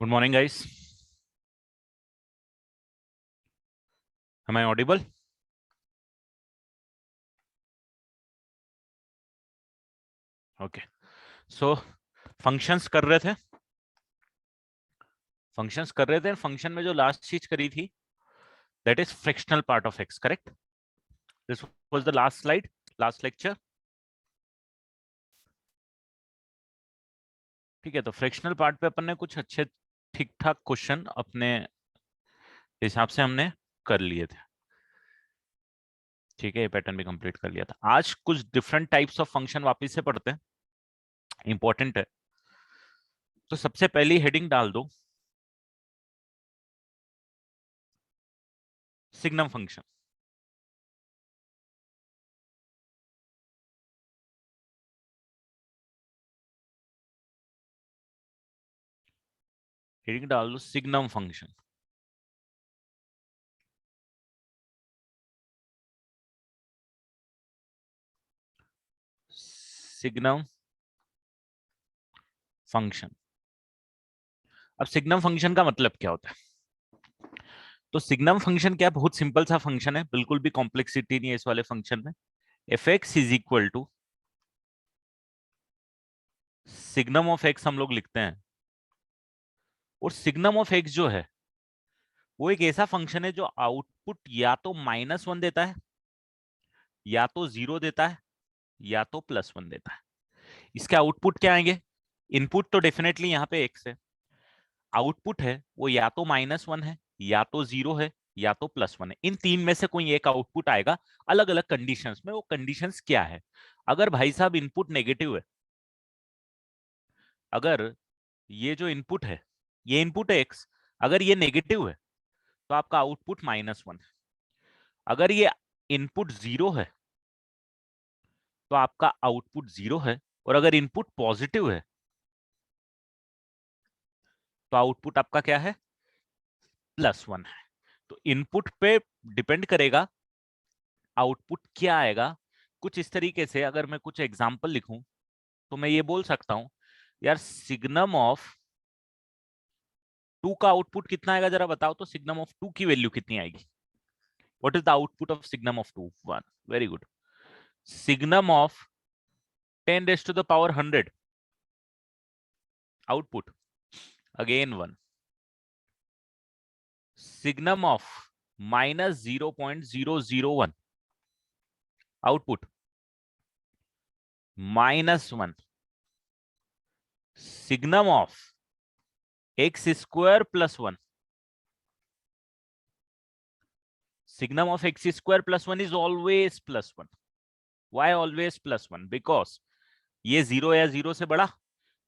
Good morning, guys. Am I audible? Okay. So functions कर रहे थे. फंक्शन में जो लास्ट चीज करी थी, that is fractional part of x. Correct? This was the last slide, last lecture. ठीक है, तो फ्रैक्शनल पार्ट पे अपन ने कुछ अच्छे ठीक ठाक क्वेश्चन अपने हिसाब से हमने कर लिए थे. ठीक है, ये पैटर्न भी कंप्लीट कर लिया था. आज कुछ डिफरेंट टाइप्स ऑफ फंक्शन वापस से पढ़ते हैं. इंपॉर्टेंट है. तो सबसे पहली हेडिंग डाल दो, सिग्नम फंक्शन. हेडिंग डाल दो सिग्नम फंक्शन. Signum function. अब सिग्नम फंक्शन का मतलब क्या होता है? तो सिग्नम फंक्शन क्या है? बहुत सिंपल सा फंक्शन है, बिल्कुल भी कॉम्प्लेक्सिटी नहीं है इस वाले फंक्शन में. F x is equal to signum of x हम लोग लिखते हैं. और सिग्नम ऑफ एक्स जो है वो एक ऐसा फंक्शन है जो आउटपुट या तो -1 देता है, या तो 0 देता है, या तो +1 देता है. इसके आउटपुट क्या आएंगे? इनपुट तो डेफिनेटली यहाँ पे एक्स है. आउटपुट है वो या तो -1 है, या तो 0 है, या तो +1 है. इन तीन में से कोई एक आउटपुट आएगा अलग अलग कंडीशंस में. वो कंडीशंस क्या है? अगर भाई साहब इनपुट नेगेटिव है, अगर ये जो इनपुट है, ये इनपुट है एक्स, अगर ये नेगेटिव है तो आपका आउटपुट -1 है. अगर ये इनपुट 0 है तो आपका आउटपुट 0 है. और अगर इनपुट पॉजिटिव है तो आउटपुट आपका क्या है? +1 है. तो इनपुट पे डिपेंड करेगा आउटपुट क्या आएगा. कुछ इस तरीके से अगर मैं कुछ एग्जांपल लिखूं तो मैं ये बोल सकता हूं, यार सिग्नम ऑफ 2 का आउटपुट कितना आएगा जरा बताओ तो. सिग्नम ऑफ 2 की वैल्यू कितनी आएगी? What is the output of signum of 2? 1. Very good. Signum of 10 raised to the power 100, output again 1. Signum of -0.001, output -1. Signum of x square plus 1. Signum of x square plus 1 is always +1. Why always +1? Because ये 0 या 0 से बड़ा,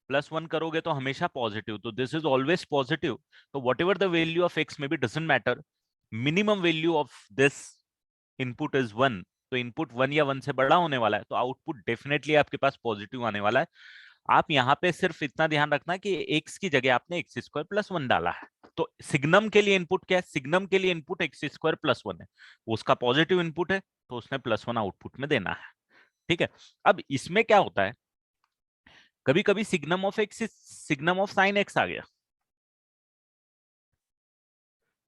+1 करोगे तो हमेशा positive. तो this is always positive. तो whatever the value of x may be doesn't matter. Minimum value of this input is 1. तो इनपुट 1 या 1 से बड़ा होने वाला है, तो आउटपुट डेफिनेटली आपके पास पॉजिटिव आने वाला है. आप यहाँ पे सिर्फ इतना ध्यान रखना कि एक्स की जगह आपने एक्स स्क्वायर प्लस 1 डाला है. तो सिग्नम के लिए इनपुट क्या है? सिग्नम के लिए इनपुट एक्स स्क्वायर प्लस 1 है. उसका पॉजिटिव इनपुट है तो उसने +1 आउटपुट में देना है. ठीक है. अब इसमें क्या होता है, कभी कभी signum of x signum of sine x आ गया.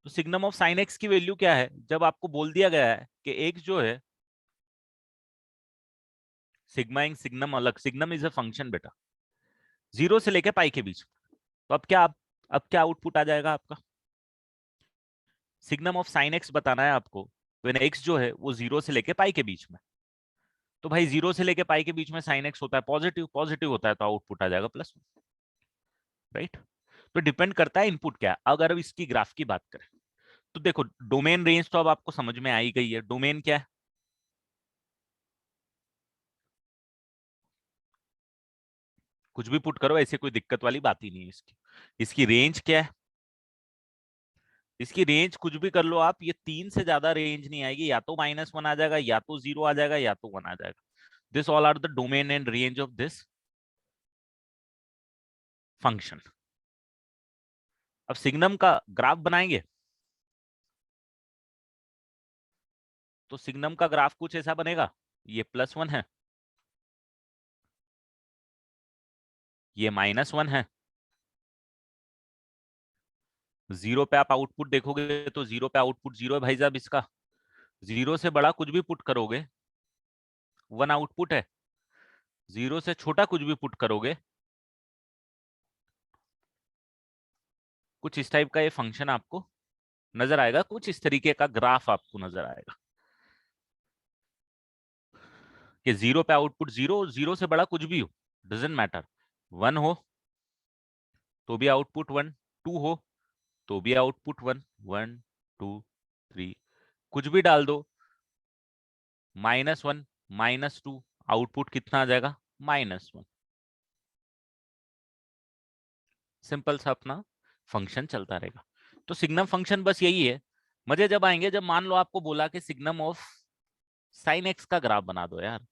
तो सिग्नम ऑफ साइन एक्स की वैल्यू क्या है? जब आपको बोल दिया गया है कि एक्स जो है सिग्मा इन सिग्नम अलग. सिग्नम इज अ फंक्शन बेटा, 0 से लेके पाई के बीच. तो अब क्या आउटपुट आ जाएगा आपका? सिग्नम ऑफ साइन एक्स बताना है आपको. व्हेन एक्स जो है वो 0 से लेके पाई के बीच में. तो भाई 0 से लेके पाई के बीच में साइन एक्स होता है पॉजिटिव, पॉजिटिव होता है तो आउटपुट आ जाएगा +1. राइट. तो डिपेंड करता है इनपुट क्या है. अगर अब इसकी ग्राफ की बात करें तो देखो, डोमेन रेंज तो अब आपको समझ में आ ही गई है. डोमेन क्या है? कुछ भी पुट करो, ऐसे कोई दिक्कत वाली बात ही नहीं है इसकी. इसकी रेंज क्या है? इसकी रेंज कुछ भी कर लो आप, ये 3 से ज्यादा रेंज नहीं आएगी. या तो -1 आ जाएगा, या तो 0 आ जाएगा, या तो 1 आ जाएगा. This all are the domain and range of this function. अब सिग्नम का ग्राफ बनाएंगे तो सिग्नम का ग्राफ कुछ ऐसा बनेगा. ये +1 है, ये -1 है, जीरो पे आप आउटपुट देखोगे तो जीरो पे आउटपुट जीरो है भाई साहब इसका। जीरो से बड़ा कुछ भी पुट करोगे वन आउटपुट है, जीरो से छोटा कुछ भी पुट करोगे, कुछ इस टाइप का ये फंक्शन आपको नजर आएगा, कुछ इस तरीके का ग्राफ आपको नजर आएगा कि जीरो पे आउटपुट जीरो, जीरो से बड़ा कुछ भी हो डजेंट मैटर, वन हो तो भी आउटपुट वन, टू हो तो भी output one, one to three कुछ भी डाल दो, minus one minus two, output कितना आ जाएगा, माइनस वन। सिंपल सा अपना फंक्शन चलता रहेगा। तो सिग्नम फंक्शन बस यही है। मजे जब आएंगे जब मान लो आपको बोला कि सिग्नम ऑफ साइन एक्स का ग्राफ बना दो यार।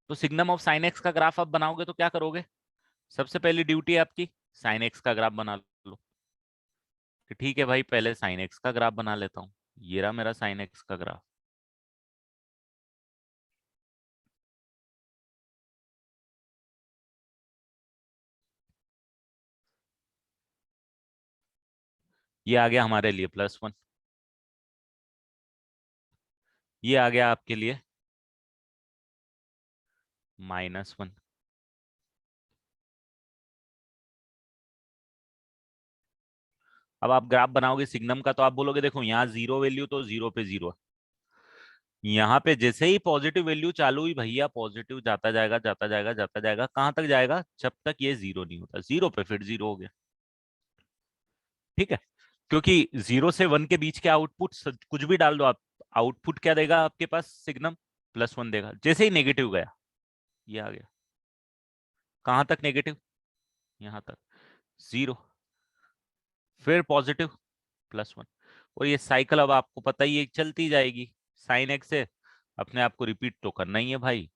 तो सिग्नम ऑफ साइन एक्स का ग्राफ आप बनाओगे तो क्या करोगे, सबसे पहली ड्यूटी है आपकी साइन एक्स का ग्राफ बना लो। कि ठीक है भाई पहले साइन एक्स का ग्राफ बना लेता हूँ, ये रहा मेरा साइन एक्स का ग्राफ। ये आ गया हमारे लिए प्लस वन, ये आ गया आपके लिए माइनस वन। अब आप ग्राफ बनाओगे सिग्नम का तो आप बोलोगे देखो यहाँ जीरो वैल्यू तो जीरो पे जीरो है, यहाँ पे जैसे ही पॉजिटिव वैल्यू चालू हुई भैया पॉजिटिव जाता जाएगा जाता जाएगा जाता जाएगा, कहां तक जाएगा, जब तक ये जीरो नहीं होता, जीरो पे फिर जीरो हो गया। ठीक है, क्योंकि जीरो से वन के बीच के आउटपुट कुछ भी डाल दो आप, आउटपुट क्या देगा आपके पास सिग्नम, प्लस वन देगा। जैसे ही नेगेटिव गया ये आ गया, कहां तक नेगेटिव, यहां तक जीरो, फिर पॉजिटिव प्लस वन, और ये साइकिल अब आपको पता ही है चलती जाएगी। साइन एक्स से अपने आप को रिपीट तो करना ही है भाई।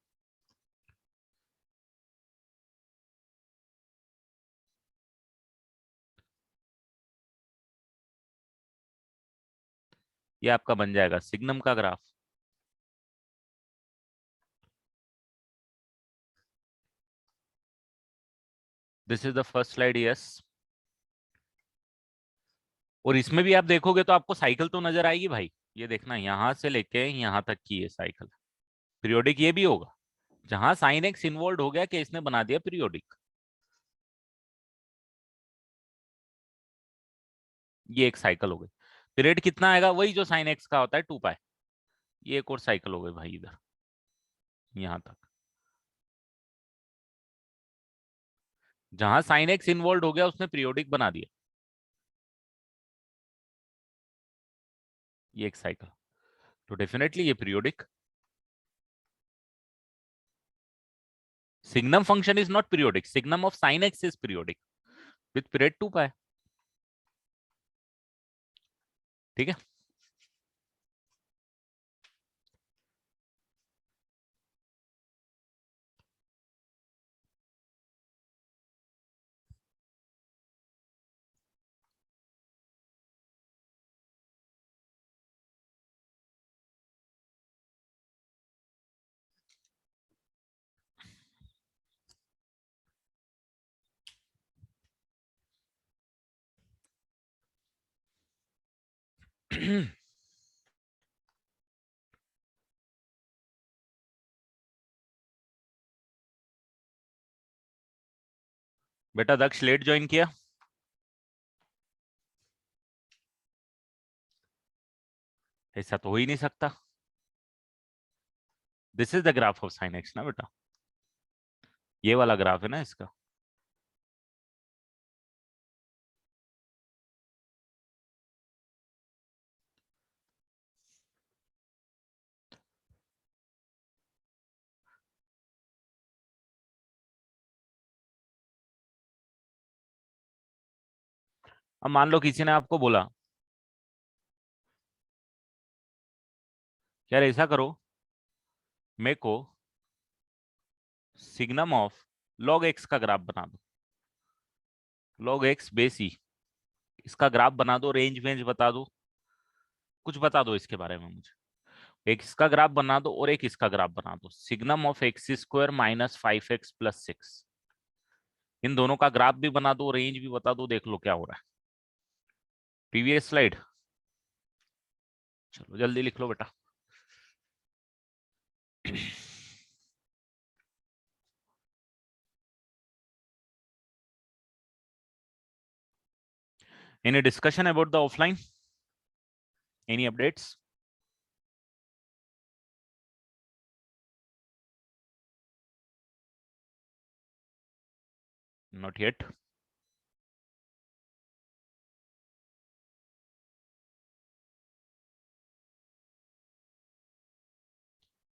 ये आपका बन जाएगा सिग्नम का graph. This is the first slide, yes. और इसमें भी आप देखोगे तो आपको साइकिल तो नजर आएगी भाई। ये देखना यहां से लेके यहां तक की ये साइकिल, पीरियोडिक ये भी होगा। जहां साइन एक्स इन्वॉल्व हो गया कि इसने बना दिया पीरियोडिक। ये एक साइकिल हो गई। पीरियड कितना आएगा, वही जो साइन एक्स का होता है टू पाई। ये एक और साइकिल हो गई भाई इधर यहां तक। जहां साइन एक्स इन्वॉल्व हो गया उसने पीरियोडिक बना दिया, ये एक साइकिल। तो डेफिनेटली ये periodic. Signum function is not periodic, signum of sine x is periodic with period two pi. ठीक है। बेटा दक्ष लेट ज्वाइन किया, ऐसा तो हो ही नहीं सकता। This is the graph of sine x ना बेटा, ये वाला ग्राफ है ना इसका। अब मान लो किसी ने आपको बोला यार ऐसा करो, मेरे को सिग्नम ऑफ लॉग एक्स का ग्राफ बना दो, लॉग एक्स बेस ई, इसका ग्राफ बना दो, रेंज वेंज बता दो, कुछ बता दो इसके बारे में मुझे। एक इसका ग्राफ बना दो और एक इसका ग्राफ बना दो, signum of x square minus five x plus six. इन दोनों का ग्राफ भी बना दो, रेंज भी बता दो, देख लो क्या हो रहा है। प्रीवियस स्लाइड, चलो जल्दी लिख लो बेटा। Any discussion about the offline? Any updates? Not yet.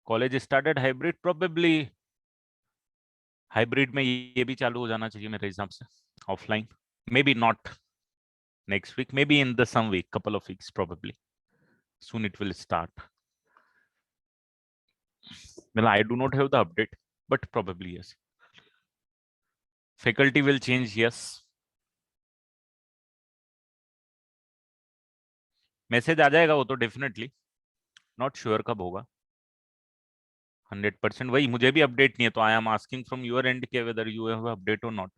College started hybrid, probably hybrid में ये भी चालू हो जाना चाहिए मेरे हिसाब से, offline. Maybe not next week, maybe in the some week, couple of weeks probably. Soon it will start. Well, I do not have the update, but probably yes. Faculty will change, yes. Message आ जाएगा वो तो definitely, not sure कब होगा। 100% वही, मुझे भी update नहीं है, तो आई am asking from your and के वेदर यू हैव अपडेट और नॉट।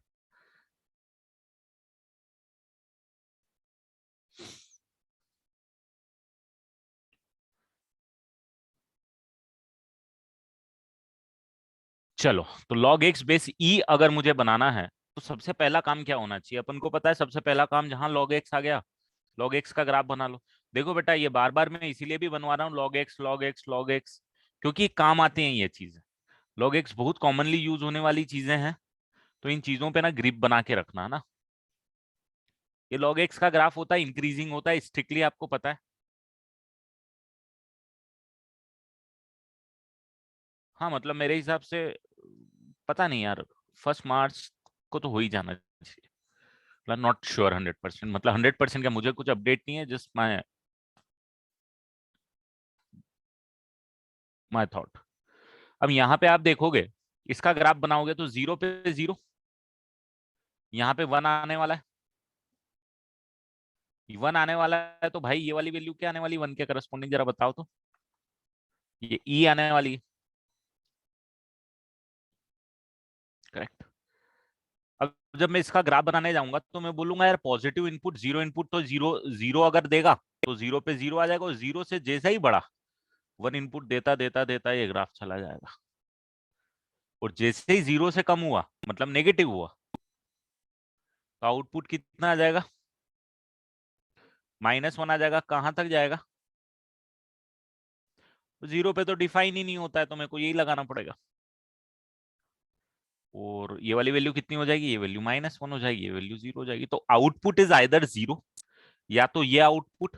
चलो, तो log x बेस e अगर मुझे बनाना है तो सबसे पहला काम क्या होना चाहिए? अपन को पता है सबसे पहला काम, जहां log x आ गया, log x का ग्राफ बना लो। देखो बेटा, ये बार बार मैं इसीलिए भी बनवा रहा हूँ log x log x log x, क्योंकि काम आते हैं ये चीजें। log x बहुत कॉमनली यूज होने वाली चीजें हैं, तो इन चीजों पे ना ग्रिप बना के रखना है ना। ये log x का ग्राफ होता है, इंक्रीजिंग होता है, स्ट्रिक्टली आपको पता है। हाँ मतलब मेरे हिसाब से, पता नहीं यार, 1 मार्च को तो हो ही जाना चाहिए। मतलब नॉट श्योर 100%, मतलब 100% का मुझे कुछ अपडेट नहीं है, जस्ट माई माई थॉट। अब यहाँ पे आप देखोगे, इसका ग्राफ बनाओगे तो 0 पे 0, यहाँ पे 1 आने वाला है, 1 आने वाला है, तो भाई ये वाली वैल्यू क्या आने वाली 1 के करस्पॉन्डिंग, जरा बताओ तो। ये ई आने वाली है, करेक्ट। अब जब मैं इसका ग्राफ बनाने जाऊंगा तो मैं बोलूंगा यार पॉजिटिव इनपुट, जीरो इनपुट, तो जीरो जीरो अगर देगा तो 0 पे 0 आ जाएगा, और 0 से जैसा ही बढ़ा 1 इनपुट देता देता देता ये ग्राफ चला जाएगा, और जैसे ही 0 से कम हुआ मतलब नेगेटिव हुआ, तो आउटपुट कितना आ जाएगा? -1 आ जाएगा। कहां तक जाएगा? तो 0 पे तो डिफाइन ही नहीं होता है, तो मेरे को यही लगाना पड़ेगा। और ये वाली वैल्यू कितनी हो जाएगी? ये वैल्यू -1 हो जाएगी, ये वैल्यू 0 हो जाएगी। तो आउटपुट इज आइदर 0, या तो ये आउटपुट,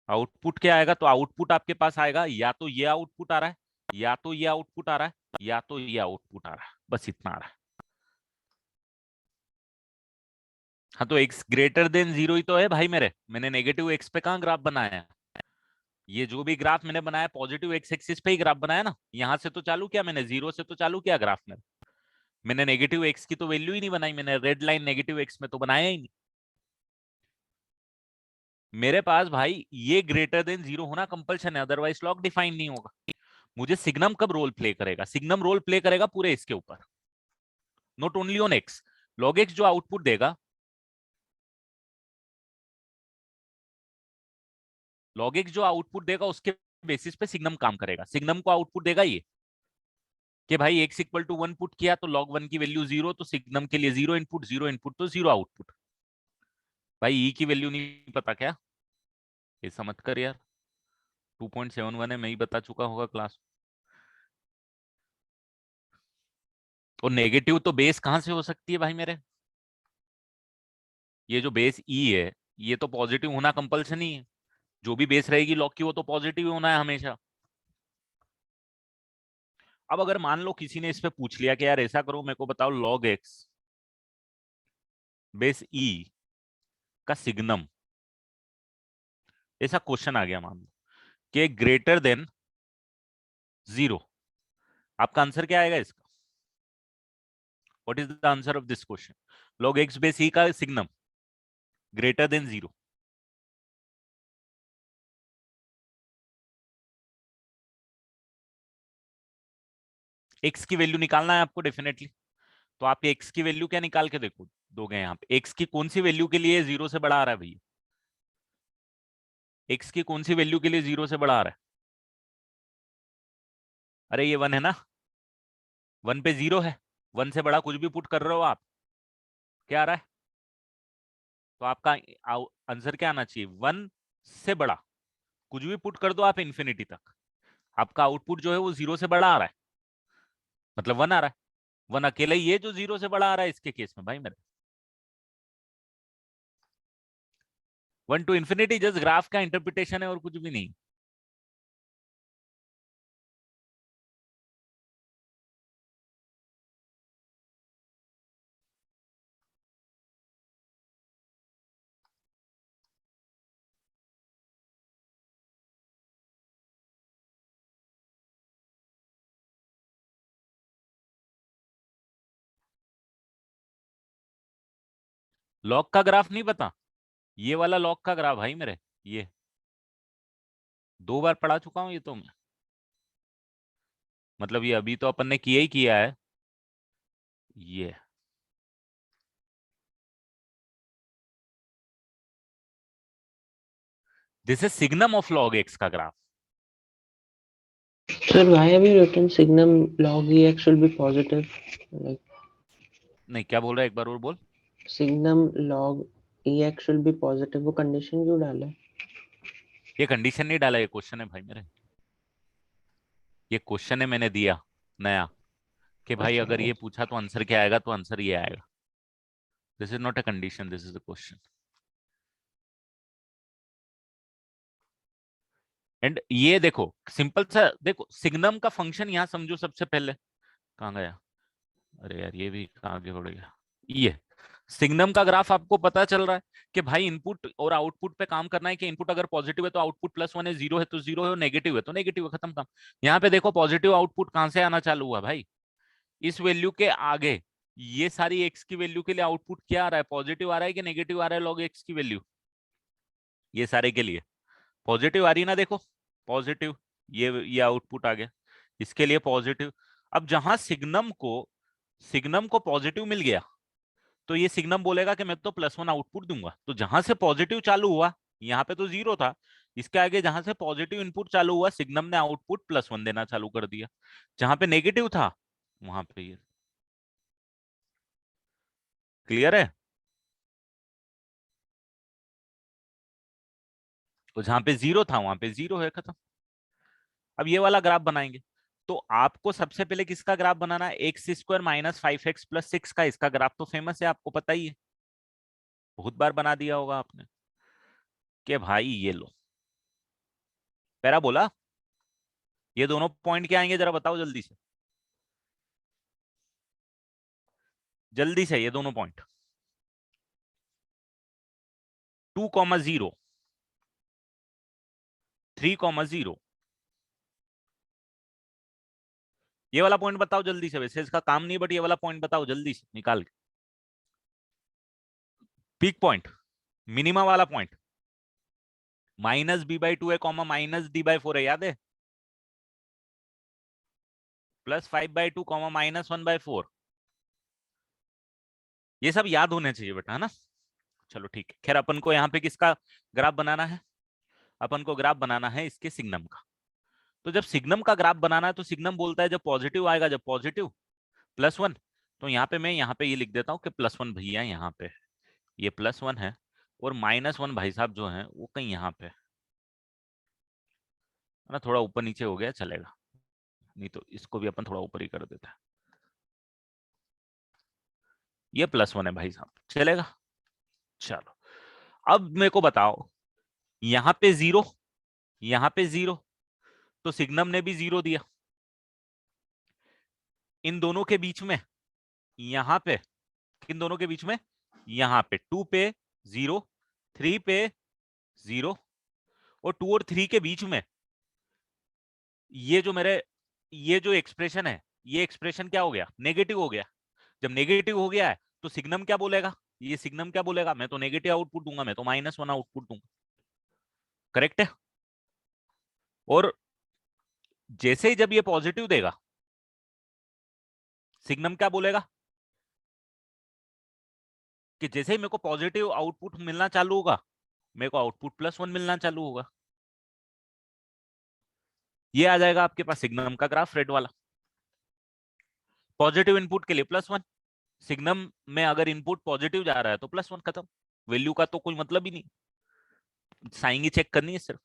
आउटपुट क्या आएगा? तो आउटपुट आपके पास आएगा या तो ये आउटपुट आ रहा है, या तो ये आउटपुट आ रहा है, या तो ये आउटपुट आ रहा है, बस इतना आ रहा है। हाँ तो x ग्रेटर देन 0 ही तो है भाई मेरे, मैंने नेगेटिव x पे कहाँ ग्राफ बनाया है? ये जो भी ग्राफ मैंने बनाया पॉजिटिव x एक्सिस पे ही ग्राफ बनाया ना, यहां से तो चालू किया मैंने, 0 से तो चालू किया ग्राफ में। मैंने नेगेटिव x की तो वैल्यू ही नहीं बनाई, मैंने रेड लाइन नेगेटिव x में तो बनाया ही नहीं। मेरे पास भाई ये ग्रेटर देन 0 होना कंपलशन है, अदरवाइज लॉग डिफाइन नहीं होगा। मुझे सिग्नम कब रोल प्ले करेगा? सिग्नम रोल प्ले करेगा पूरे इसके ऊपर, not only on x. Log x जो आउटपुट देगा, लॉग एक्स जो आउटपुट देगा उसके बेसिस पे सिग्नम काम करेगा। सिग्नम को आउटपुट देगा ये कि भाई x इक्वल टू 1 पुट किया तो log 1 की वैल्यू 0, तो सिग्नम के लिए 0 इनपुट, 0 इनपुट तो 0 आउटपुट। भाई ई की वैल्यू नहीं पता क्या? ऐसा मत कर यार, 2.71 है, मैं ही बता चुका होगा क्लास। और नेगेटिव तो बेस कहां से हो सकती है भाई मेरे? ये जो बेस ई है, ये तो पॉजिटिव होना कंपल्सन ही है। जो भी बेस रहेगी लॉग की वो तो पॉजिटिव होना है हमेशा। अब अगर मान लो किसी ने इस पे पूछ लिया कि यार ऐसा करो, मेरे को बताओ log x बेस ई का सिग्नम, ऐसा क्वेश्चन आ गया मान लो कि ग्रेटर देन 0, आपका आंसर क्या आएगा इसका? What is the answer of this question? log x base e का सिग्नम ग्रेटर देन 0। x की वैल्यू निकालना है आपको डेफिनेटली, तो आप एक्स की वैल्यू क्या निकाल के देखो दोगे यहाँ पे, एक्स की कौन सी वैल्यू के लिए जीरो से बड़ा आ रहा है भैया, एक्स की कौन सी वैल्यू के लिए जीरो से बड़ा आ रहा है? अरे ये वन है ना, वन पे जीरो है, वन से बड़ा कुछ भी पुट कर रहे हो आप, क्या आ रहा है? तो आपका आंसर क्या आना चाहिए, वन से बड़ा कुछ भी पुट कर दो आप इन्फिनिटी तक, आपका आउटपुट जो है वो जीरो से बड़ा आ रहा है, मतलब वन आ रहा है। वन अकेला ही है जो जीरो से बड़ा आ रहा है इसके केस में भाई मेरे। One two infinity just graph का इंटरप्रिटेशन है और कुछ भी नहीं। लॉग का ग्राफ नहीं पता, ये वाला लॉग का ग्राफ भाई मेरे, ये 2 बार पढ़ा चुका हूं ये तो मैं, मतलब ये अभी तो अपन ने किया ही किया है ये। This is signum of log x का graph. Sir, why have you written signum log ex should be positive? Like नहीं क्या बोल रहा है, एक बार और बोल। signum log ex should be positive. वो condition क्यों डाला? ये कंडीशन नहीं डाला, ये क्वेश्चन है भाई मेरे, ये क्वेश्चन है मैंने दिया नया, कि भाई अच्छा, अगर ये पूछा तो आंसर क्या आएगा, तो आंसर ये आएगा। This is not a condition, this is a question. And ये देखो सिंपल सा, देखो सिग्नम का फंक्शन यहाँ समझो सबसे पहले, कहाँ गया, अरे यार ये भी कहाँ आगे बढ़ गया, ये सिग्नम का ग्राफ आपको पता चल रहा है कि भाई इनपुट और आउटपुट पे काम करना है, कि इनपुट अगर पॉजिटिव है तो आउटपुट प्लस वन है, जीरो है तो जीरो है, और नेगेटिव है तो नेगेटिव है, खत्म काम। यहाँ पे देखो पॉजिटिव आउटपुट कहाँ से आना चालू हुआ भाई, इस वैल्यू के आगे, ये सारी एक्स की वैल्यू के लिए आउटपुट क्या आ रहा है, पॉजिटिव आ रहा है कि नेगेटिव आ रहा है, लॉग एक्स की वैल्यू, ये सारे के लिए पॉजिटिव आ रही है ना, देखो पॉजिटिव, ये आउटपुट आ गया इसके लिए पॉजिटिव। अब जहां सिग्नम को पॉजिटिव मिल गया, तो ये सिग्नम बोलेगा कि मैं तो प्लस वन आउटपुट दूंगा, तो जहां से पॉजिटिव चालू हुआ, यहाँ पे तो जीरो था, इसके आगे जहां से पॉजिटिव इनपुट चालू हुआ, सिग्नम ने आउटपुट प्लस वन देना चालू कर दिया, जहां पे नेगेटिव था वहां पे ये। क्लियर है? तो जहां पे जीरो था वहां पे जीरो है, खत्म। अब ये वाला ग्राफ बनाएंगे, तो आपको सबसे पहले किसका ग्राफ बनाना है, x square minus five x plus six का, इसका ग्राफ तो फेमस है आपको पता ही है, बहुत बार बना दिया होगा आपने, कि भाई ये लो पैरा बोला, ये दोनों पॉइंट क्या आएंगे जरा बताओ जल्दी से, जल्दी से ये दोनों पॉइंट, 2,0, 3,0, ये वाला पॉइंट बताओ जल्दी से, वैसे इसका काम नहीं बट ये वाला पॉइंट बताओ जल्दी से निकाल के, पीक पॉइंट, मिनिमा वाला point, minus b by two है comma minus d by four है, याद है, plus five by two comma minus one by four, ये सब याद होने चाहिए बेटा, है ना। चलो ठीक है, खैर अपन को यहाँ पे किसका ग्राफ बनाना है, अपन को ग्राफ बनाना है इसके सिग्नम का। तो जब सिग्नम का ग्राफ बनाना है तो सिग्नम बोलता है जब पॉजिटिव आएगा, जब पॉजिटिव प्लस वन, तो यहाँ पे मैं यहाँ पे ये लिख देता हूँ कि प्लस वन भैया यहाँ पे, ये प्लस वन है, और माइनस वन भाई साहब जो है वो कहीं यहाँ पे है ना, थोड़ा ऊपर नीचे हो गया चलेगा, नहीं तो इसको भी अपन थोड़ा ऊपर ही कर देते हैं, ये प्लस वन है भाई साहब, चलेगा। चलो अब मेरे को बताओ, यहाँ पे जीरो, यहाँ पे जीरो, तो सिग्नम ने भी जीरो दिया, इन दोनों के बीच में यहाँ पे, किन दोनों के बीच में, यहाँ पे टू पे जीरो, थ्री पे जीरो, और टू और थ्री के बीच में ये जो मेरे, ये जो एक्सप्रेशन है, ये एक्सप्रेशन क्या हो गया, नेगेटिव हो गया। जब नेगेटिव हो गया है तो सिग्नम क्या बोलेगा, ये सिग्नम क्या बोलेगा, मैं तो नेगेटिव आउटपुट दूंगा, मैं तो माइनस वन आउटपुट दूंगा, करेक्ट है। और जैसे ही जब ये पॉजिटिव देगा, सिग्नम क्या बोलेगा, कि जैसे ही मेरे को पॉजिटिव आउटपुट मिलना चालू होगा, मेरे को आउटपुट +1 मिलना चालू होगा। ये आ जाएगा आपके पास सिग्नम का ग्राफ, रेड वाला। पॉजिटिव इनपुट के लिए +1, सिग्नम में अगर इनपुट पॉजिटिव जा रहा है तो +1, खत्म। वैल्यू का तो कोई मतलब ही नहीं, साइन ही चेक करनी है सिर्फ।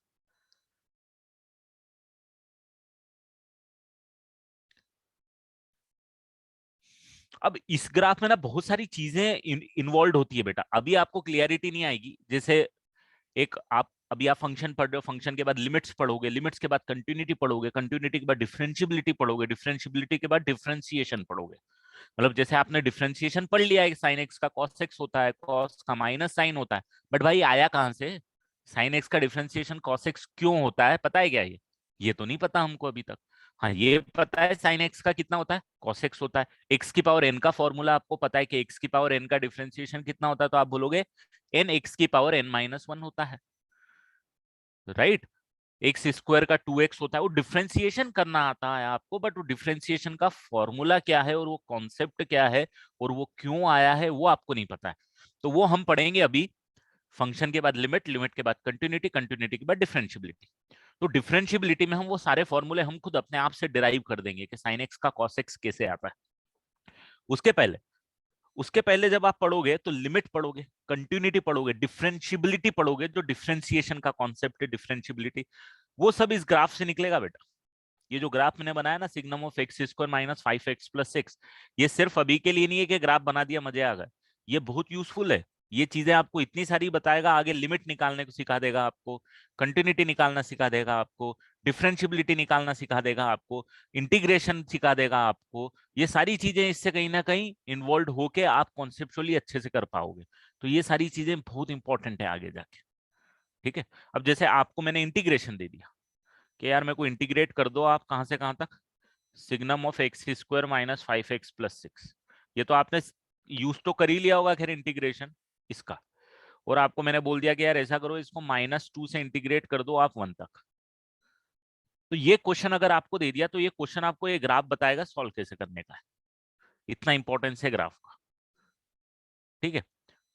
अब इस ग्राफ में ना बहुत सारी चीजें इन्वॉल्व होती है बेटा, अभी आपको क्लियरिटी नहीं आएगी। जैसे एक आप अभी आप फंक्शन पढ़ रहे हो, फंक्शन के बाद लिमिट्स पढ़ोगे, लिमिट्स के बाद कंटिन्यूटी पढ़ोगे, कंटिन्यूटी के बाद डिफरेंशियबिलिटी पढ़ोगे, डिफरेंशियबिलिटी के बाद डिफरेंशिएशन पढ़ोगे। मतलब जैसे आपने डिफरेंशिएशन पढ़ लिया है, साइन एक्स का कॉस एक्स होता है, कॉस का माइनस साइन होता है, बट भाई आया कहां से? साइन एक्स का डिफरेंशिएशन कॉस एक्स क्यों होता है, पता है क्या? ये तो नहीं पता हमको अभी तक। हाँ, ये पता है साइन एक्स का कितना होता है, कॉस एक्स होता है। एक्स की पावर एन का फॉर्मूला आपको पता है कि एक्स की पावर एन का डिफरेंशिएशन कितना होता है, तो आप बोलोगे एन एक्स की पावर एन माइनस वन होता है, राइट। एक्स स्क्वायर का 2x होता है। वो डिफरेंशिएशन करना आता है आपको, बट वो डिफरेंशिएशन का फॉर्मूला क्या है और वो कॉन्सेप्ट क्या है और वो क्यों आया है वो आपको नहीं पता है। तो वो हम पढ़ेंगे अभी। फंक्शन के बाद लिमिट, लिमिट के बाद कंटिन्यूटी, कंटिन्यूटी के बाद डिफरेंशियबिलिटी। तो डिफरेंशियबिलिटी में हम वो सारे फॉर्मूले हम खुद अपने आप से डिराइव कर देंगे कि साइन एक्स का कॉस एक्स कैसे आता है। उसके पहले जब आप पढ़ोगे तो लिमिट पढ़ोगे, कंटिन्यूटी पढ़ोगे, डिफरेंशियबिलिटी पढ़ोगे, जो डिफरेंशिएशन का कॉन्सेप्ट है, डिफरेंशियबिलिटी, वो सब इस ग्राफ से निकलेगा बेटा। ये जो ग्राफ मैंने बनाया ना, signum of x square minus 5x+6, ये सिर्फ अभी के लिए नहीं है कि ग्राफ बना दिया मजे आ गए। ये बहुत यूजफुल है। ये चीजें आपको इतनी सारी बताएगा, आगे लिमिट निकालने को सिखा देगा आपको, कंटिन्यूटी निकालना सिखा देगा आपको, डिफरेंशियबिलिटी निकालना सिखा देगा आपको, इंटीग्रेशन सिखा देगा आपको। ये सारी चीजें इससे कहीं ना कहीं इन्वॉल्व होके आप कॉन्सेप्चुअली अच्छे से कर पाओगे। तो ये सारी चीजें बहुत इंपॉर्टेंट है आगे जाके, ठीक है। अब जैसे आपको मैंने इंटीग्रेशन दे दिया कि यार मेरे को इंटीग्रेट कर दो, आप कहां से कहां तक, signum of x square minus 5x+6। ये तो आपने यूज तो कर ही लिया होगा खैर इंटीग्रेशन इसका। और आपको मैंने बोल दिया कि यार ऐसा करो, इसको -2 से इंटीग्रेट कर दो आप 1 तक। तो ये क्वेश्चन अगर आपको दे दिया तो ये क्वेश्चन आपको ये ग्राफ बताएगा सॉल्व कैसे करने का है। इतना इंपॉर्टेंस है ग्राफ का, ठीक है।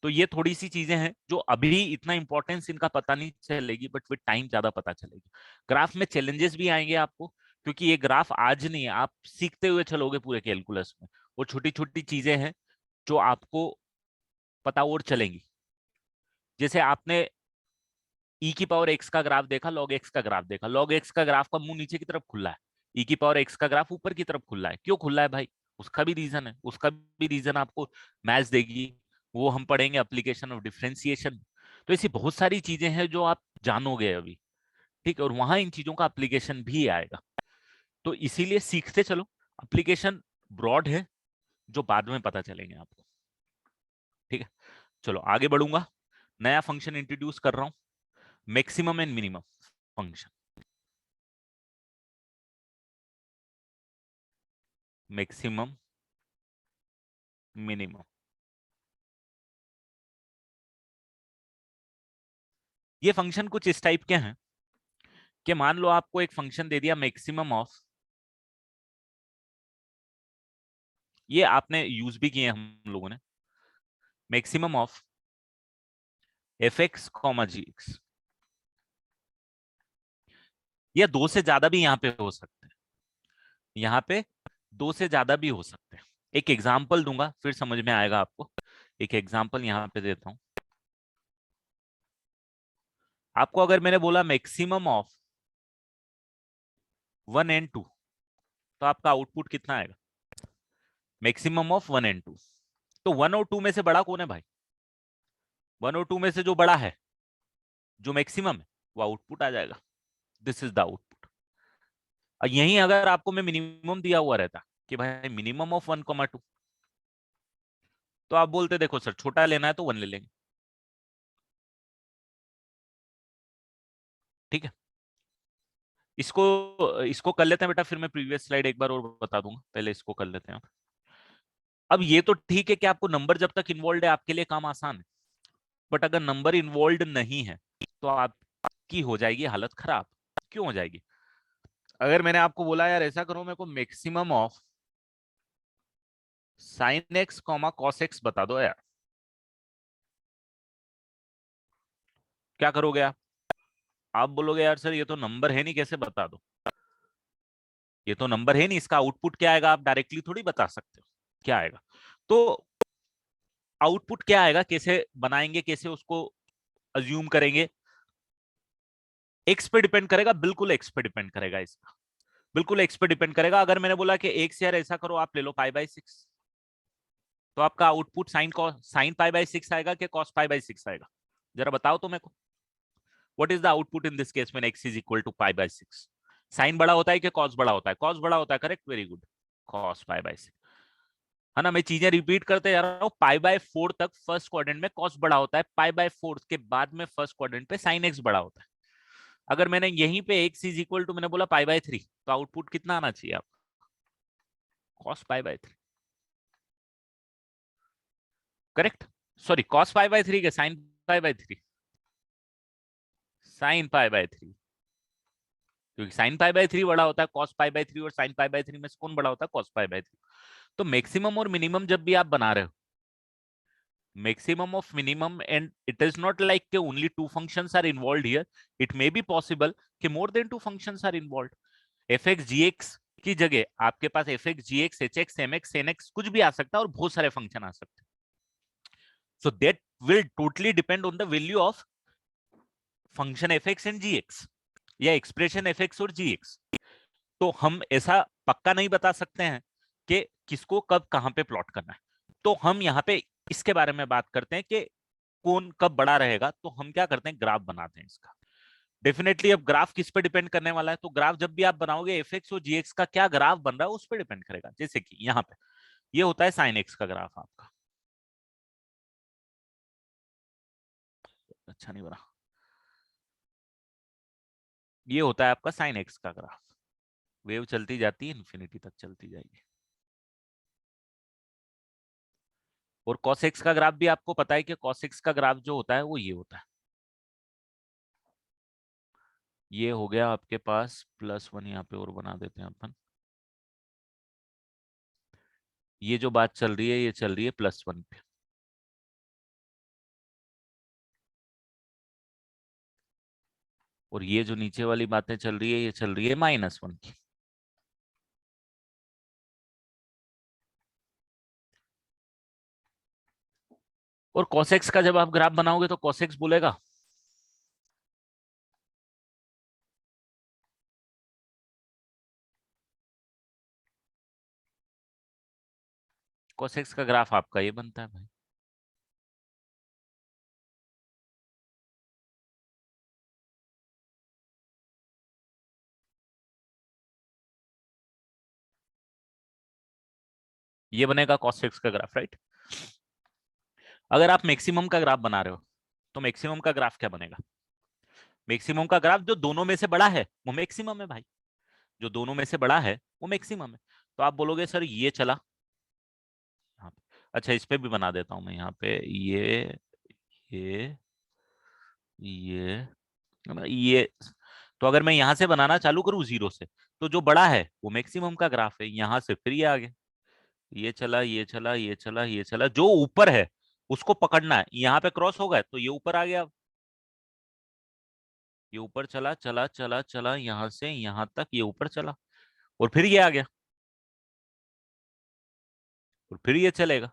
तो ये थोड़ी सी चीजें हैं जो अभी इतना इंपॉर्टेंस इनका पता नहीं चलेगी, बट विद टाइम ज्यादा पता चलेगी। ग्राफ में चैलेंजेस भी आएंगे आपको, क्योंकि ये ग्राफ आज नहीं है, आप सीखते हुए चलोगे पूरे कैलकुलस में। वो छोटी छोटी चीजें हैं जो आपको पता और चलेंगी। जैसे आपने ई की पावर एक्स का ग्राफ देखा, लॉग एक्स का ग्राफ देखा, लॉग एक्स का ग्राफ का मुंह नीचे की तरफ खुला है, ई की पावर एक्स का ग्राफ ऊपर की तरफ खुला है। क्यों खुला है भाई? उसका भी रीजन है, उसका भी रीजन आपको मैथ्स देगी, वो हम पढ़ेंगे, एप्लीकेशन ऑफ डिफरेंशिएशन। तो ऐसी बहुत सारी चीजें हैं जो आप जानोगे अभी, ठीक है, और वहां इन चीजों का एप्लीकेशन भी आएगा। तो इसीलिए सीखते चलो, एप्लीकेशन ब्रॉड है जो बाद में पता चलेंगे आपको, ठीक है। चलो आगे बढ़ूंगा, नया फंक्शन इंट्रोड्यूस कर रहा हूं, maximum and minimum function. Maximum minimum, ये फंक्शन कुछ इस टाइप के हैं कि मान लो आपको एक फंक्शन दे दिया मैक्सिमम ऑफ, ये आपने यूज भी किए हम लोगों ने, मैक्सिमम ऑफ f(x, g)। या दो से ज्यादा भी यहाँ पे हो सकते हैं, यहाँ पे दो से ज्यादा भी हो सकते हैं। एक एग्जाम्पल दूंगा फिर समझ में आएगा आपको। एक एग्जाम्पल यहाँ पे देता हूं आपको। अगर मैंने बोला मैक्सिमम ऑफ 1 and 2, तो आपका आउटपुट कितना आएगा? Maximum of 1 and 2। तो 1 और 2 में से बड़ा कौन है भाई? 1 और 2 में से जो बड़ा है, जो मैक्सिमम है, वो आउटपुट आ जाएगा। This is the output. यही अगर आपको मैं मिनिमम दिया हुआ रहता कि भाई मिनिमम ऑफ 1, 2, तो आप बोलते देखो सर छोटा लेना है तो 1 ले लेंगे, ठीक है। इसको इसको कर लेते हैं बेटा, फिर मैं प्रीवियस स्लाइड एक बार और बता दूंगा, पहले इसको कर लेते हैं। अब ये तो ठीक है कि आपको नंबर जब तक इन्वॉल्व है आपके लिए काम आसान है, बट अगर नंबर इन्वॉल्व नहीं है तो आपकी हो जाएगी हालत खराब। क्यों हो जाएगी? अगर मैंने आपको बोला यार ऐसा करो, मेरे को maximum of sine x comma cos x बता दो यार, क्या करोगे आप बोलोगे यार सर ये तो नंबर है नहीं, कैसे बता दो, ये तो नंबर है नहीं, इसका आउटपुट क्या आएगा आप डायरेक्टली थोड़ी बता सकते हो क्या आएगा। तो आउटपुट क्या आएगा, कैसे बनाएंगे, कैसे उसको अज्यूम करेंगे, एक्स पे डिपेंड करेगा, बिल्कुल एक्स पे डिपेंड करेगा इसका, बिल्कुल एक्स पे डिपेंड करेगा। अगर मैंने बोला कि एक्स यार ऐसा करो आप ले लो पाई/6, तो आपका आउटपुट साइन पाई/6 आएगा कि कॉस पाई/6 आएगा, जरा बताओ तो मेरे को। What is the output in this case when x is equal to पाई/6? साइन बड़ा होता है कि कॉस बड़ा होता है? कॉस बड़ा होता है, करेक्ट, वेरी गुड, कॉस पाई/6। है ना, मैं चीजें रिपीट करते जा रहा हूँ। पाई/4 तक फर्स्ट क्वाड्रेंट में कॉस बड़ा होता है, पाई/4 के बाद में फर्स्ट क्वाड्रेंट पे साइन एक्स बड़ा होता है। अगर मैंने यहीं पे एक्स इज इक्वल टू मैंने बोला पाई/3, तो आउटपुट कितना आना चाहिए आप? कॉस पाई/3, करेक्ट। सॉरी, कॉस पाई/3 के साइन पाई/3, साइन पाई/3, क्योंकि साइन पाई/3 बड़ा होता है कॉस पाई/3, और साइन पाई/3 में से कौन बड़ा होता है? कॉस पाई/3। तो मैक्सिमम और मिनिमम जब भी आप बना रहे हो, maximum of minimum, and it is not like कि only two functions are involved here, it may be possible कि more than two functions are involved। fx gx की जगह आपके पास fx gx hx mx nx कुछ भी आ सकता है, और बहुत सारे फंक्शन आ सकते हैं। so that will totally depend on the value of function fx and gx, या एक्सप्रेशन fx और gx। तो हम ऐसा पक्का नहीं बता सकते हैं कि किसको कब कहां पे प्लॉट करना है। तो हम यहाँ पे इसके बारे में बात करते हैं कि कौन कब बड़ा रहेगा। तो हम क्या करते हैं, ग्राफ बनाते हैं इसका। डेफिनेटली अब ग्राफ किस पे डिपेंड करने वाला है, तो ग्राफ जब भी आप बनाओगे एफ और जी का क्या ग्राफ बन रहा है उस पर डिपेंड करेगा। जैसे कि यहाँ पे ये होता है साइन एक्स का ग्राफ आपका, अच्छा नहीं बना, ये होता है आपका साइन एक्स का ग्राफ। वेव चलती जाती है, इन्फिनिटी तक चलती जाएगी। और कॉस एक्स का ग्राफ भी आपको पता है कि कॉस एक्स का ग्राफ जो होता है वो ये होता है। ये हो गया आपके पास +1, यहाँ पे और बना देते हैं अपन। ये जो बात चल रही है ये चल रही है +1 पे, और ये जो नीचे वाली बातें चल रही है ये चल रही है -1 की। और कॉसेक्स का जब आप ग्राफ बनाओगे तो कॉसेक्स बोलेगा कॉसेक्स का ग्राफ आपका ये बनता है भाई। ये बनेगा कॉसेक्स का ग्राफ, राइट। अगर आप मैक्सिमम का ग्राफ बना रहे हो तो मैक्सिमम का ग्राफ क्या बनेगा? मैक्सिमम का ग्राफ जो दोनों में से बड़ा है वो मैक्सिमम है भाई, जो दोनों में से बड़ा है वो मैक्सिमम है। तो आप बोलोगे सर ये चला यहाँ पे, अच्छा इस पे भी बना देता हूं मैं यहाँ पे, ये ये। तो अगर मैं यहां से बनाना चालू करूं जीरो से, तो जो बड़ा है वो मैक्सिमम का ग्राफ है, यहां से फिर ये आ गया, ये चला ये चला ये चला ये चला, जो ऊपर है उसको पकड़ना है, यहाँ पे क्रॉस होगा तो ये ऊपर आ गया, ये ऊपर चला चला चला चला यहां से यहां तक, ये ऊपर चला और फिर ये आ गया और फिर ये चलेगा।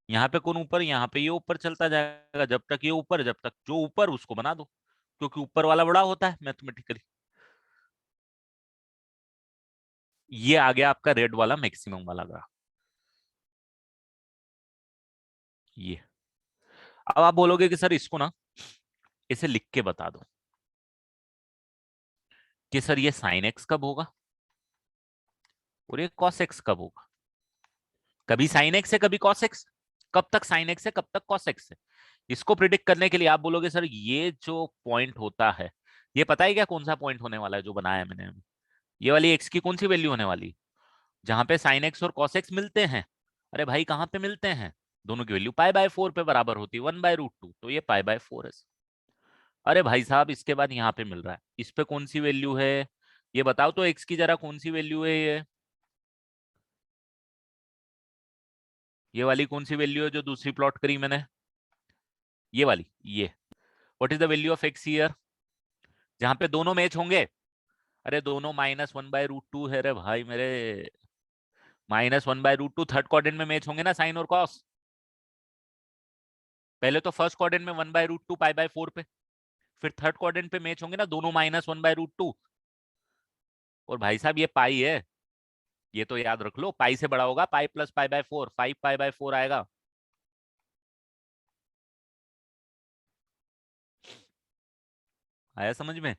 यहाँ पे कौन ऊपर, यहाँ पे ये ऊपर चलता जाएगा जब तक ये ऊपर, जब तक जो ऊपर उसको बना दो, क्योंकि ऊपर वाला बड़ा होता है मैथमेटिकली। ये आ गया आपका रेड वाला मैक्सिमम वाला ग्राफ, ये। अब आप बोलोगे कि सर इसको ना इसे लिख के बता दो कि सर ये साइन एक्स कब होगा और ये कॉस एक्स कब होगा। कभी साइन एक्स है कभी कॉस एक्स, कब तक साइन एक्स है कब तक कॉस एक्स है, इसको प्रिडिक्ट करने के लिए आप बोलोगे सर ये जो पॉइंट होता है, ये पता है क्या कौन सा पॉइंट होने वाला है जो बनाया मैंने अभी? ये वाली एक्स की कौन सी वैल्यू होने वाली, जहां पे साइन एक्स और कॉस एक्स मिलते हैं? अरे भाई कहां पे मिलते हैं? दोनों की वैल्यू पाई/4 पे बराबर होती है, 1/√2, तो ये पाई/4 है। अरे भाई साहब इसके बाद यहाँ पे मिल रहा है, इस पे कौन सी वैल्यू है ये बताओ तो, एक्स की जरा कौन सी वैल्यू है ये वाली कौन सी वैल्यू है जो दूसरी प्लॉट करी मैंने, ये वाली, ये what is the value of x here, जहां पे दोनों मैच होंगे? अरे दोनों -1/√2 है रे भाई मेरे, -1/√2 थर्ड क्वाड्रेंट में मैच होंगे ना साइन और कॉस। पहले तो फर्स्ट क्वाड्रेंट में 1/√2 π/4 पे, फिर थर्ड क्वाड्रेंट पे मैच होंगे ना दोनों -1/√2। और भाई साहब ये पाई है, ये तो याद रख लो, पाई से बड़ा होगा, पाई प्लस π/4, 5π/4 आएगा। आया समझ में?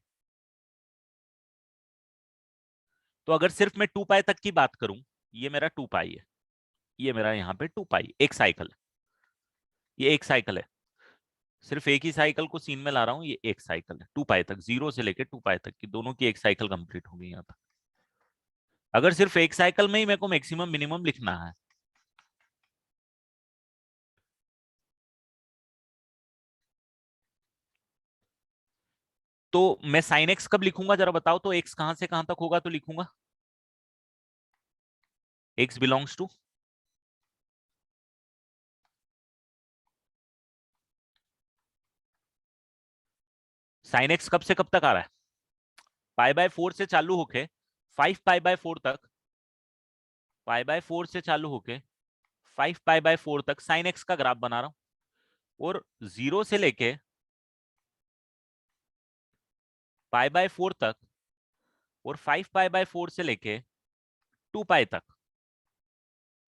तो अगर सिर्फ मैं 2π तक की बात करूं, ये मेरा 2π है, ये मेरा यहाँ पे 2π, एक साइकिल है, ये एक साइकिल है, सिर्फ एक ही साइकिल को सीन में ला रहा हूँ, ये एक साइकिल है 2π तक, 0 से लेके 2π तक की दोनों की एक साइकिल कंप्लीट होगी यहाँ तक। अगर सिर्फ एक साइकिल में ही मेरे को मैक्सिमम मिनिमम लिखना है, तो मैं साइन एक्स कब लिखूंगा जरा बताओ तो, एक्स कहां से कहां तक होगा तो लिखूंगा x belongs to, sine x कब से कब तक आ रहा है, π/4 से चालू होके 5π/4 तक, π/4 से चालू होके 5π/4 तक साइन एक्स का ग्राफ बना रहा हूं, और 0 से लेके π/4 तक, और 5π/4 से लेके 2π तक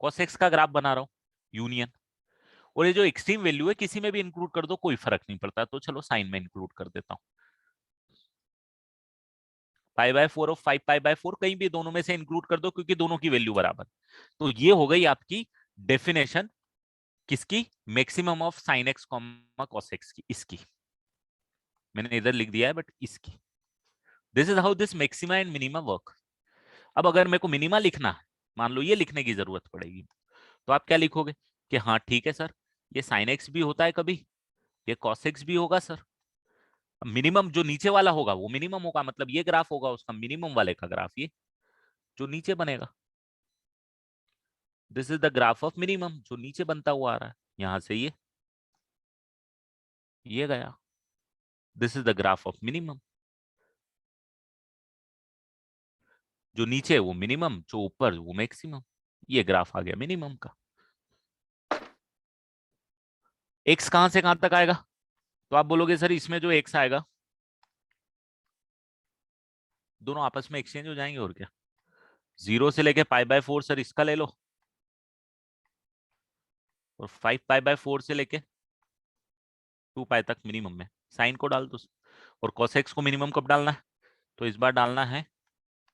cos x का ग्राफ बना रहा हूं, यूनियन। और ये जो एक्सट्रीम वैल्यू है किसी में भी इंक्लूड कर दो कोई फर्क नहीं पड़ता, तो चलो साइन में इंक्लूड कर देता हूं, π/4 और 5π/4 कहीं भी दोनों में से इंक्लूड कर दो क्योंकि दोनों की वैल्यू बराबर। तो ये हो गई आपकी डेफिनेशन किसकी, maximum of sine x comma cos x की, इसकी मैंने इधर लिख दिया है बट इसकी। This is how this maxima and minima work. अब अगर मेरे को मिनिमा लिखना है, मान लो ये लिखने की जरूरत पड़ेगी, तो आप क्या लिखोगे कि हाँ ठीक है सर, ये साइन एक्स भी होता है कभी, ये कॉस एक्स भी होगा सर। मिनिमम जो नीचे वाला होगा वो मिनिमम होगा, मतलब ये ग्राफ होगा उसका मिनिमम वाले का ग्राफ, ये जो नीचे बनेगा, this is the graph of minimum जो नीचे बनता हुआ आ रहा है, यहां से ये गया, this is the graph of minimum, जो नीचे वो मिनिमम, जो ऊपर वो मैक्सिमम, ये ग्राफ आ गया मिनिमम का। एक्स कहां से कहां तक आएगा, तो आप बोलोगे सर इसमें जो एक्स आएगा दोनों आपस में एक्सचेंज हो जाएंगे और क्या, 0 से लेके π/4 सर इसका ले लो, और 5π/4 से लेके 2π तक मिनिमम में साइन को डाल दो, और cos x को मिनिमम कब डालना है, तो इस बार डालना है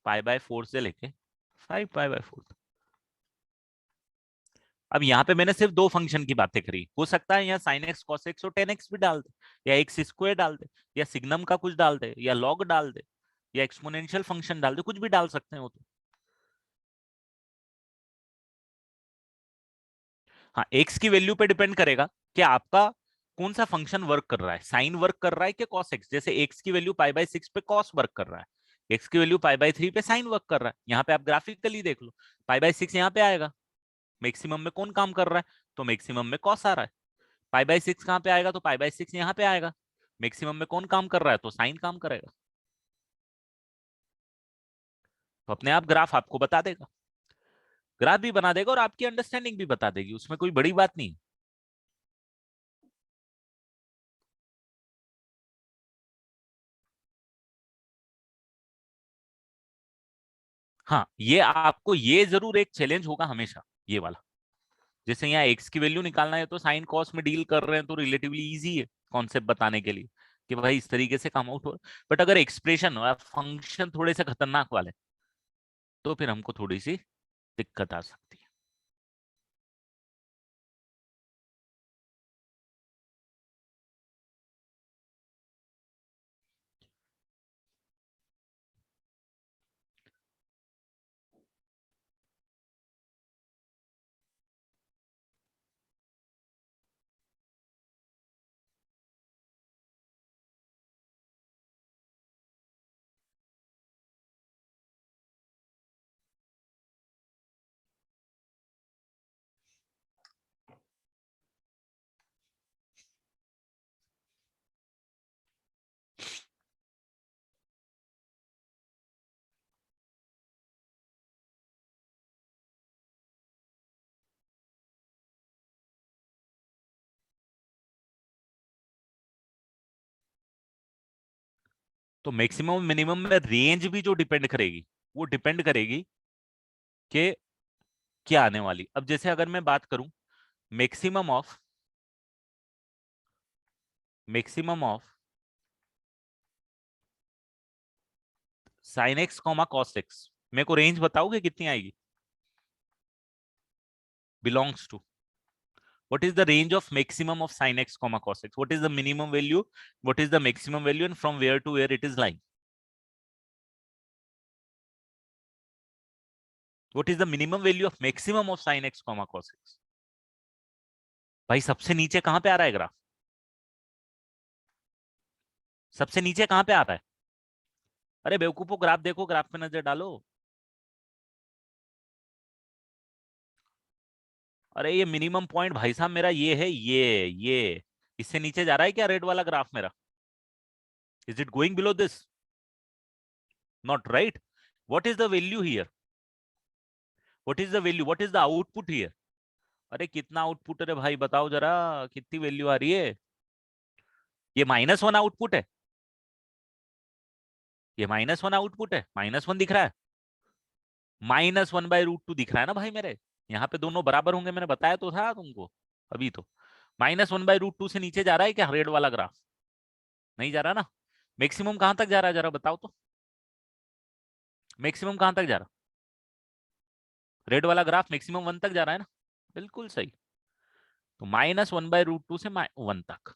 π/4 से लेके 5π/4 तक। अब यहाँ पे मैंने सिर्फ दो फंक्शन की बातें करी, हो सकता है यहाँ साइन एक्स कॉस एक्स और टेन एक्स भी डाल दे, या एक्स स्क्वायर डाल दे, या सिग्नम का कुछ डाल दे, या लॉग डाल दे, या एक्सपोनेंशियल फंक्शन डाल दे, कुछ भी डाल सकते हैं वो तो। हाँ एक्स की वैल्यू पे डिपेंड करेगा कि आपका कौन सा फंक्शन वर्क कर रहा है, साइन वर्क कर रहा है कि कॉस एक्स, जैसे एक्स की वैल्यू π/6 पे कॉस वर्क कर रहा है, एक्स की वैल्यू π/3 पे साइन वर्क कर रहा है। यहाँ पे आप ग्राफिकली देख लो, π/6 यहाँ पे आएगा, मैक्सिमम में कौन काम कर रहा है, तो मैक्सिमम में कॉस आ रहा है। π/6 कहाँ पे आएगा, तो π/6 यहाँ पे आएगा, मैक्सिमम में कौन काम कर रहा है, तो साइन काम करेगा। तो अपने आप ग्राफ आपको बता देगा, ग्राफ भी बना देगा और आपकी अंडरस्टैंडिंग भी बता देगी, उसमें कोई बड़ी बात नहीं। हाँ ये आपको ये जरूर एक चैलेंज होगा हमेशा, ये वाला, जैसे यहाँ एक्स की वैल्यू निकालना है तो साइन कॉस में डील कर रहे हैं तो रिलेटिवली इजी है कॉन्सेप्ट बताने के लिए कि भाई इस तरीके से कम आउट हो। बट अगर एक्सप्रेशन और फंक्शन थोड़े से खतरनाक वाले, तो फिर हमको थोड़ी सी दिक्कत आ सकती है। तो मैक्सिमम मिनिमम में रेंज भी जो डिपेंड करेगी वो डिपेंड करेगी कि क्या आने वाली। अब जैसे अगर मैं बात करूं maximum of sine x comma cos x, मेरे को रेंज बताओगे कितनी आएगी? Belongs to what is the range of maximum of sin x comma cos x, what is the minimum value, what is the maximum value, and from where to where it is lying? What is the minimum value of maximum of sin x comma cos x? भाई सबसे नीचे कहां पे आ रहा है graph? सबसे नीचे कहां पे आ रहा है? अरे बेवकूफो, ग्राफ देखो, ग्राफ पे नजर डालो। अरे ये मिनिमम पॉइंट भाई साहब मेरा ये है, ये इससे नीचे जा रहा है क्या रेड वाला ग्राफ मेरा? Is it going below this? Not right. What is the value here? What is the value, what is the output here? अरे कितना आउटपुट है भाई, बताओ जरा, कितनी वैल्यू आ रही है? ये -1 आउटपुट है, ये -1 आउटपुट है, -1 दिख रहा है, -1/√2 दिख रहा है ना भाई मेरे। यहाँ पे दोनों बराबर होंगे, मैंने बताया तो था तुमको अभी। तो -1/√2 से नीचे जा रहा है क्या रेड वाला ग्राफ? नहीं जा रहा ना। मैक्सिमम कहां तक जा रहा है जरा बताओ तो, मैक्सिमम कहां तक जा रहा? रेड वाला ग्राफ मैक्सिमम 1 तक जा रहा है ना, बिल्कुल सही। तो -1/√2 से 1 तक,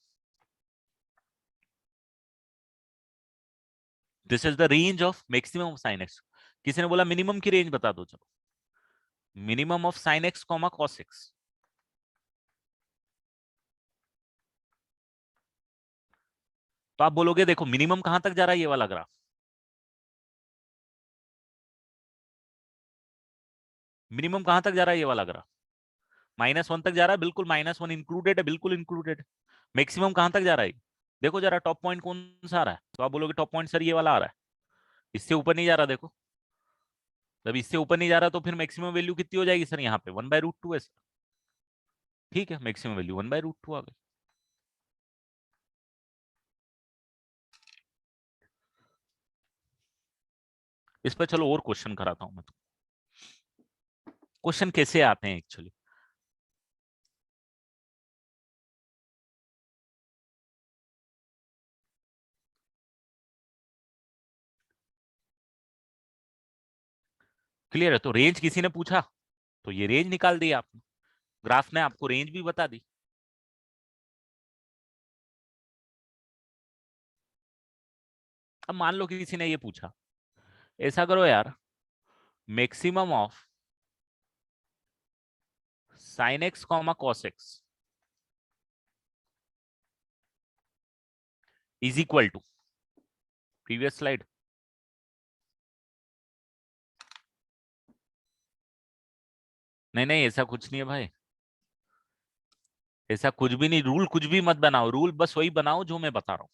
this is the range of maximum sine x. किसी ने बोला मिनिमम की रेंज बता दो, चलो minimum of sine x comma cos x. तो आप बोलोगे देखो मिनिमम कहां तक जा रहा है ये वाला ग्राफ, मिनिमम कहां तक जा रहा है ये वाला ग्राफ? -1 तक जा रहा है, बिल्कुल -1 इंक्लूडेड है, बिल्कुल इंक्लूडेड। मैक्सिमम कहां तक जा रहा है? देखो जरा टॉप पॉइंट कौन सा आ रहा है, तो आप बोलोगे टॉप पॉइंट सर ये वाला आ रहा है, इससे ऊपर नहीं जा रहा। देखो जब इससे ऊपर नहीं जा रहा तो फिर मैक्सिमम वैल्यू कितनी हो जाएगी सर? यहाँ पे 1/√2 है सर। ठीक है, मैक्सिमम वैल्यू 1/√2 आ गई। इस पर चलो और क्वेश्चन कराता हूं मैं तो, क्वेश्चन कैसे आते हैं एक्चुअली। क्लियर है? तो रेंज किसी ने पूछा तो ये रेंज निकाल दी आपने, ग्राफ ने आपको रेंज भी बता दी। अब मान लो कि किसी ने ये पूछा, ऐसा करो यार, maximum of sine x comma cos x is equal to, previous slide, नहीं नहीं ऐसा कुछ नहीं है भाई, ऐसा कुछ भी नहीं, रूल कुछ भी मत बनाओ, रूल बस वही बनाओ जो मैं बता रहा हूं।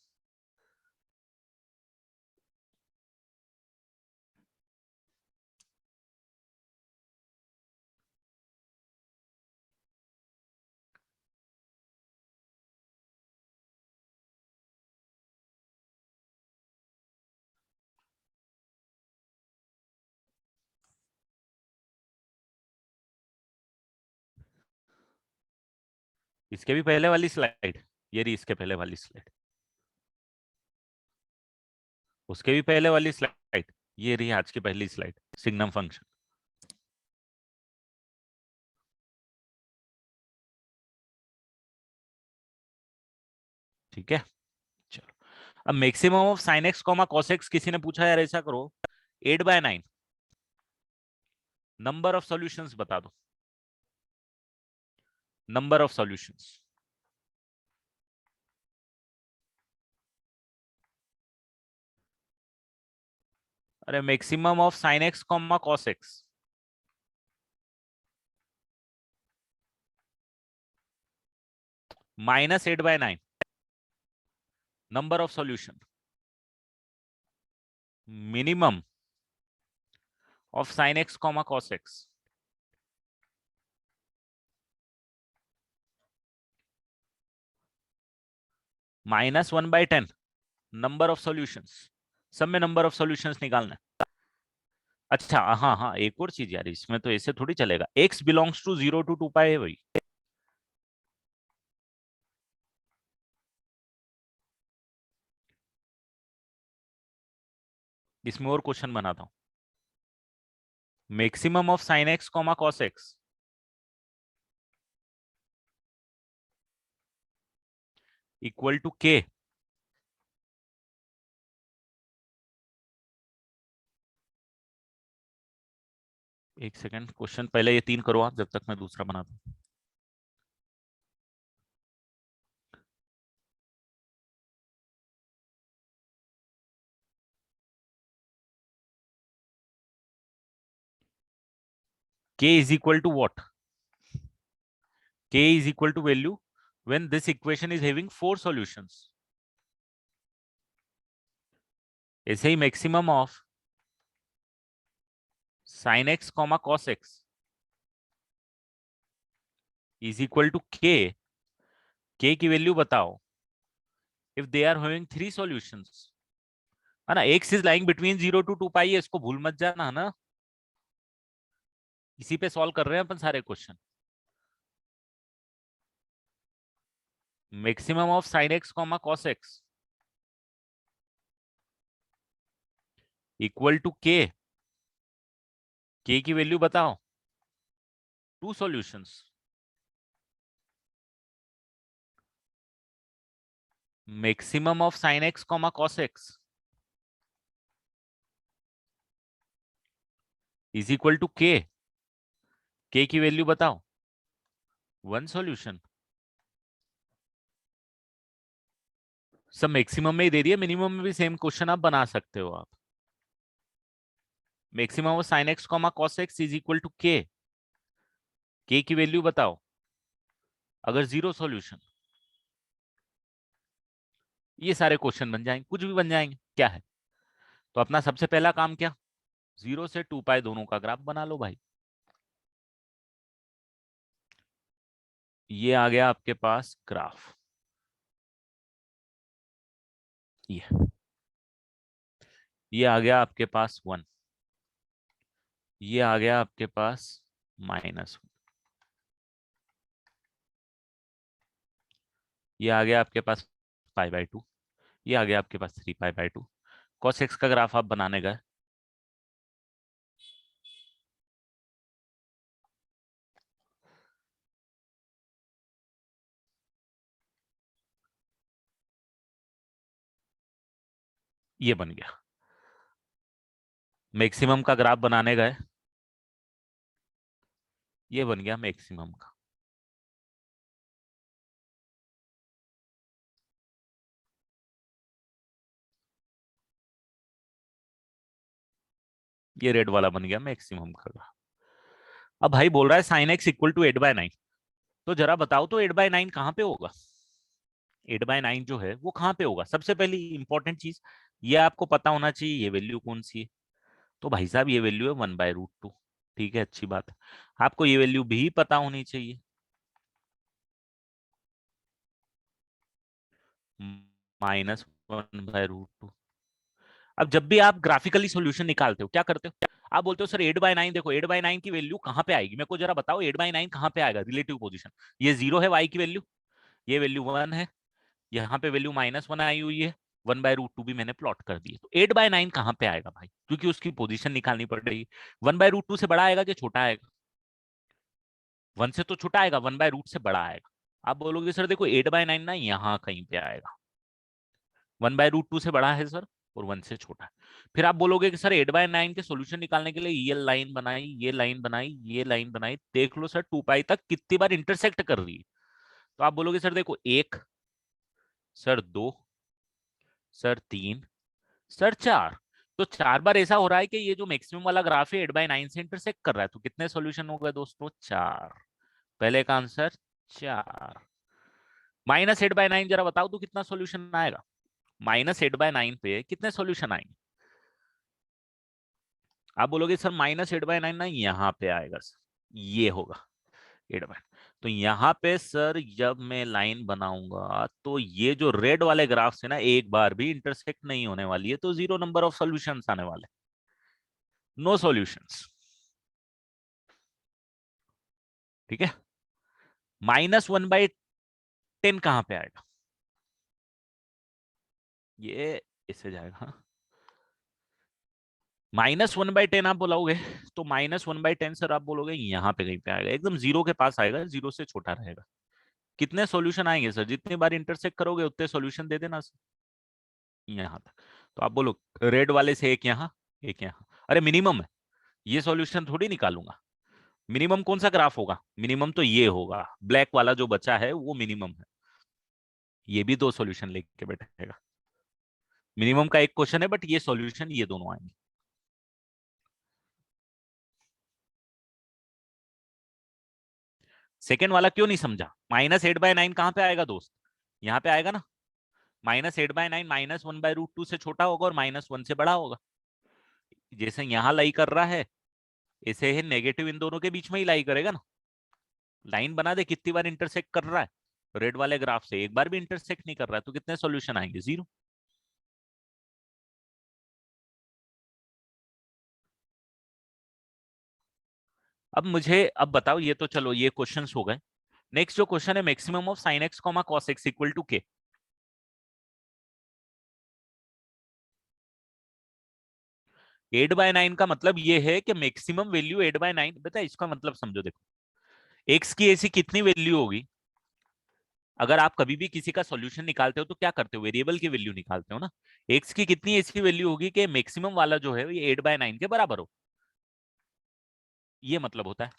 इसके भी पहले वाली स्लाइड, ये रही इसके पहले वाली स्लाइड, उसके भी पहले वाली स्लाइड, ये रही आज की पहली स्लाइड, सिग्नम फंक्शन। ठीक है, चलो। अब maximum of sine x comma cos x किसी ने पूछा यार, ऐसा करो 8/9 नंबर ऑफ सॉल्यूशंस बता दो, नंबर ऑफ सॉल्यूशंस। अरे maximum of sine x comma cos x, -8/9 number of solution, minimum of sine x comma cos x, -1/10 number of solutions. सब में नंबर ऑफ सॉल्यूशंस निकालना है। अच्छा हाँ हाँ, एक और चीज यार, इसमें तो ऐसे थोड़ी चलेगा, x belongs to 0 to 2 pi है भाई। इसमें और क्वेश्चन बनाता हूं। Maximum of sine x comma cos x equal to k. एक सेकंड, क्वेश्चन पहले ये 3 करो आप, जब तक मैं दूसरा बनाता हूं। k is equal to what? k is equal to value when this equation is having 4 solutions। ऐसे ही maximum of sine x comma cos x is equal to k की वैल्यू बताओ if they are having 3 solutions, है ना। X is lying between 0 to 2 pi है, इसको भूल मत जाना, है ना। इसी पे सॉल्व कर रहे हैं अपन सारे question. Maximum of sine x comma cos x equal to k की वैल्यू बताओ, 2 solutions. Maximum of sine x comma cos x is equal to k की वैल्यू बताओ, 1 सॉल्यूशन। सब मैक्सिमम में ही दे दिया, मिनिमम में भी सेम क्वेश्चन आप बना सकते हो आप। Maximum of sine x comma cos x is equal to k की वैल्यू बताओ अगर 0 सॉल्यूशन। ये सारे क्वेश्चन बन जाएंगे, कुछ भी बन जाएंगे, क्या है। तो अपना सबसे पहला काम क्या, 0 से 2 पाई दोनों का ग्राफ बना लो भाई। ये आ गया आपके पास ग्राफ, ये आ गया आपके पास 1, ये आ गया आपके पास -1, ये आ गया आपके पास π/2, ये आ गया आपके पास 3π/2। cos x का ग्राफ आप बनाने गए, ये बन गया। मैक्सिमम का ग्राफ बनाने गए, ये बन गया मैक्सिमम का। ये रेड वाला बन गया मैक्सिमम का ग्राफ। अब भाई बोल रहा है साइन एक्स इक्वल टू 8/9, तो जरा बताओ तो 8/9 कहाँ पे होगा। 8/9 जो है वो कहाँ पे होगा, सबसे पहली इंपॉर्टेंट चीज ये आपको पता होना चाहिए, ये वैल्यू कौन सी है। तो भाई साहब ये वैल्यू है 1/√2। ठीक है, अच्छी बात है। आपको ये वैल्यू भी पता होनी चाहिए, -1/√2। अब जब भी आप ग्राफिकली सॉल्यूशन निकालते हो क्या करते हो, आप बोलते हो सर 8/9 देखो, 8/9 की वैल्यू कहाँ पे आएगी, मेरे को जरा बताओ 8/9 कहाँ पे आएगा रिलेटिव पोजीशन। ये 0 है वाई की वैल्यू, ये वैल्यू 1 है, यहाँ पे वैल्यू -1 आई हुई है, 1/√2 भी मैंने प्लॉट कर दी है। तो 8/9 कहाँ पे आएगा भाई, क्योंकि उसकी पोजीशन निकालनी पड़ रही है। 1/√2 से बड़ा आएगा कि छोटा आएगा, 1 से तो छोटा आएगा, 1/√2 से बड़ा आएगा। आप बोलोगे सर देखो 8/9 ना यहाँ कहीं पे आएगा, 1/√2 से बड़ा है सर और 1 से छोटा है। फिर आप बोलोगे कि सर 8/9 के सॉल्यूशन निकालने के लिए ये लाइन बनाई, ये लाइन बनाई, ये लाइन बनाई, देख लो सर 2 पाई तक कितनी बार इंटरसेक्ट कर रही है। तो आप बोलोगे सर देखो 1, सर 2, सर 3, सर 4। तो 4 बार ऐसा हो रहा है कि ये जो मैक्सिमम वाला ग्राफ है 8/9 से इंटरसेक्ट कर रहा है। तो कितने सॉल्यूशन हो गए दोस्तों, 4। पहले का आंसर 4। -8/9 जरा बताओ तो कितना सॉल्यूशन आएगा, -8/9 पे कितने सॉल्यूशन आएंगे। आप बोलोगे सर -8/9 ना यहाँ पे आएगा सर, ये होगा 8/9। तो यहाँ पे सर जब मैं लाइन बनाऊंगा तो ये जो रेड वाले ग्राफ से ना एक बार भी इंटरसेक्ट नहीं होने वाली है, तो 0 नंबर ऑफ सॉल्यूशंस आने वाले, नो सॉल्यूशंस। ठीक है। -1/10 कहां पे आएगा? ये इससे जाएगा। -1/10 आप बोलोगे, तो -1/10 सर आप बोलोगे यहाँ पे कहीं पे आएगा, एकदम जीरो के पास आएगा, जीरो से छोटा रहेगा। कितने सॉल्यूशन आएंगे सर? जितनी बार इंटरसेक्ट करोगे उतने सॉल्यूशन दे देना सर, यहाँ तक। तो आप बोलो रेड वाले से एक यहाँ, एक यहाँ, अरे मिनिमम है, ये सॉल्यूशन थोड़ी निकालूंगा। मिनिमम कौन सा ग्राफ होगा? मिनिमम तो ये होगा, ब्लैक वाला जो बचा है वो मिनिमम है। ये भी दो सॉल्यूशन लेके बैठेगा। मिनिमम का एक क्वेश्चन है, बट ये सॉल्यूशन ये दोनों आएंगे। सेकेंड वाला क्यों नहीं समझा? -8/9 कहां पे आएगा दोस्त? यहाँ पे आएगा ना। -8/9 -1/√2 से छोटा होगा और -1 से बड़ा होगा। जैसे यहाँ लाई कर रहा है, ऐसे है नेगेटिव इन दोनों के बीच में ही लाई करेगा ना। लाइन बना दे, कितनी बार इंटरसेक्ट कर रहा है रेड वाले ग्राफ से? एक बार भी इंटरसेक्ट नहीं कर रहा है, तो कितने सॉल्यूशन आएंगे? 0। अब मुझे अब बताओ, ये तो चलो ये क्वेश्चंस हो गए। नेक्स्ट जो क्वेश्चन है, maximum of sin x, cos x equal to k। 8/9 का मतलब ये है कि मैक्सिमम वैल्यू 8/9। बता, इसका मतलब समझो, देखो x की ऐसी कितनी वैल्यू होगी? अगर आप कभी भी किसी का सॉल्यूशन निकालते हो तो क्या करते हो? वेरिएबल की वैल्यू निकालते हो ना। x की कितनी ऐसी वैल्यू होगी कि मैक्सिमम वाला जो है ये 8/9 के बराबर हो, ये मतलब होता है।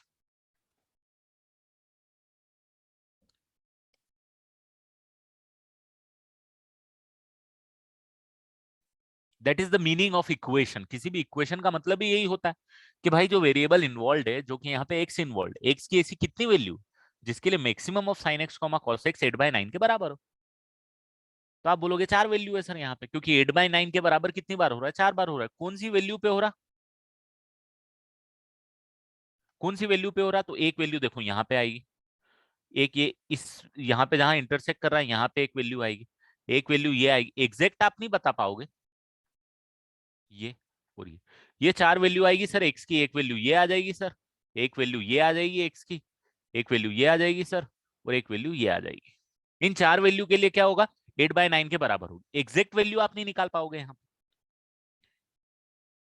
That is the meaning of equation. किसी भी इक्वेशन का मतलब ही यही होता है कि भाई जो वेरिएबल इन्वॉल्व है, जो कि यहाँ पे x इन्वॉल्व, x की ऐसी कितनी वैल्यू जिसके लिए maximum of sin x, cos x 8/9 के बराबर हो। तो आप बोलोगे 4 वैल्यू है सर यहाँ पे, क्योंकि 8/9 के बराबर कितनी बार हो रहा है? 4 बार हो रहा है। कौन सी वैल्यू पे हो रहा? कौन सी वैल्यू पे हो रहा? तो एक वैल्यू देखो यहाँ पे आएगी, एक ये इस यहाँ पे जहां इंटरसेक्ट कर रहा है यहाँ पे एक वैल्यू आएगी, एक वैल्यू ये आएगी। एग्जैक्ट आप नहीं बता पाओगे ये, और ये 4 वैल्यू आएगी सर एक्स की। एक वैल्यू ये आ जाएगी सर, एक वैल्यू ये आ जाएगी एक्स की, एक वैल्यू ये आ जाएगी सर, और एक वैल्यू ये आ जाएगी। इन 4 वैल्यू के लिए क्या होगा? 8/9 के बराबर होगी। एग्जैक्ट वैल्यू आप नहीं निकाल पाओगे यहाँ,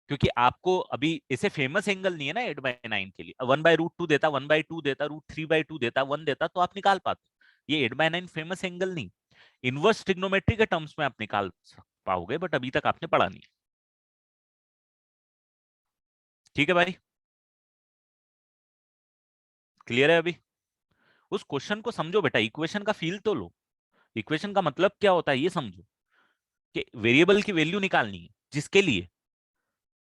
क्योंकि आपको अभी इसे फेमस एंगल नहीं है ना 8/9 के लिए। 1/√2 देता, 1/2 देता, √3/2 देता, 1 देता, तो आप निकाल पाते। ये 8/9 फेमस एंगल नहीं, इनवर्स ट्रिग्नोमेट्री के टर्म्स में आप निकाल पाओगे, बट अभी तक आपने पढ़ा नहीं। ठीक है भाई, क्लियर है अभी? उस क्वेश्चन को समझो बेटा, इक्वेशन का फील तो लो। इक्वेशन का मतलब क्या होता है ये समझो, कि वेरिएबल की वैल्यू निकालनी है जिसके लिए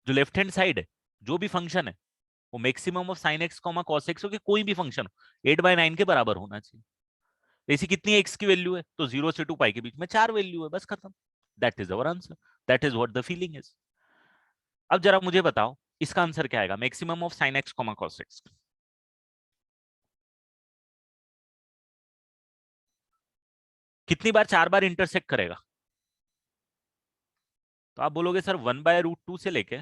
जो लेफ्ट हैंड साइड है, जो भी फंक्शन है, वो maximum of sin x, cos x हो, कि कोई भी फंक्शन हो 8/9 के बराबर होना चाहिए। ऐसी कितनी एक्स की वैल्यू है? तो 0 से 2 पाई के बीच में 4 वैल्यू है, बस खत्म। That is our answer, that is what the feeling is. अब जरा मुझे बताओ इसका आंसर क्या आएगा? Maximum of sin x, cos x कितनी बार? 4 बार इंटरसेक्ट करेगा। तो आप बोलोगे सर 1/√2 से लेके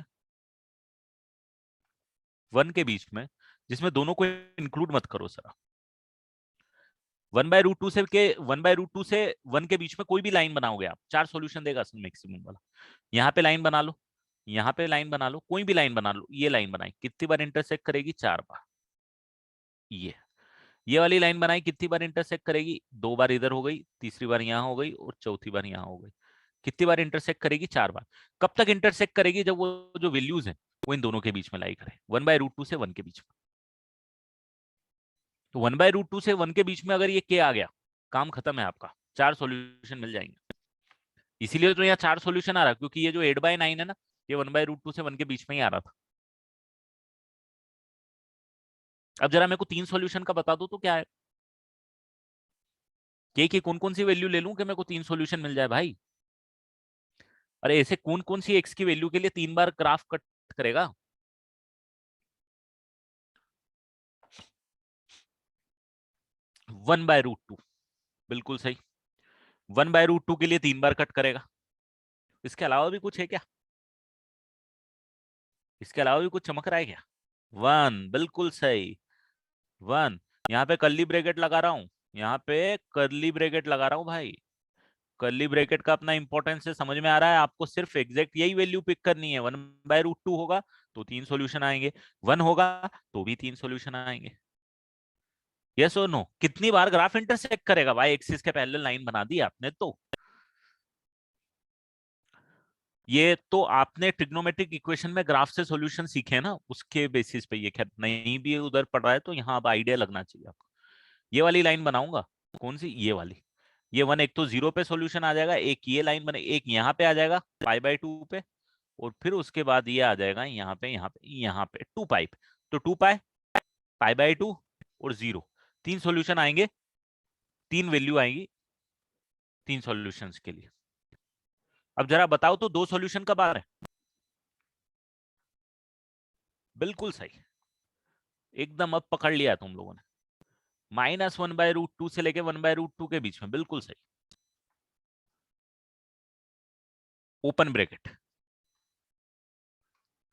1 के बीच में, जिसमें दोनों को इंक्लूड मत करो सर। 1/√2 से 1 के बीच में कोई भी लाइन बनाओगे आप, 4 सॉल्यूशन देगा सर मैक्सिमम वाला। यहाँ पे लाइन बना लो, यहाँ पे लाइन बना लो, कोई भी लाइन बना लो। ये लाइन बनाई, कितनी बार इंटरसेक्ट करेगी? 4 बार। ये वाली लाइन बनाई, कितनी बार इंटरसेक्ट करेगी? 2 बार इधर हो गई, तीसरी बार यहाँ हो गई, और चौथी बार यहाँ हो गई। कितनी बार इंटरसेक्ट करेगी? 4 बार। कब तक इंटरसेक्ट करेगी? जब वो जो वैल्यूज है वो इन दोनों के बीच में लाई करे, 1/√2 से 1 के बीच में। तो 1/√2 से 1 के बीच में अगर ये के आ गया, काम खत्म है आपका, 4 सॉल्यूशन मिल जाएंगे। इसीलिए तो यहाँ 4 सॉल्यूशन आ रहा है, क्योंकि ये जो 8/9 है ना, ये 1/√2 से 1 के बीच में ही आ रहा था। अब जरा मेरे को 3 सॉल्यूशन का बता दो तो क्या है, के की कौन कौन सी वैल्यू ले लूं कि मेरे को 3 सॉल्यूशन मिल जाए भाई? अरे ऐसे कौन कौन सी एक्स की वैल्यू के लिए 3 बार ग्राफ कट करेगा? 1/√2, बिल्कुल सही। 1/√2 के लिए 3 बार कट करेगा। इसके अलावा भी कुछ है क्या? इसके अलावा भी कुछ चमक रहा है क्या? 1, बिल्कुल सही। 1। यहाँ पे कर्ली ब्रैकेट लगा रहा हूं, यहाँ पे कर्ली ब्रैकेट लगा रहा हूं भाई। कर्ली ब्रैकेट का अपना इंपॉर्टेंस है, समझ में आ रहा है आपको? सिर्फ एग्जैक्ट यही वैल्यू पिक करनी है। 1/√2 होगा तो 3 सॉल्यूशन आएंगे, 1 होगा तो भी 3 सॉल्यूशन आएंगे। यस और नो? कितनी बार ग्राफ इंटरसेक्ट करेगा भाई? एक्सिस के पैरेलल लाइन बना दी आपने तो। ये तो आपने ट्रिग्नोमेट्रिक इक्वेशन में ग्राफ से सॉल्यूशन सीखे ना, उसके बेसिस पे। ये खैर नहीं भी उधर पढ़ रहा है तो यहाँ अब आइडिया लगना चाहिए आपको। ये वाली लाइन बनाऊंगा, कौन सी? ये वाली। ये 1 एक तो 0 पे सॉल्यूशन आ जाएगा, एक ये लाइन बने, एक यहाँ पे आ जाएगा π/2 पे, और फिर उसके बाद ये आ जाएगा यहाँ पे, यहाँ पे, यहाँ पे 2 पाई। तो 2 पाई, π/2 और 0, 3 सॉल्यूशन आएंगे, 3 वैल्यू आएंगी 3 सॉल्यूशंस के लिए। अब जरा बताओ तो 2 सॉल्यूशन कब आ रहे हैं? बिल्कुल सही, एकदम अब पकड़ लिया तुम लोगों ने। -1/√2 से लेके 1/√2 के बीच में, बिल्कुल सही। ओपन ब्रैकेट,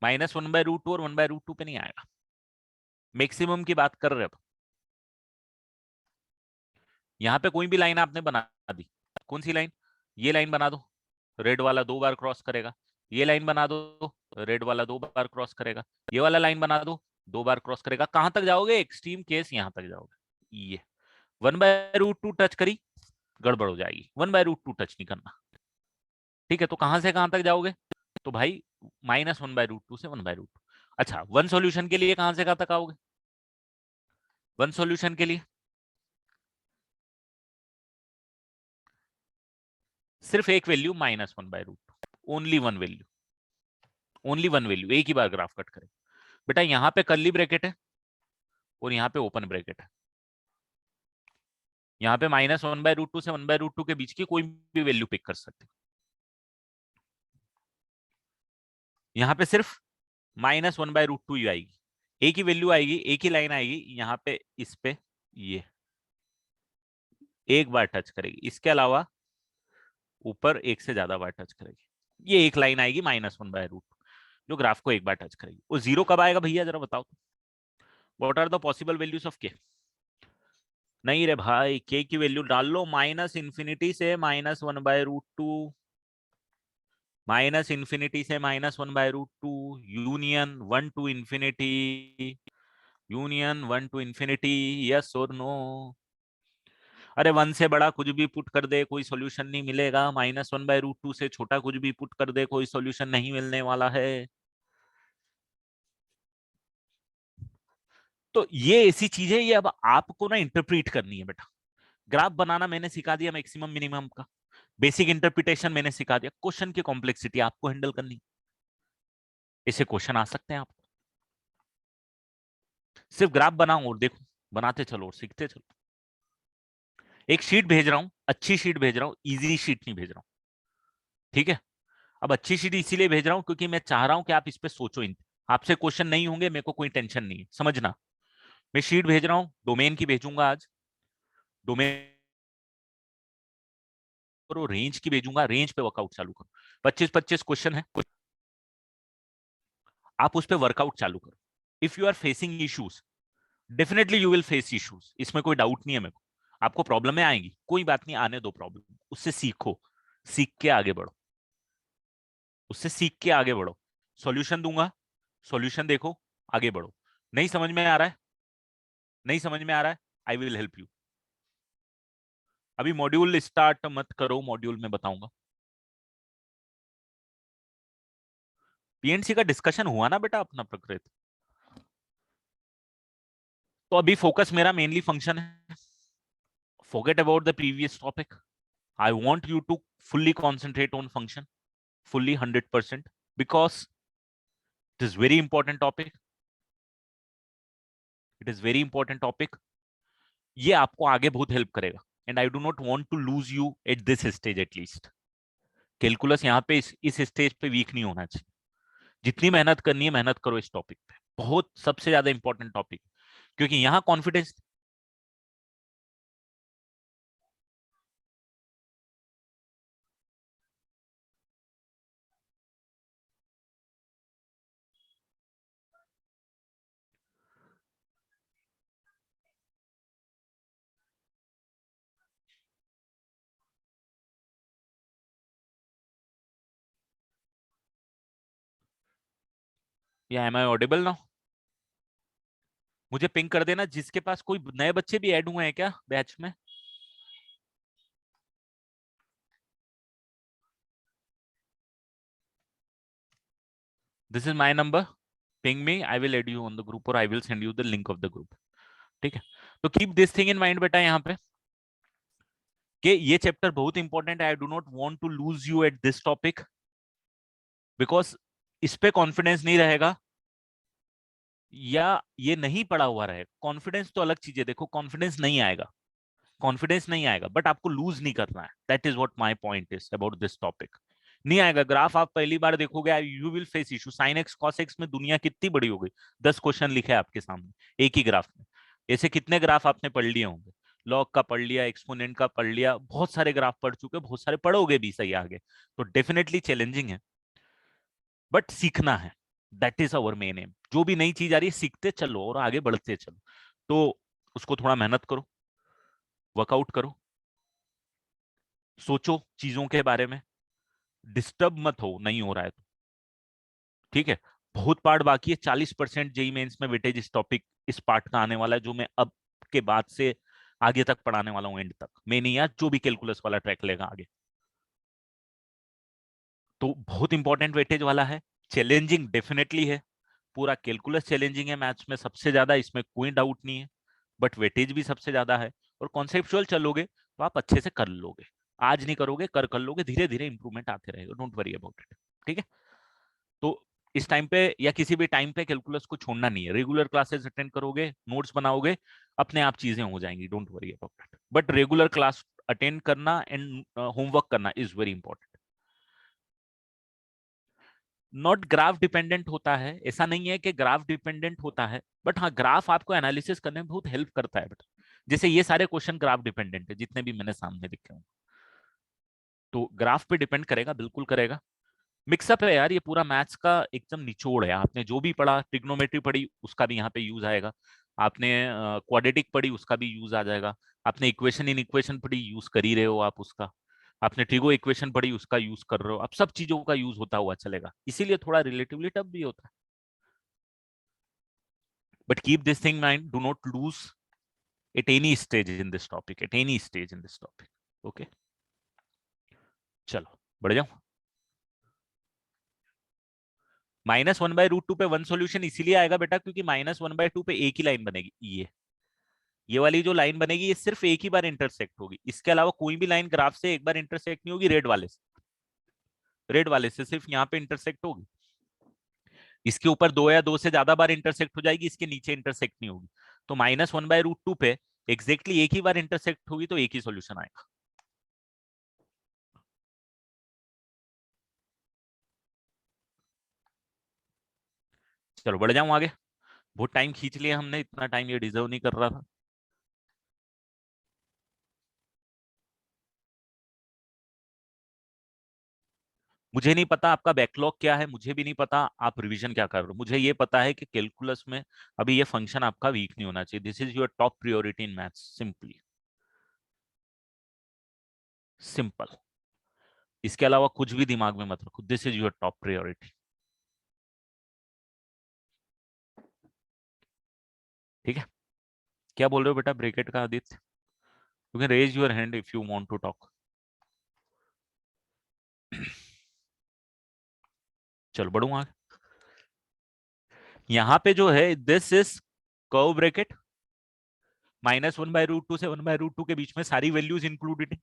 -1/√2 और 1/√2 पे नहीं आएगा। मैक्सिमम की बात कर रहे हो। यहाँ पे कोई भी लाइन आपने बना दी, कौन सी लाइन? ये लाइन बना दो, रेड वाला 2 बार क्रॉस करेगा। ये लाइन बना दो, रेड वाला 2 बार क्रॉस करेगा। ये वाला लाइन बना दो, 2 बार क्रॉस करेगा। कहां तक जाओगे? एक्सट्रीम केस यहाँ तक जाओगे। ये 1/√2 टच करी, गड़बड़ हो जाएगी। 1/√2 टच नहीं करना, ठीक है? तो कहां से कहां तक जाओगे? तो भाई -1/√2 से 1/√2। अच्छा, 1 सॉल्यूशन के लिए कहां से कहां तक आओगे? 1 सॉल्यूशन के लिए सिर्फ एक value, -1/√2। Only one value, only one value, एक ही बार ग्राफ कट करें। बेटा यहाँ पे कर्ली ब्रैकेट है और यहाँ पे ओपन ब्रैकेट है। यहाँ पे -1/√2 से 1/√2 के बीच की कोई भी वैल्यू पिक कर सकते हो। यहाँ पे सिर्फ -1/√2 ही आएगी, एक ही वैल्यू आएगी, एक ही लाइन आएगी यहाँ पे, इस पे ये एक बार टच करेगी, इसके अलावा ऊपर एक से ज्यादा बार टच करेगी। ये एक लाइन आएगी -1/√2 जो ग्राफ को एक बार टच करेगी। और 0 कब आएगा भैया जरा बताओ तो? What are the possible values of k? नहीं रे भाई, के की वैल्यू डाल लो, -∞ से -1/√2, -∞ से -1/√2, union 1 to infinity, union 1 to infinity. Yes और नो? अरे 1 से बड़ा कुछ भी पुट कर दे कोई सॉल्यूशन नहीं मिलेगा, -1/√2 से छोटा कुछ भी पुट कर दे कोई सॉल्यूशन नहीं मिलने वाला है। तो ये ऐसी चीज है, ये अब आपको ना इंटरप्रीट करनी है बेटा। ग्राफ बनाना मैंने सिखा दिया, मैक्सिमम मिनिमम का बेसिक इंटरप्रिटेशन मैंने सिखा दिया, क्वेश्चन की कॉम्प्लेक्सिटी आपको हैंडल करनी। ऐसे क्वेश्चन आ सकते हैं आपको। सिर्फ ग्राफ बनाओ और देखो, बनाते चलो और सीखते चलो। एक शीट भेज रहा हूं, अच्छी शीट भेज रहा हूं, इजी शीट नहीं भेज रहा हूं, ठीक है? अब अच्छी शीट इसीलिए भेज रहा हूं क्योंकि मैं चाह रहा हूं कि आप इस पे सोचो। आपसे क्वेश्चन नहीं होंगे, मेरे को कोई टेंशन नहीं है, समझना। मैं शीट भेज रहा हूं, डोमेन की भेजूंगा आज, डोमेन करो, रेंज की भेजूंगा, रेंज पे वर्कआउट चालू करो। 25-25 क्वेश्चन है, आप उस पर वर्कआउट चालू करो। If you are facing issues, definitely you will face issues, इसमें कोई डाउट नहीं है मेरे को। आपको प्रॉब्लम आएंगी, कोई बात नहीं, आने दो प्रॉब्लम, उससे सीखो, सीख के आगे बढ़ो, उससे सीख के आगे बढ़ो। सॉल्यूशन दूंगा, सॉल्यूशन देखो, आगे बढ़ो। नहीं समझ में आ रहा है, नहीं समझ में आ रहा है, आई विल हेल्प यू। अभी मॉड्यूल स्टार्ट मत करो, मॉड्यूल में बताऊंगा। पीएनसी का डिस्कशन हुआ ना बेटा अपना प्रकृत? तो अभी फोकस मेरा मेनली फंक्शन है। Forget about the previous topic. I want you to fully concentrate on function, fully 100%, because it is very important topic. It is very important topic. ये आपको आगे बहुत हेल्प करेगा, and I do not want to lose you at this stage at least. Calculus यहाँ पे इस stage पे week नहीं होना चाहिए। जितनी मेहनत करनी है मेहनत करो इस टॉपिक पे, बहुत सबसे ज्यादा इंपॉर्टेंट टॉपिक, क्योंकि यहाँ कॉन्फिडेंस या एम आई ऑडिबल नाउ? मुझे पिंक कर देना जिसके पास कोई नए बच्चे भी ऐड हुए हैं क्या बैच में। This is my number, ping me, I will add you on the group और I will send you the link of the group. ठीक है, तो keep this thing in mind बेटा यहाँ पे कि ये चैप्टर बहुत इंपॉर्टेंट है। I do not want to lose you at this topic because इस पे कॉन्फिडेंस नहीं रहेगा या ये नहीं पढ़ा हुआ रहेगा। कॉन्फिडेंस तो अलग चीज है, देखो कॉन्फिडेंस नहीं आएगा, कॉन्फिडेंस नहीं आएगा, बट आपको लूज नहीं करना है। That is what my point is about this topic. नहीं आएगा ग्राफ, आप पहली बार देखोगे you will face issue. Sine x cos x में दुनिया कितनी बड़ी हो गई, 10 क्वेश्चन लिखे आपके सामने एक ही ग्राफ में। ऐसे कितने ग्राफ आपने पढ़ लिए होंगे, लॉग का पढ़ लिया, एक्सपोनेंट का पढ़ लिया, बहुत सारे ग्राफ पढ़ चुके, बहुत सारे पढ़ोगे भी सही आगे। तो डेफिनेटली चैलेंजिंग है बट सीखना है, that is our main M. जो भी नई चीज आ रही है सीखते चलो और आगे बढ़ते चलो। तो उसको थोड़ा मेहनत करो, वर्कआउट करो, सोचो चीजों के बारे में, डिस्टर्ब मत हो नहीं हो रहा है तो। ठीक है, बहुत पार्ट बाकी है, 40% जेई मेंस में वेटेज इस टॉपिक इस पार्ट का आने वाला है जो मैं अब के बाद से आगे तक पढ़ाने वाला हूं, एंड तक मैं नहीं यार, जो भी कैलकुलस वाला ट्रैक लेगा आगे। तो बहुत इंपॉर्टेंट वेटेज वाला है, चैलेंजिंग डेफिनेटली है, पूरा कैलकुलस चैलेंजिंग है मैथ्स में सबसे ज्यादा, इसमें कोई डाउट नहीं है, बट वेटेज भी सबसे ज्यादा है। और कॉन्सेप्चुअल चलोगे तो आप अच्छे से कर लोगे, आज नहीं करोगे कर लोगे, धीरे धीरे इंप्रूवमेंट आते रहेगा, डोंट वरी अबाउट इट। ठीक है, तो इस टाइम पे या किसी भी टाइम पे कैलकुलस को छोड़ना नहीं है, रेगुलर क्लासेस अटेंड करोगे, नोट्स बनाओगे, अपने आप चीजें हो जाएंगी, don't worry about it. But regular class attend करना एंड होमवर्क करना is very important. Not graph dependent होता है, ऐसा नहीं है कि ग्राफ डिपेंडेंट होता है, बट हाँ ग्राफ आपको एनालिसिस करने में बहुत हेल्प करता है बेटा। जैसे ये सारे क्वेश्चन ग्राफ डिपेंडेंट है जितने भी मैंने सामने लिखे हूँ, तो ग्राफ पे डिपेंड करेगा, बिल्कुल करेगा। मिक्सअप है यार, ये पूरा मैथ्स का एकदम निचोड़ है। आपने जो भी पढ़ा, ट्रिग्नोमेट्री पढ़ी उसका भी यहाँ पे यूज आएगा, आपने क्वाड्रेटिक पढ़ी उसका भी यूज आ जाएगा, आपने इक्वेशन इन इक्वेशन पढ़ी यूज कर ही रहे हो आप उसका, आपने ट्रिगो इक्वेशन पढ़ी उसका यूज कर रहे हो, अब सब चीजों का यूज होता हुआ चलेगा, इसीलिए थोड़ा रिलेटिवली टफ भी होता है। But keep this thing mind, do not lose at any stage in this topic, at any stage in this topic. Okay, चलो बढ़ जाओ। -1/√2 पे वन सोल्यूशन इसीलिए आएगा बेटा क्योंकि -1/2 पे एक ही लाइन बनेगी, ये वाली जो लाइन बनेगी ये सिर्फ एक ही बार इंटरसेक्ट होगी, इसके अलावा कोई भी लाइन ग्राफ से एक बार इंटरसेक्ट नहीं होगी, रेड वाले से सिर्फ यहाँ पे इंटरसेक्ट होगी, इसके ऊपर दो या दो से ज्यादा बार इंटरसेक्ट हो जाएगी, इसके नीचे इंटरसेक्ट नहीं होगी। तो -1/√2 पे एग्जैक्टली एक ही बार इंटरसेक्ट होगी तो एक ही सोल्यूशन आएगा। चलो बढ़ जाऊं आगे, बहुत टाइम खींच लिया हमने, इतना टाइम ये डिजर्व नहीं कर रहा था। मुझे नहीं पता आपका बैकलॉग क्या है, मुझे भी नहीं पता आप रिवीजन क्या कर रहे हो, मुझे ये पता है कि कैलकुलस में अभी ये फंक्शन आपका वीक नहीं होना चाहिए। This is your top priority in maths, simply simple, इसके अलावा कुछ भी दिमाग में मत रखो, this is your top priority. ठीक है, क्या बोल रहे हो बेटा ब्रेकेट का Aditya? You can raise your hand if you want to talk. चलो बढ़ूंगा, यहाँ पे जो है दिस इज कर्व ब्रैकेट, -1/√2 से 1/√2 के बीच में सारी वैल्यूज इंक्लूडेड है।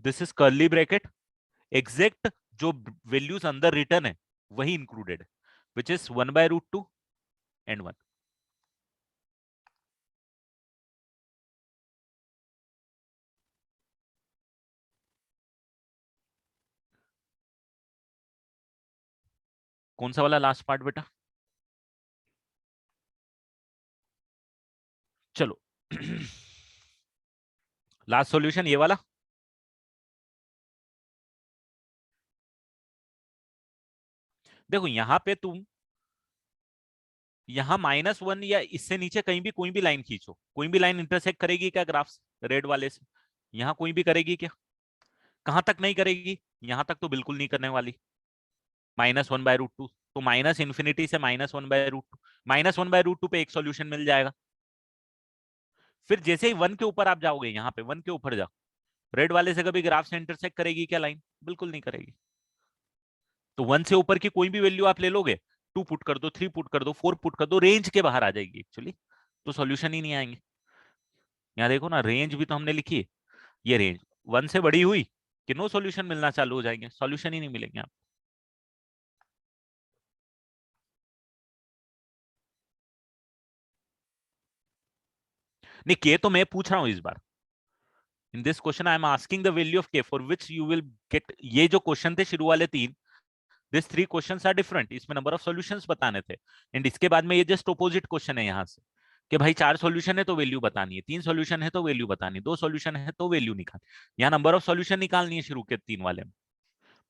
This is curly bracket, exact जो वैल्यूज अंदर रिटर्न है वही इंक्लूडेड है, विच इज 1/√2 एंड 1। कौन सा वाला लास्ट पार्ट बेटा? चलो लास्ट सॉल्यूशन ये वाला, देखो यहाँ पे तुम यहाँ -1 या इससे नीचे कहीं भी कोई भी लाइन खींचो, कोई भी लाइन इंटरसेक्ट करेगी क्या ग्राफ रेड वाले से? यहाँ कोई भी करेगी क्या? कहां तक नहीं करेगी, यहां तक तो बिल्कुल नहीं करने वाली, -1/√2 तो माइनस इन्फिनिटी से -1/√2, -1/√2 पे एक सॉल्यूशन मिल जाएगा। फिर जैसे ही 1 के ऊपर आप जाओगे, यहाँ पे 1 के ऊपर जाओ, रेड वाले से कभी ग्राफ से इंटरसेक्ट करेगी क्या लाइन? बिल्कुल नहीं करेगी। तो 1 से ऊपर की कोई भी वैल्यू आप ले लोगे, 2 पुट कर दो, 3 पुट कर दो, 4 पुट कर दो, रेंज के बाहर आ जाएगी एक्चुअली, तो सॉल्यूशन ही नहीं आएंगे। यहाँ देखो ना, रेंज भी तो हमने लिखी है, ये रेंज 1 से बड़ी हुई कि नो सॉल्यूशन मिलना चालू हो जाएंगे, सॉल्यूशन ही नहीं मिलेंगे आप। नहीं, के तो मैं पूछ रहा हूं इस बार। In this question I am asking the value of k for which you will get, ये जो क्वेश्चन थे शुरू वाले 3, दिस 3 क्वेश्चंस आर डिफरेंट, इसमें नंबर ऑफ सॉल्यूशंस बताने थे। एंड इसके बाद में ये जस्ट ऑपोजिट क्वेश्चन है यहाँ से, कि भाई 4 सॉल्यूशन है तो वैल्यू बतानी है, 3 सॉल्यूशन है तो वैल्यू बतानी है, 2 सॉल्यूशन है तो वैल्यू निकाल, यहाँ नंबर ऑफ सॉल्यूशन निकालनी है शुरू के 3 वाले में।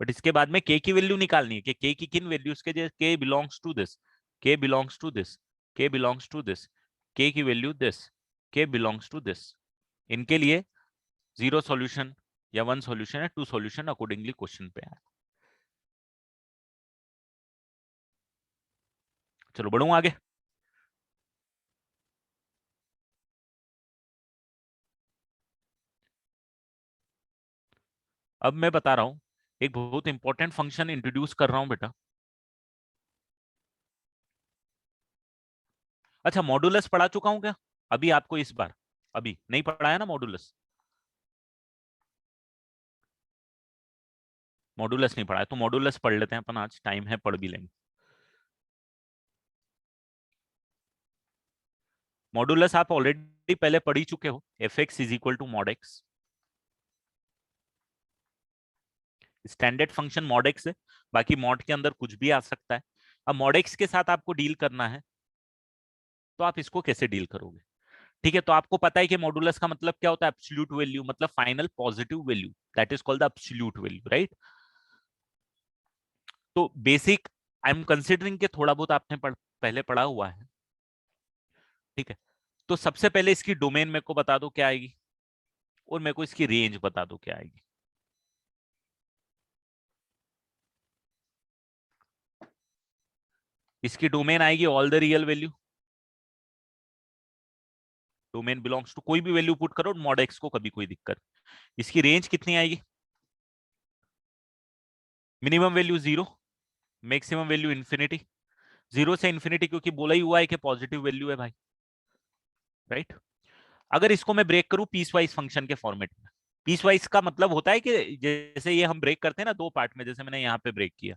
बट इसके बाद में के की वैल्यू निकालनी है कि के की किन वैल्यूज के, जैसे के बिलोंग्स टू दिस, के बिलोंग्स टू दिस, के बिलोंग्स टू दिस, के की वैल्यू दिस, के बिलोंग्स टू दिस। इनके लिए 0 सॉल्यूशन या 1 सॉल्यूशन है, 2 सॉल्यूशन अकॉर्डिंगली क्वेश्चन पे आए। चलो बढ़ू आगे। अब मैं बता रहा हूं, एक बहुत इंपॉर्टेंट फंक्शन इंट्रोड्यूस कर रहा हूं बेटा। अच्छा, मॉडुलस पढ़ा चुका हूं क्या अभी आपको इस बार? अभी नहीं पढ़ाया ना मॉडुलस? मॉडुलस नहीं पढ़ाया तो मॉडुलस पढ़ लेते हैं अपन, आज टाइम है, पढ़ भी लेंगे। मॉडुलस आप ऑलरेडी पहले पढ़ ही चुके हो, F x is equal to mod x. Standard function mod x है, बाकी मॉड के अंदर कुछ भी आ सकता है। अब मॉड एक्स के साथ आपको डील करना है, तो आप इसको कैसे डील करोगे? ठीक है, तो आपको पता है कि मॉडुलस का मतलब क्या होता है, एब्सोल्यूट वैल्यू, मतलब final positive value, that is called the absolute value, right? तो बेसिक आई एम कंसिडरिंग के थोड़ा बहुत आपने पहले पढ़ा हुआ है, ठीक है। तो सबसे पहले इसकी डोमेन मेरे को बता दो क्या आएगी, और मेरे को इसकी रेंज बता दो क्या आएगी। इसकी डोमेन आएगी all the real value, domain belongs to कोई भी वैल्यू पुट करो मॉड एक्स को, कभी कोई दिक्कत। इसकी रेंज कितनी आएगी? Minimum value 0, maximum value infinity. 0 से इन्फिनिटी क्योंकि बोला ही हुआ है कि पॉजिटिव वैल्यू है भाई, राइट? अगर इसको मैं ब्रेक करूं पीस वाइज फंक्शन के फॉर्मेट में, पीस वाइज का मतलब होता है कि जैसे ये हम ब्रेक करते हैं ना 2 पार्ट में, जैसे मैंने यहाँ पे ब्रेक किया,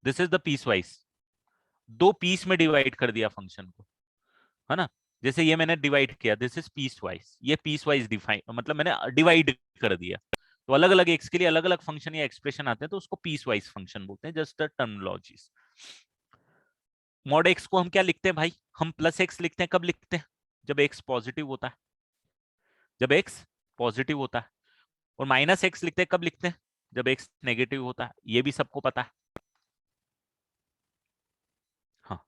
this is the piecewise, 2 piece में डिवाइड कर दिया फंक्शन को, है ना? जैसे ये मैंने डिवाइड किया, दिस इज पीस वाइज, ये पीस वाइज डिफाइन, मतलब मैंने डिवाइड कर दिया। तो अलग अलग एक्स के लिए अलग अलग फंक्शन या एक्सप्रेशन आते हैं, तो उसको पीस वाइज फंक्शन बोलते हैं, just the terminologies. Mod x को हम क्या लिखते हैं भाई? हम प्लस एक्स लिखते हैं, कब लिखते हैं? जब एक्स पॉजिटिव होता है, जब एक्स पॉजिटिव होता है। और माइनस एक्स लिखते हैं, कब लिखते हैं? जब एक्स नेगेटिव होता है, ये भी सबको पता है। हाँ,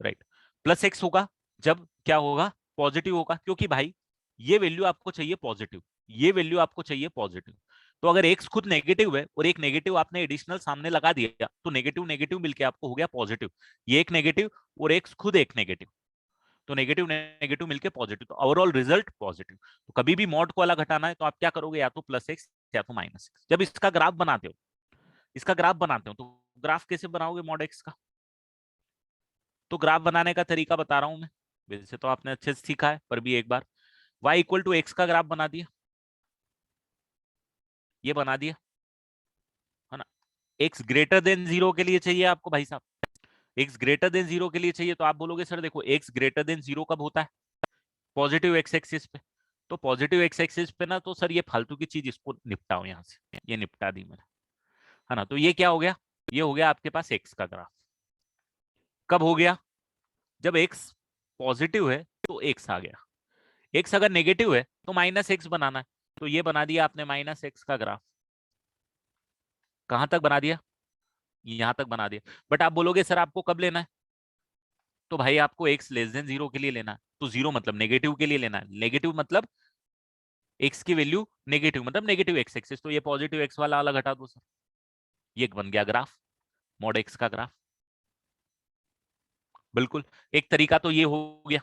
राइट। प्लस एक्स होगा जब क्या होगा? पॉजिटिव होगा, क्योंकि भाई ये वैल्यू आपको चाहिए पॉजिटिव, ये वैल्यू आपको चाहिए पॉजिटिव। तो अगर एक्स खुद नेगेटिव है और एक नेगेटिव आपने एडिशनल सामने लगा दिया, तो नेगेटिव नेगेटिव मिलके आपको हो गया पॉजिटिव। ये एक नेगेटिव और एक्स खुद एक नेगेटिव, तो नेगेटिव नेगेटिव मिलके पॉजिटिव, तो ओवरऑल रिजल्ट पॉजिटिव। तो कभी भी मॉड को वाला घटाना है तो आप क्या करोगे? या तो प्लस एक्स या तो माइनस एक्स। जब इसका ग्राफ बनाते हो, इसका ग्राफ बनाते हो, तो ग्राफ कैसे बनाओगे मॉड एक्स का? तो ग्राफ बनाने का तरीका बता रहा हूं मैं, वैसे तो आपने अच्छे से सीखा है, पर भी एक बार, y इक्वल टू एक्स का ग्राफ बना दिया, ये बना दिया, है ना? x ग्रेटर देन 0 के लिए चाहिए आपको भाई साहब, x ग्रेटर देन 0 के लिए चाहिए, तो आप बोलोगे सर देखो x ग्रेटर देन 0 कब होता है? पॉजिटिव एक्स एक्सिस पे। तो पॉजिटिव एक्स एक्सिस पे ना, तो सर ये फालतू की चीज, इसको निपटाओ यहाँ से, ये निपटा दी मैंने, है ना? तो ये क्या हो गया? ये हो गया आपके पास एक्स का ग्राफ। कब हो गया? जब एक्स पॉजिटिव है तो एक्स आ गया, एक्स अगर नेगेटिव है तो माइनस एक्स बनाना है, तो ये बना दिया आपने माइनस एक्स का ग्राफ। कहां तक बना दिया? यहां तक बना दिया। बट आप बोलोगे सर आपको कब लेना है? तो भाई आपको एक्स लेस देन 0 के लिए लेना है, तो 0 मतलब नेगेटिव के लिए लेना है, नेगेटिव मतलब एक्स की वैल्यू नेगेटिव, मतलब नेगेटिव एक्स एक्सिस, तो ये पॉजिटिव एक्स वाला घटा दो सर, ये बन गया ग्राफ, मॉड एक्स का ग्राफ। बिल्कुल, एक तरीका तो ये हो गया।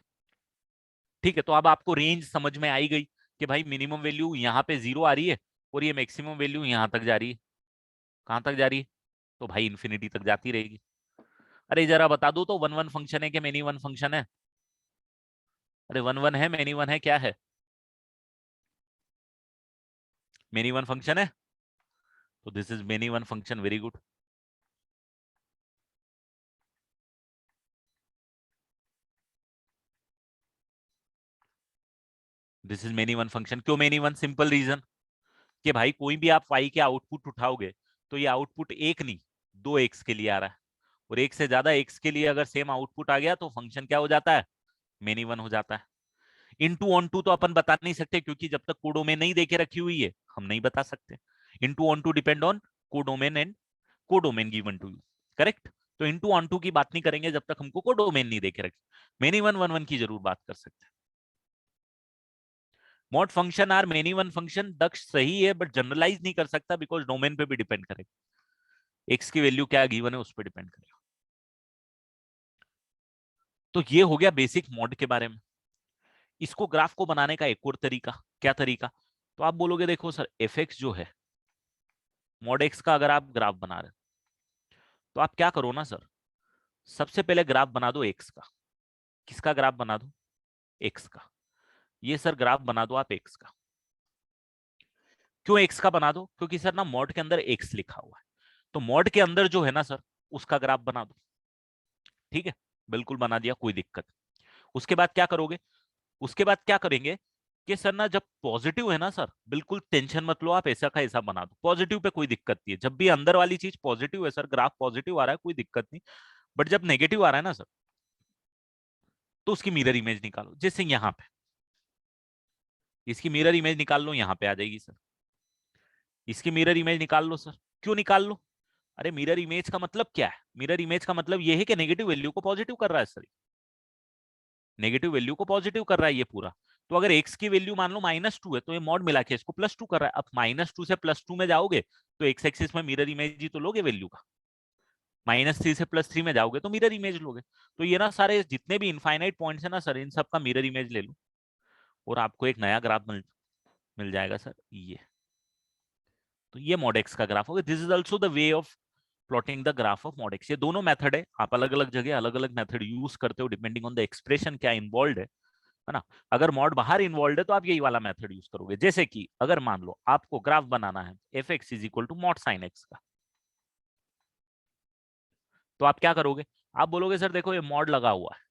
ठीक है, तो अब आपको रेंज समझ में आई गई कि भाई मिनिमम वैल्यू यहाँ पे 0 आ रही है और ये मैक्सिमम वैल्यू यहाँ तक जा रही है। कहाँ तक जा रही है? तो भाई इन्फिनिटी तक जाती रहेगी। अरे जरा बता दो तो, वन वन फंक्शन है कि मेनी वन फंक्शन है? अरे वन वन है, मेनी वन है, क्या है? मेनी वन फंक्शन है, तो this is many one function, very good. This is many one function. क्यों मेनी वन? सिंपल रीजन कि भाई कोई भी आप वाई के आउटपुट उठाओगे तो ये आउटपुट एक नहीं, दो एक्स के लिए आ रहा है, और एक से ज्यादा एक्स के लिए अगर सेम आउटपुट आ गया तो फंक्शन क्या हो जाता है? मेनी वन हो जाता है। इनटू ऑन टू तो अपन बता नहीं सकते, क्योंकि जब तक कोडोमेन नहीं देके रखी हुई है हम नहीं बता सकते। Into onto depend on codomain and codomain given to you, correct? तो इनटू ऑन टू की बात नहीं करेंगे जब तक हमको कोडोमेन नहीं देके रखे। मेनी वन वन वन की जरूर बात कर सकते हैं। Mod function are many one function, Daksh सही है, बट जनरलाइज नहीं कर सकता बिकॉज डोमेन पे भी डिपेंड करेगा, एक्स की वैल्यू क्या गिवन है उस पर डिपेंड करेगा। तो ये हो गया बेसिक मॉड के बारे में। इसको ग्राफ को बनाने का एक और तरीका, क्या तरीका? तो आप बोलोगे देखो सर एफ एक्स जो है, मॉड एक्स का अगर आप ग्राफ बना रहे तो आप क्या करो ना सर, सबसे पहले ग्राफ बना दो एक्स का। किसका ग्राफ बना दो? एक्स का। ये सर ग्राफ बना दो आप एक्स का। क्यों एक्स का बना दो? क्योंकि सर ना मॉड के अंदर एक्स लिखा हुआ है, तो मॉड के अंदर जो है ना सर उसका ग्राफ बना दो। ठीक है, बिल्कुल बना दिया, कोई दिक्कत। उसके बाद क्या करोगे? उसके बाद क्या करेंगे कि सर ना जब पॉजिटिव है ना सर, बिल्कुल टेंशन मत लो, आप ऐसा का ऐसा बना दो, पॉजिटिव पे कोई दिक्कत नहीं है। जब भी अंदर वाली चीज पॉजिटिव है सर, ग्राफ पॉजिटिव आ रहा है, कोई दिक्कत नहीं। बट जब नेगेटिव आ रहा है ना सर, तो उसकी मिरर इमेज निकालो। जैसे यहाँ पे इसकी मिरर इमेज निकाल लो, यहाँ पे आ जाएगी सर। इसकी मिरर इमेज निकाल लो सर। क्यों निकाल लो? अरे मिरर इमेज का मतलब क्या है? मिरर इमेज का मतलब ये है कि नेगेटिव वैल्यू को पॉजिटिव कर रहा है सर, नेगेटिव वैल्यू को पॉजिटिव कर रहा है ये पूरा। तो अगर एक्स की वैल्यू मान लो -2 है, तो ये मॉड मिला के इसको +2 कर रहा है। अब -2 से +2 में जाओगे तो एक्स एक्सिस में मिरर इमेज ही तो लोगे वैल्यू का। -3 से +3 में जाओगे तो मिरर इमेज लोगे। तो ये ना सारे जितने भी इनफाइनाइट पॉइंट्स है ना सर, इन सब का मिरर इमेज ले लो और आपको एक नया ग्राफ मिल जाएगा सर, ये। तो ये मॉड एक्स का ग्राफ होगा। This is also the way of plotting the graph of mod x. ये दोनों मेथड है, आप अलग अलग जगह अलग अलग मेथड यूज करते हो डिपेंडिंग ऑन द एक्सप्रेशन क्या इन्वॉल्व है ना। अगर मॉड बाहर इन्वॉल्व है तो आप यही वाला मेथड यूज करोगे। जैसे कि अगर मान लो आपको ग्राफ बनाना है F x is equal to mod sine x का, तो आप क्या करोगे? आप बोलोगे सर देखो ये मॉड लगा हुआ है,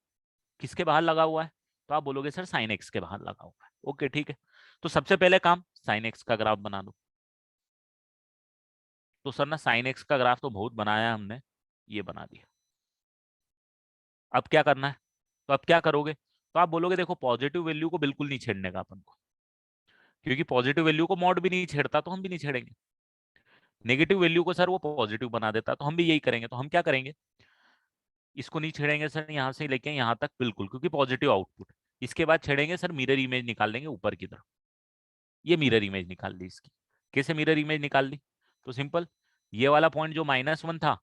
किसके बाहर लगा हुआ है? तो आप बोलोगे सर साइन एक्स के बाहर लगा हुआ है। ओके ठीक है, तो सबसे पहले काम साइन एक्स का ग्राफ बना दो। तो सर ना साइन एक्स का ग्राफ तो बहुत बनाया हमने, ये बना दिया। अब क्या करना है? तो अब क्या करोगे? तो आप बोलोगे देखो पॉजिटिव वैल्यू को बिल्कुल नहीं छेड़ने का अपन को, क्योंकि पॉजिटिव वैल्यू को मॉड भी नहीं छेड़ता तो हम भी नहीं छेड़ेंगे। नेगेटिव वैल्यू को सर वो पॉजिटिव बना देता तो हम भी यही करेंगे। तो हम क्या करेंगे? इसको नहीं छेड़ेंगे सर, यहाँ से लेके यहाँ तक बिल्कुल, क्योंकि पॉजिटिव आउटपुट। इसके बाद छेड़ेंगे सर, मिरर इमेज निकाल लेंगे ऊपर की तरफ। ये मिरर इमेज निकाल दी इसकी। कैसे मिरर इमेज निकाल दी? तो सिंपल, ये वाला पॉइंट जो -1 था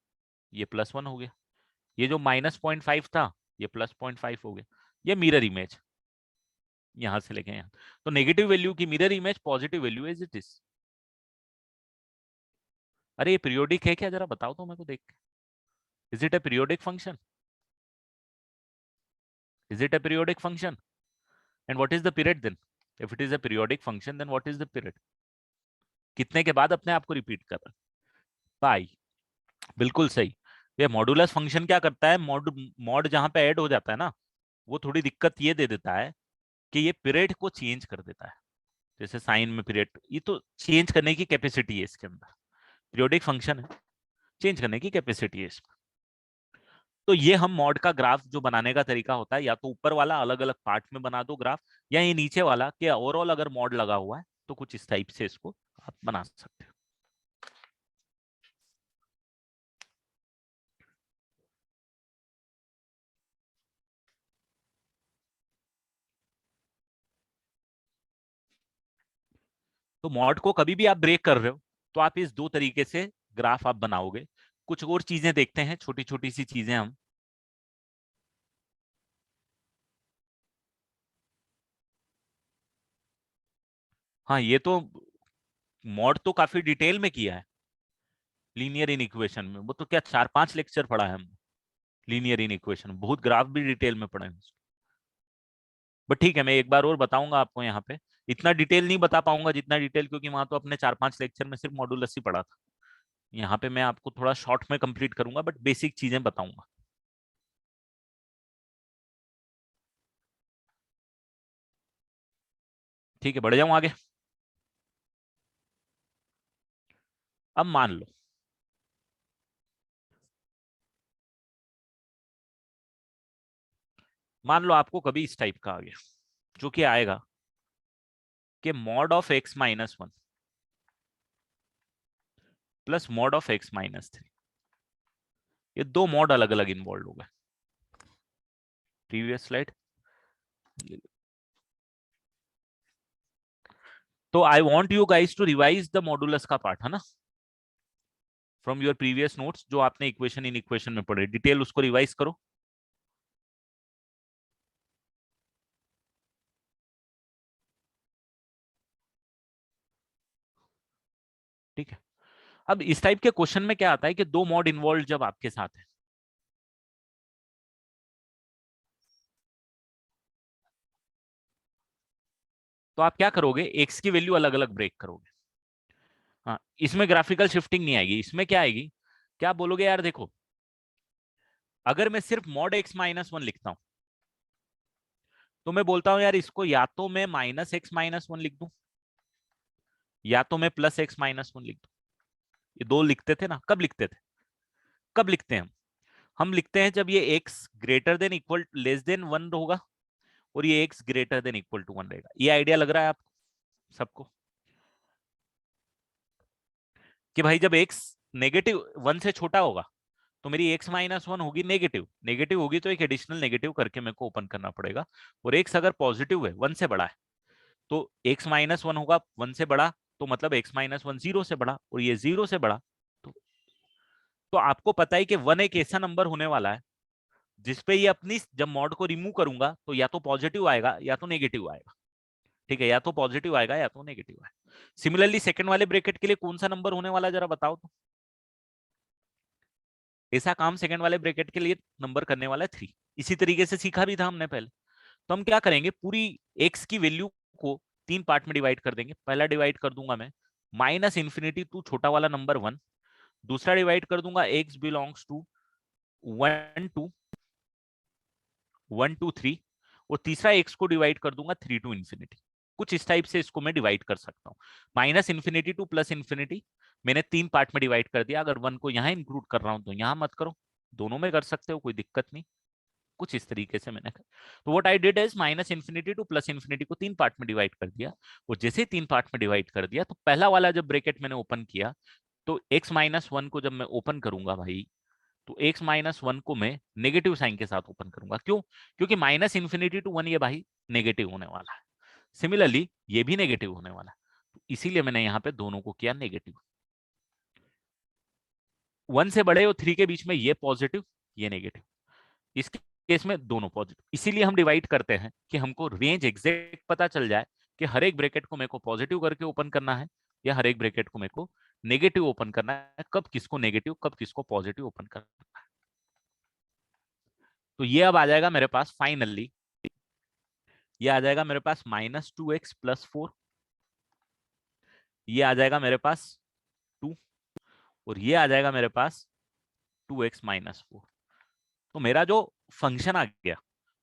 ये +1 हो गया, ये जो -0.5 था ये +0.5 हो गया। ये मिरर इमेज यहाँ से लेके यहाँ। तो नेगेटिव वैल्यू की mirror image, positive value as it is. अरे ये पीरियोडिक है क्या? जरा बताओ तो मेरे को देख के। Is it a periodic function? Is it a periodic function? And what is the period then? If it is a periodic function then what is the period? कितने के बाद अपने आप को रिपीट कर रहा है? पाई। बिल्कुल सही। ये मॉडुलस फंक्शन क्या करता है, मॉड मॉड जहां पे ऐड हो जाता है ना, वो थोड़ी दिक्कत ये दे देता है कि ये पीरियड को चेंज कर देता है। जैसे साइन में पीरियड, ये तो चेंज करने की कैपेसिटी है इसके अंदर, पीरियोडिक फंक्शन है, चेंज करने की कैपेसिटी है इसमें। तो ये हम मॉड का ग्राफ जो बनाने का तरीका होता है, या तो ऊपर वाला अलग अलग पार्ट में बना दो ग्राफ, या ये नीचे वाला कि ओवरऑल अगर मॉड लगा हुआ है तो कुछ इस टाइप से इसको आप बना सकते हो। तो मॉड को कभी भी आप ब्रेक कर रहे हो तो आप इस दो तरीके से ग्राफ आप बनाओगे। कुछ और चीजें देखते हैं, छोटी छोटी सी चीजें हम। हाँ, ये तो मॉड तो काफी डिटेल में किया है लीनियर इन इक्वेशन में, वो तो क्या 4-5 लेक्चर पढ़ा है हम लीनियर इन इक्वेशन, बहुत ग्राफ भी डिटेल में पढ़े हैं। बट ठीक है, मैं एक बार और बताऊंगा आपको यहाँ पे, इतना डिटेल नहीं बता पाऊंगा जितना डिटेल, क्योंकि वहां तो अपने 4-5 लेक्चर में सिर्फ मॉड्यूलस ही पढ़ा था। यहाँ पे मैं आपको थोड़ा शॉर्ट में कंप्लीट करूंगा, बट बेसिक चीजें बताऊंगा। ठीक है, बढ़ जाऊं आगे। अब मान लो आपको कभी इस टाइप का आ गया, जो कि आएगा कि mod of x minus one plus mod of x minus three, ये दो मॉड अलग अलग इन्वॉल्व हो गए। Previous slide. तो I want you guys to revise the modulus का पार्ट, है ना, फ्रॉम योर प्रीवियस नोट्स, जो आपने इक्वेशन इन इक्वेशन में पढ़े डिटेल, उसको रिवाइज करो। ठीक है, अब इस टाइप के क्वेश्चन में क्या आता है कि दो मॉड इन्वॉल्व जब आपके साथ है, तो आप क्या करोगे, एक्स की वैल्यू अलग अलग ब्रेक करोगे। हाँ, इसमें ग्राफिकल शिफ्टिंग नहीं आएगी, इसमें क्या आएगी, क्या बोलोगे यार देखो, अगर मैं सिर्फ मॉड एक्स माइनस वन लिखता हूं, तो मैं बोलता हूं यार इसको या तो मैं माइनस एक्स माइनस वन लिख दूं, या तो मैं प्लस एक्स माइनस वन लिख दूं। ये दो लिखते थे ना, कब लिखते थे, कब लिखते हैं हम लिखते हैं जब ये x greater than equal less than one होगा, और ये x greater than equal to one रहेगा। ये आइडिया लग रहा है आपको सबको, कि भाई जब एक्स नेगेटिव वन से छोटा होगा, तो मेरी एक्स माइनस वन होगी नेगेटिव, नेगेटिव होगी तो एक एडिशनल नेगेटिव करके मेरे को ओपन करना पड़ेगा। और एक्स अगर पॉजिटिव है, वन से बड़ा है, तो एक्स माइनस वन होगा वन से बड़ा, तो मतलब एक्स माइनस वन जीरो से बड़ा, और ये जीरो से बड़ा। तो, तो आपको पता है कि वन एक ऐसा नंबर होने वाला है जिसपे ये अपनी जब मॉड को रिमूव करूंगा तो या तो पॉजिटिव आएगा या तो नेगेटिव आएगा। ठीक है, या तो पॉजिटिव आएगा या तो नेगेटिव आएगा। सिमिलरली सेकंड वाले ब्रैकेट के लिए कौन सा नंबर होने वाला है जरा बताओ तो। ऐसा काम सेकंड वाले ब्रैकेट के लिए नंबर करने वाला है थ्री। इसी तरीके से सीखा भी था हमने पहले। तो हम क्या करेंगे, पूरी एक्स की वैल्यू को तीन पार्ट में डिवाइड कर देंगे। पहला डिवाइड कर दूंगा मैं माइनस इंफिनिटी टू छोटा वाला नंबर वन, दूसरा डिवाइड कर दूंगा x belongs to one to three, और तीसरा एक्स को डिवाइड कर दूंगा थ्री टू इंफिनिटी। कुछ इस टाइप से इसको मैं डिवाइड कर सकता हूँ। Minus infinity two plus infinity मैंने तीन पार्ट में डिवाइड कर दिया। अगर वन को यहाँ इंक्लूड कर रहा हूं तो यहाँ मत करो, दोनों में कर सकते हो, कोई दिक्कत नहीं। कुछ इस तरीके से मैंने कर, तो what I did is minus infinity two plus infinity को तीन पार्ट में डिवाइड कर दिया। और जैसे ही तीन पार्ट में डिवाइड कर दिया, तो पहला वाला जब ब्रैकेट मैंने ओपन किया, तो एक्स माइनस वन को जब मैं ओपन करूंगा भाई, तो एक्स माइनस वन को मैं नेगेटिव साइन के साथ ओपन करूंगा। क्यों, क्योंकि माइनस इंफिनिटी टू वन ये भाई नेगेटिव होने वाला है। सिमिलरली ये भी नेगेटिव होने वाला है, तो इसीलिए मैंने यहाँ पे दोनों को किया नेगेटिव। वन से बड़े और थ्री के बीच में ये पॉजिटिव ये नेगेटिव, इस केस में दोनों पॉजिटिव। इसीलिए हम डिवाइड करते हैं कि हमको रेंज एग्जैक्ट पता चल जाए कि हर एक ब्रैकेट को मेरे को पॉजिटिव करके ओपन करना है, या हर एक ब्रैकेट को मेरे को नेगेटिव ओपन करना है, कब किसको नेगेटिव कब किसको पॉजिटिव ओपन करना है। तो ये अब आ जाएगा मेरे पास फाइनली, ये आ जाएगा मेरे पास minus two x plus four, ये आ जाएगा मेरे पास टू, और ये आ जाएगा मेरे पास टू एक्स माइनस फोर। तो मेरा जो फंक्शन आ गया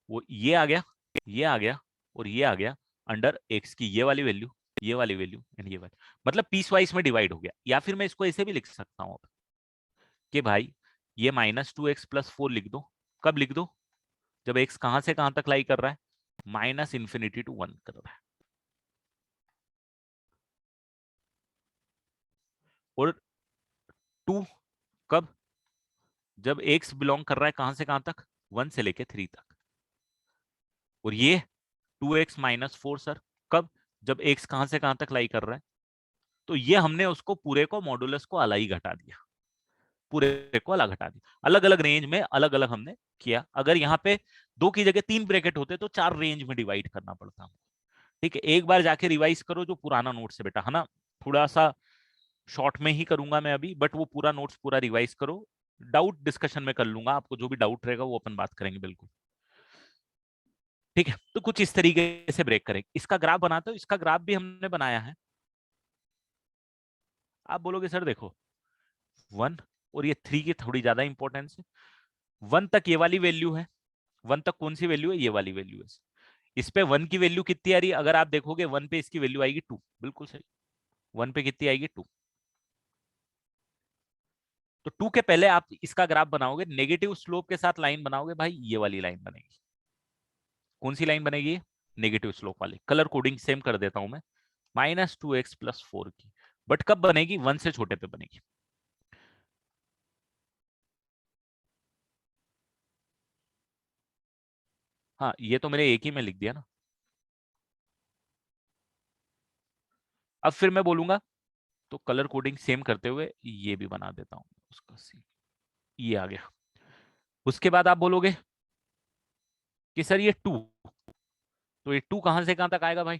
वो ये आ गया, ये आ गया, और ये आ गया अंडर एक्स की ये वाली वैल्यू, ये वाली वैल्यू एंड ये वाली, मतलब पीस वाइज में डिवाइड हो गया। या फिर मैं इसको ऐसे भी लिख सकता हूँ कि भाई ये minus two x plus four लिख दो। कब लिख दो, जब एक्स कहां से कहां तक लाई कर रहा है, माइनस इंफिनिटी टू वन कर रहा है। और टू कब, जब एक्स बिलोंग कर रहा है कहां से कहां तक, वन से लेके थ्री तक। और ये two x minus four sir, कब, जब एक्स कहां से कहां तक लाई कर रहा है। तो ये हमने उसको पूरे को मॉडुलस को अलग ही घटा दिया, पूरे को अलग घटा दिया, अलग अलग रेंज में अलग अलग हमने किया। अगर यहाँ पे दो की जगह तीन ब्रैकेट होते तो चार रेंज में डिवाइड करना पड़ता। ठीक है, एक बार जाके रिवाइज करो जो पुराना नोट्स है बेटा, है ना। थोड़ा सा शॉर्ट में ही करूंगा मैं अभी, बट वो पूरा नोट्स पूरा रिवाइज करो। डाउट डिस्कशन में कर लूंगा, आपको जो भी डाउट रहेगा वो अपन बात करेंगे बिल्कुल। ठीक है, तो कुछ इस तरीके से ब्रेक करेंगे। इसका ग्राफ बनाते हो, इसका ग्राफ भी हमने बनाया है। आप बोलोगे सर देखो 1 और ये 3 की थोड़ी ज्यादा इंपॉर्टेंस है। 1 तक ये वाली वैल्यू है, 1 तक कौन सी वैल्यू है, ये वाली वैल्यू है। इस पे 1 की वैल्यू कितनी आ रही है, अगर आप देखोगे 1 पे इसकी वैल्यू आएगी 2, बिल्कुल सही। 1 पे कितनी आएगी 2। तो 2 के पहले आप इसका ग्राफ बनाओगे, नेगेटिव स्लोप के साथ लाइन बनाओगे भाई, ये वाली लाइन बनेगी। कौन सी लाइन बनेगी, नेगेटिव स्लोप वाली। कलर कोडिंग सेम कर देता हूं मैं, -2x+4 की। बट कब बनेगी, 1 से छोटे पे बनेगी। हाँ, ये तो मेरे एक ही में लिख दिया ना। अब फिर मैं बोलूंगा तो कलर कोडिंग सेम करते हुए ये भी बना देता हूं उसका सी, ये आ गया। उसके बाद आप बोलोगे कि सर ये 2, तो ये 2 कहां से कहां तक आएगा भाई,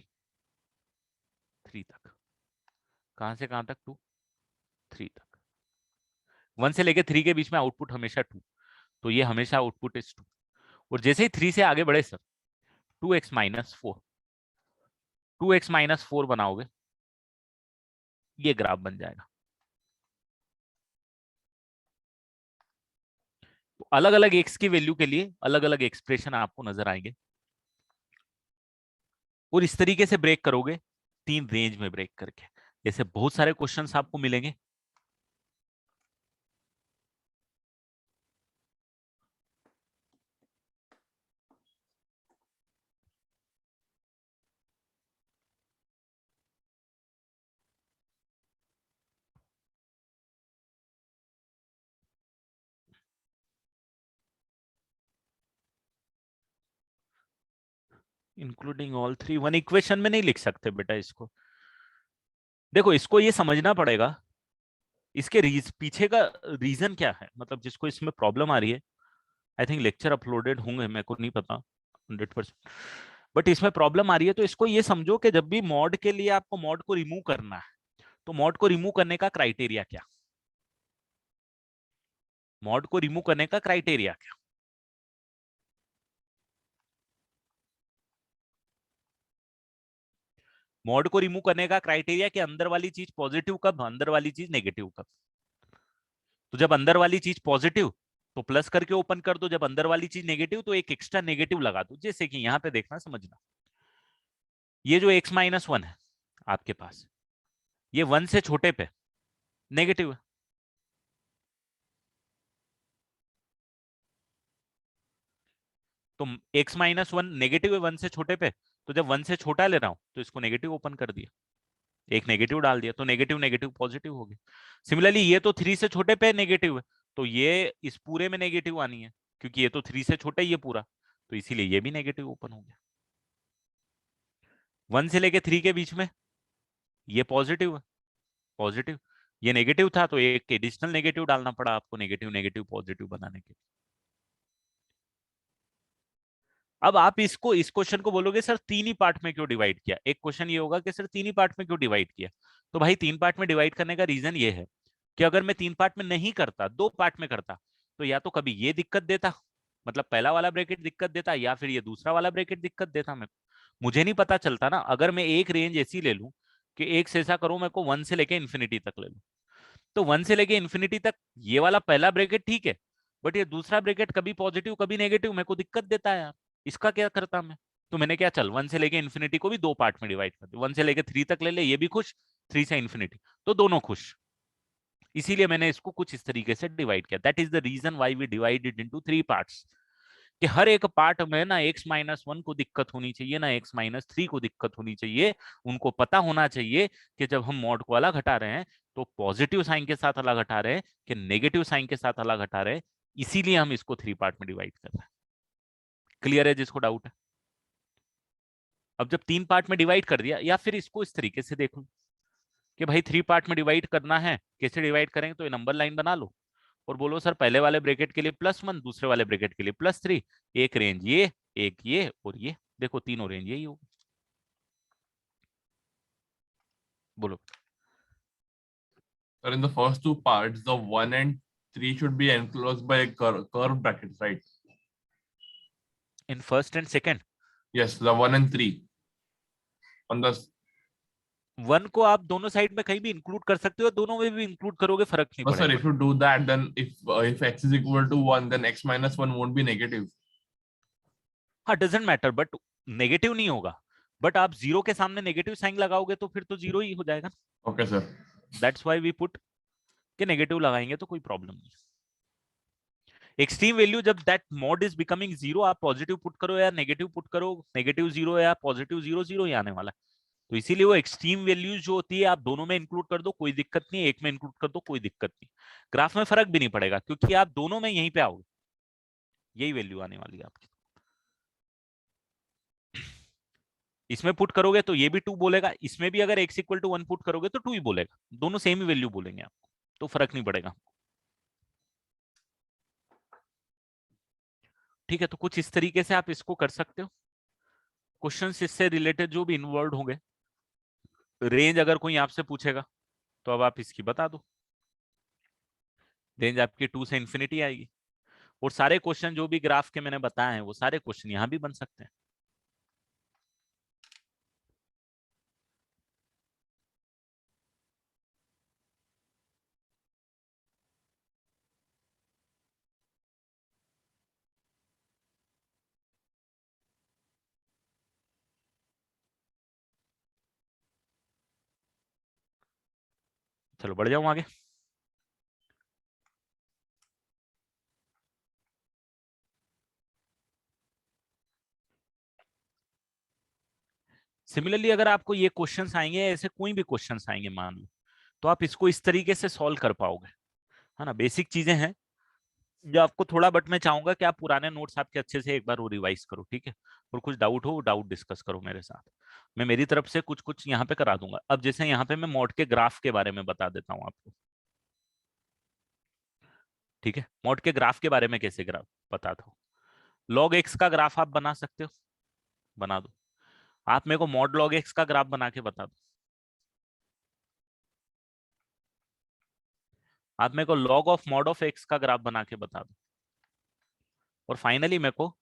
3 तक। कहां से कहां तक, 2 3 तक। 1 से लेके 3 के बीच में आउटपुट हमेशा 2, तो ये हमेशा आउटपुट इज 2। और जैसे ही 3 से आगे बढ़े सर, 2x-4, 2x-4 बनाओगे, ये ग्राफ बन जाएगा। तो अलग अलग एक्स की वैल्यू के लिए अलग अलग एक्सप्रेशन आपको नजर आएंगे, और इस तरीके से ब्रेक करोगे, 3 रेंज में ब्रेक करके। ऐसे बहुत सारे क्वेश्चंस आपको मिलेंगे। इंक्लूडिंग ऑल 3, वन इक्वेशन में नहीं लिख सकते बेटा इसको। देखो, इसको ये समझना पड़ेगा इसके पीछे का रीजन क्या है, मतलब जिसको इसमें प्रॉब्लम आ रही है। आई थिंक लेक्चर अपलोडेड होंगे, मेरे को नहीं पता 100%, बट इसमें प्रॉब्लम आ रही है। तो इसको ये समझो कि जब भी मॉड के लिए आपको मॉड को रिमूव करना है, तो मॉड को रिमूव करने का क्राइटेरिया क्या, मॉड को रिमूव करने का क्राइटेरिया क्या। मॉड को रिमूव करने का क्राइटेरिया कि अंदर वाली चीज पॉजिटिव कब, अंदर वाली चीज नेगेटिव कब। तो जब अंदर वाली चीज पॉजिटिव तो प्लस करके ओपन कर दो, जब अंदर वाली चीज नेगेटिव तो एक एक्स्ट्रा नेगेटिव लगा दो। जैसे कि यहां पे देखना, समझना, ये जो x-1 है आपके पास, ये 1 से छोटे पे नेगेटिव है। तो x-1 नेगेटिव है 1 से छोटे पे, तो जब 1 से छोटा ले रहा हूं तो इसको नेगेटिव ओपन कर दिया, एक नेगेटिव डाल दिया, तो नेगेटिव नेगेटिव पॉजिटिव हो गया। सिमिलरली ये तो 3 से छोटे पे नेगेटिव है, तो ये इस पूरे में नेगेटिव आनी है, क्योंकि ये तो 3 से छोटा ही है पूरा, तो इसीलिए ये भी नेगेटिव ओपन हो गया। 1 से लेके 3 के बीच में ये पॉजिटिव है, पॉजिटिव, ये नेगेटिव था, तो एक एडिशनल नेगेटिव डालना पड़ा आपको, नेगेटिव नेगेटिव पॉजिटिव बनाने के। अब आप इसको, इस क्वेश्चन को बोलोगे सर 3 ही पार्ट में क्यों डिवाइड किया। एक क्वेश्चन ये होगा कि सर 3 ही पार्ट में क्यों डिवाइड किया। तो भाई 3 पार्ट में डिवाइड करने का रीजन ये है कि अगर मैं 3 पार्ट में नहीं करता, 2 पार्ट में करता, तो या तो कभी ये दिक्कत देता, मतलब पहला वाला ब्रैकेट दिक्कत देता, या फिर ये दूसरा वाला ब्रैकेट दिक्कत देता। मैं, मुझे नहीं पता चलता ना। अगर मैं एक रेंज ऐसी ले लूं कि एक से ऐसा करूं, मेरे को 1 से लेके इन्फिनिटी तक ले लूं, तो 1 से लेके इन्फिनिटी तक ये वाला पहला ब्रैकेट ठीक है, बट ये दूसरा ब्रैकेट कभी पॉजिटिव कभी नेगेटिव, मेरे को दिक्कत देता है यार। इसका क्या करता मैं। तो मैंने क्या, चल 1 से लेके इन्फिनिटी को भी 2 पार्ट में डिवाइड कर दे, 1 से लेके 3 तक ले ले, ये भी खुश, 3 से इन्फिनिटी, तो दोनों खुश। इसीलिए मैंने इसको कुछ इस तरीके से डिवाइड किया। That is the reason why we divide it into 3 parts, कि हर एक पार्ट में ना x-1 को दिक्कत होनी चाहिए, ना x-3 को दिक्कत होनी चाहिए। उनको पता होना चाहिए कि जब हम मॉड को अलग हटा रहे हैं तो पॉजिटिव साइन के साथ अलग हटा रहे हैं कि नेगेटिव साइन के साथ अलग हटा रहे हैं। इसीलिए हम इसको 3 पार्ट में डिवाइड कर रहे हैं। क्लियर है जिसको डाउट है। अब जब 3 पार्ट में डिवाइड कर दिया, या फिर इसको इस तरीके से देख लो कि भाई 3 पार्ट में डिवाइड करना है, कैसे डिवाइड करेंगे, तो ये नंबर लाइन बना लो और बोलो सर पहले वाले ब्रैकेट के लिए +1, दूसरे वाले ब्रैकेट के लिए +3, एक रेंज ये, एक ये और ये, देखो तीनों रेंज यही होगी। बोलो। Sir, in the first two parts, the 1 and 3 should be enclosed by curved brackets, right? In first and second, Yes, the 1 and 3. On the 1 को आप दोनों साइड में कहीं भी इंक्लूड कर सकते हो, दोनों में भी इंक्लूड करोगे फर्क नहीं no, sir, पड़ेगा। if you do that, then if x is equal to 1, then x minus 1 won't be negative. हाँ, डजेंट मैटर, बट नेगेटिव नहीं होगा। बट आप जीरो के सामने नेगेटिव साइन लगाओगे तो फिर तो जीरो ही हो जाएगा। Okay, sir. That's why we put कि नेगेटिव लगाएंगे तो कोई प्रॉब्लम नहीं। एक्सट्रीम वैल्यू जब that mod is becoming zero, आप पॉजिटिव पुट करो या नेगेटिव पुट करो, नेगेटिव जीरो या पॉजिटिव जीरो, जीरो ही आने वाला है। तो इसीलिए वो एक्सट्रीम वैल्यूज जो होती है आप दोनों में इंक्लूड कर दो, कोई दिक्कत नहीं, एक में इंक्लूड कर दो, कोई दिक्कत नहीं। ग्राफ में फर्क भी नहीं पड़ेगा क्योंकि आप दोनों में यहीं पे आओगे, यही वैल्यू आने वाली है आपकी। इसमें पुट करोगे तो ये भी 2 बोलेगा, इसमें भी अगर x इक्वल टू 1 पुट करोगे तो 2 ही बोलेगा, दोनों सेम ही वैल्यू बोलेंगे आपको, तो फर्क नहीं पड़ेगा। ठीक है, तो कुछ इस तरीके से आप इसको कर सकते हो। क्वेश्चंस इससे रिलेटेड जो भी इन्वॉल्व होंगे, रेंज अगर कोई आपसे पूछेगा तो अब आप इसकी बता दो, रेंज आपकी 2 से इंफिनिटी आएगी। और सारे क्वेश्चन जो भी ग्राफ के मैंने बताए हैं वो सारे क्वेश्चन यहां भी बन सकते हैं। चलो बढ़ जाऊं आगे। सिमिलरली अगर आपको ये क्वेश्चंस आएंगे, ऐसे कोई भी क्वेश्चंस आएंगे मान लो, तो आप इसको इस तरीके से सॉल्व कर पाओगे, है ना। बेसिक चीजें हैं जो आपको थोड़ा, बट मैं चाहूंगा कि आप पुराने नोट्स आपके अच्छे से एक बार वो रिवाइज करो, ठीक है। और कुछ डाउट हो, डाउट डिस्कस करो मेरे साथ, मैं मेरी तरफ से कुछ कुछ यहाँ पे करा दूंगा। अब जैसे यहाँ पे मैं मॉड के ग्राफ के बारे में बता देता हूँ आपको, ठीक है। मॉड के ग्राफ के बारे में कैसे ग्राफ बताता हूँ। लॉग एक्स का ग्राफ आप बना सकते हो, बना दो। आप मेरे को मॉड लॉग एक्स का ग्राफ बना के बता दो। आप मेरे को log of mod of x का ग्राफ बना के बता दो। और फाइनली मेरे को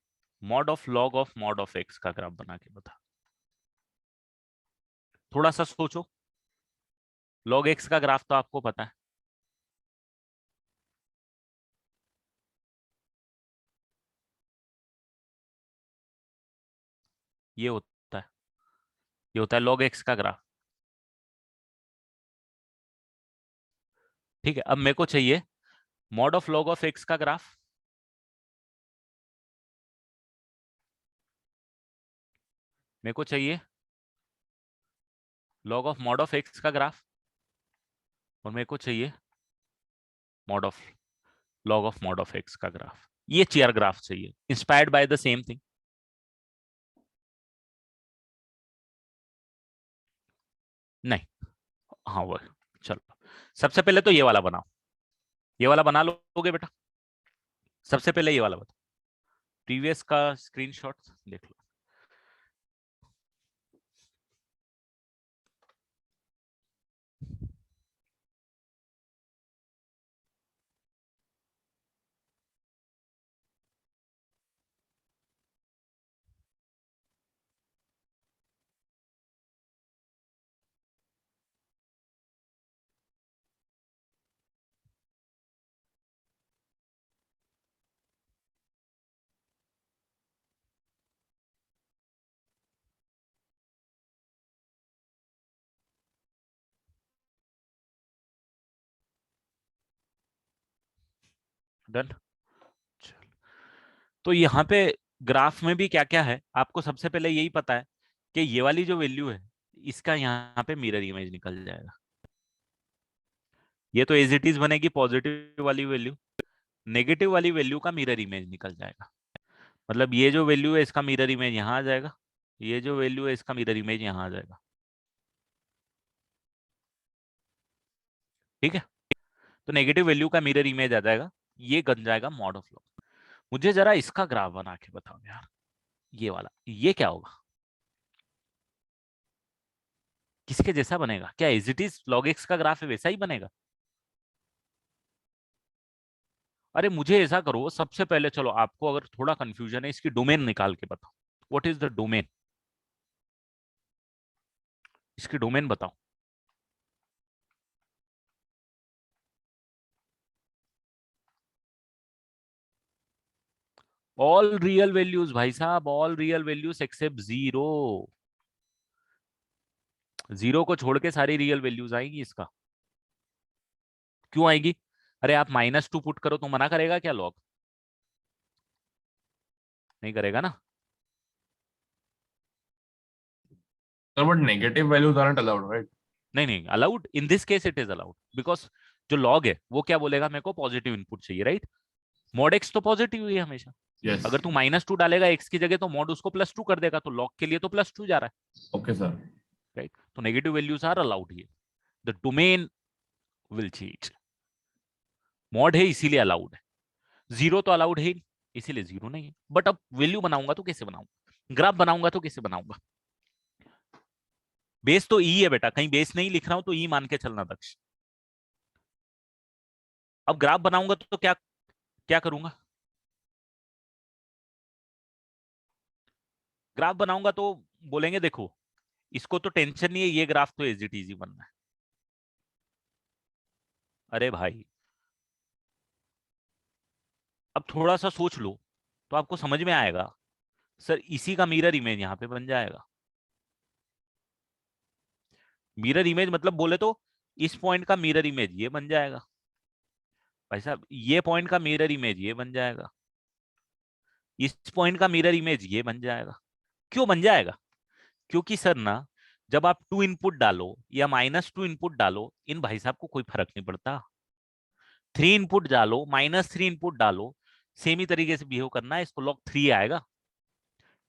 mod of log of mod of x का ग्राफ बना के बता। थोड़ा सा सोचो, लॉग एक्स का ग्राफ तो आपको पता है, ये होता है, ये होता है लॉग एक्स का ग्राफ, ठीक है। अब मेरे को चाहिए mod of log of x का ग्राफ, मेरे को चाहिए log of mod of x का ग्राफ, और मेरे को चाहिए mod of log of mod of x का ग्राफ। ये चेयर ग्राफ चाहिए, inspired by the same thing. नहीं, हाँ वो, चलो सबसे पहले तो ये वाला बनाओ, ये वाला बना लोगे बेटा। सबसे पहले ये वाला बताओ, प्रीवियस का स्क्रीनशॉट देख लो। डन। तो यहाँ पे ग्राफ में भी क्या क्या है आपको सबसे पहले यही पता है कि ये वाली जो वैल्यू है इसका यहाँ पे मिरर इमेज निकल जाएगा। ये तो एज इट इज बनेगी पॉजिटिव वाली वैल्यू, नेगेटिव वाली वैल्यू का मिरर इमेज निकल जाएगा। मतलब ये जो वैल्यू है इसका मिरर इमेज यहाँ आ जाएगा, ये जो वैल्यू है इसका मिरर इमेज यहाँ आ जाएगा, ठीक है। तो नेगेटिव वैल्यू का मिरर इमेज आ जाएगा, ये बन जाएगा मॉड ऑफ लॉग। मुझे जरा इसका ग्राफ बना के बताओ यार, ये वाला, ये क्या होगा, किसके जैसा बनेगा? क्या as it is log x का ग्राफ है वैसा ही बनेगा? अरे मुझे ऐसा करो, सबसे पहले चलो आपको अगर थोड़ा कंफ्यूजन है, इसकी डोमेन निकाल के बताओ। What is the domain? इसकी डोमेन बताओ। ऑल रियल वैल्यूज भाई साहब, all real values except zero. Zero को छोड़ के सारी रियल वैल्यूज आएंगी इसका। क्यों आएगी? अरे आप -2 पुट करो तो मना करेगा क्या लॉग? नहीं करेगा ना। Sir, but negative values aren't allowed, right? नहीं नहीं, allowed in this case, it is allowed because जो लॉग है वो क्या बोलेगा, मेरे को पॉजिटिव इनपुट चाहिए, राइट? मॉड एक्स तो पॉजिटिव ही है हमेशा। Yes. अगर तू -2 डालेगा एक्स की जगह तो मॉड उसको +2 कर देगा, तो लॉग के लिए तो +2 जा रहा है, Okay, sir. राइट? तो negative values are allowed here, the domain will change. Mod है इसीलिए अलाउड है, जीरो तो अलाउड है ही नहीं, इसीलिए जीरो नहीं है। बट अब वैल्यू बनाऊंगा तो कैसे बनाऊंगा, ग्राफ बनाऊंगा तो कैसे बनाऊंगा? बेस तो ई है बेटा, कहीं बेस नहीं लिख रहा हूं तो ई मान के चलना दक्ष। अब ग्राफ बनाऊंगा तो क्या क्या करूंगा? ग्राफ बनाऊंगा तो बोलेंगे देखो इसको तो टेंशन नहीं है, ये ग्राफ तो एज इट इज ही बनना है। अरे भाई अब थोड़ा सा सोच लो तो आपको समझ में आएगा, सर इसी का मिरर इमेज यहाँ पे बन जाएगा। मिरर इमेज मतलब बोले तो इस पॉइंट का मिरर इमेज ये बन जाएगा भाई साहब, ये पॉइंट का मिरर इमेज ये बन जाएगा, इस पॉइंट का मिरर इमेज ये बन जाएगा। क्यों बन जाएगा? क्योंकि सर ना, जब आप 2 इनपुट डालो या -2 इनपुट डालो, इन भाई साहब को कोई फर्क नहीं पड़ता। 3 इनपुट डालो, -3 इनपुट डालो, सेम ही तरीके से बिहेव करना है, इसको log 3 आएगा।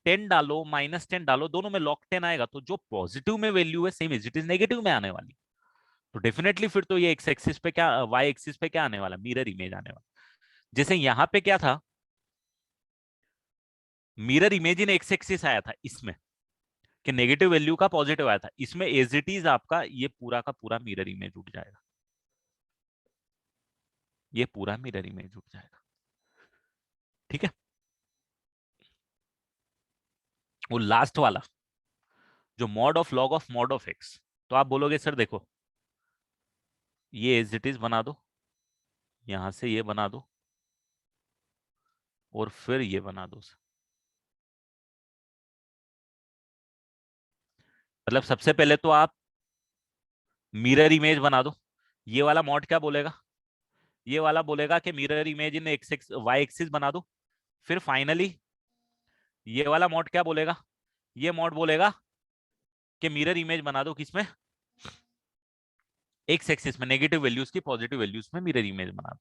10 डालो, -10 डालो, दोनों में log 10 आएगा, तो जो पॉजिटिव में वैल्यू है same as it is negative में आने वाली। तो डेफिनेटली फिर तो ये एक्स एक्सिस पे क्या, वाई एक्सिस पे क्या आने वाला, मिरर इमेज आने वाला। जैसे यहाँ पे क्या था, mirror image in x axis आया था इसमें, कि नेगेटिव वैल्यू का पॉजिटिव आया था, इसमें एज इट इज आपका ये पूरा का पूरा मिरर इमेज उठ जाएगा, ये पूरा मिरर इमेज उठ जाएगा। ठीक है, वो लास्ट वाला जो mod of log of mod of x, तो आप बोलोगे सर देखो ये एज इट इज बना दो, यहां से ये बना दो, और फिर ये बना दो। मतलब सबसे पहले तो आप मिरर इमेज बना दो। ये वाला मॉड क्या बोलेगा, ये वाला बोलेगा कि mirror image in x x y axis बना दो। फिर फाइनली ये वाला मॉड क्या बोलेगा, ये मॉड बोलेगा कि मिरर इमेज बना दो किसमें, एक्स एक्सिस में, नेगेटिव वैल्यूज की पॉजिटिव वैल्यूज में मिरर इमेज बना दो।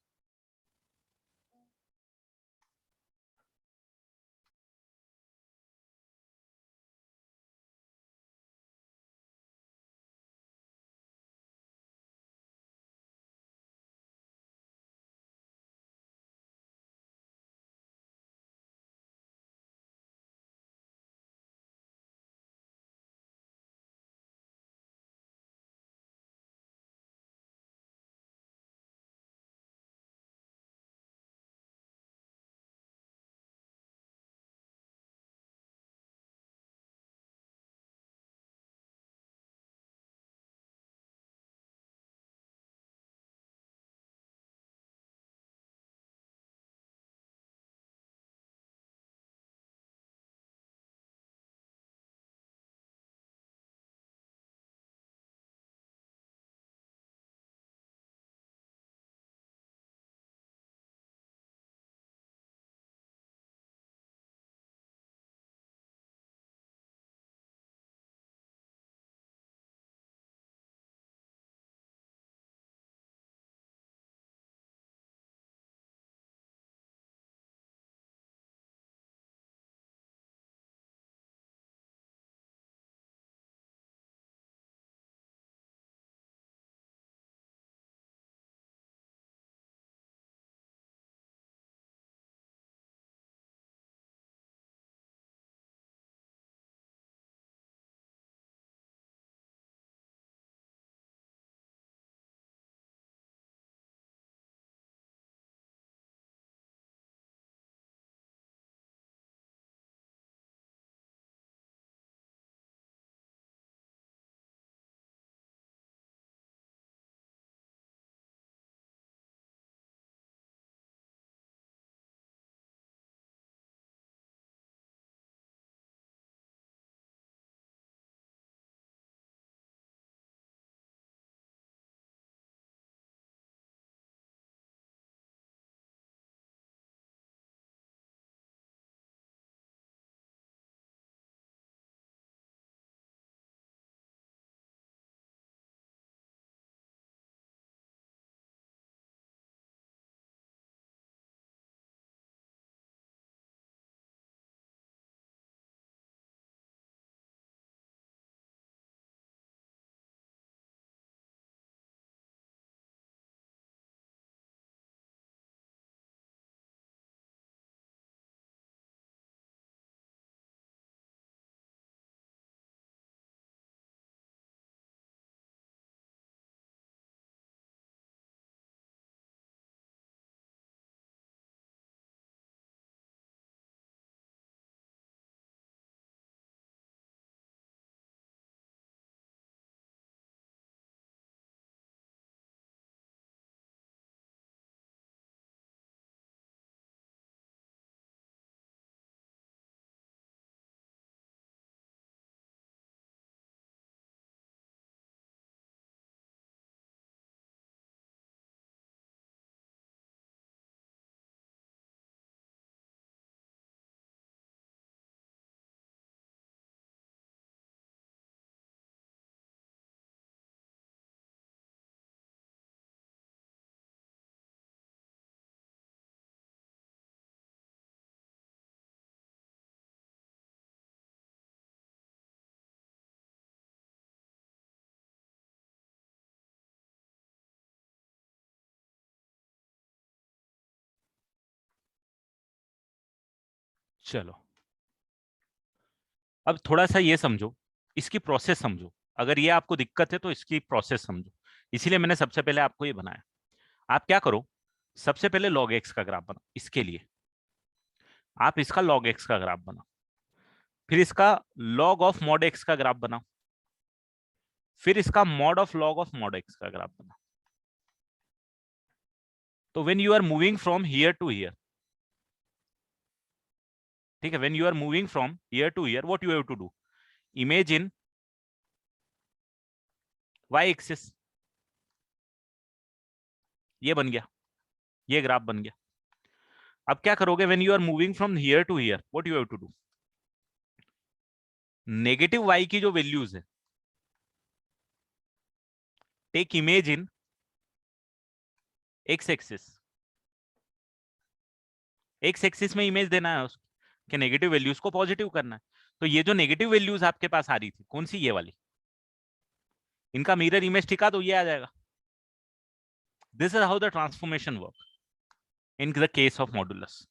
चलो अब थोड़ा सा ये समझो, इसकी प्रोसेस समझो। अगर ये आपको दिक्कत है तो इसकी प्रोसेस समझो। इसीलिए मैंने सबसे पहले आपको ये बनाया। आप क्या करो, सबसे पहले log x का ग्राफ बनाओ। इसके लिए आप इसका log x का ग्राफ बनाओ, फिर इसका log ऑफ mod x का ग्राफ बनाओ, फिर इसका mod of log of mod x का ग्राफ बनाओ। तो when you are moving from here to here, ठीक है, when you are moving from here to here, what you have to do, imagine y axis, ये बन गया, ये graph बन गया। अब क्या करोगे, when you are moving from here to here, what you have to do, negative y की जो वैल्यूज है, take image in x axis. x axis में इमेज देना है उसको, कि नेगेटिव वैल्यूज को पॉजिटिव करना है। तो ये जो नेगेटिव वैल्यूज आपके पास आ रही थी, कौन सी, ये वाली, इनका मिरर इमेज टिका तो ये आ जाएगा। This is how the transformation work in the case of modulus.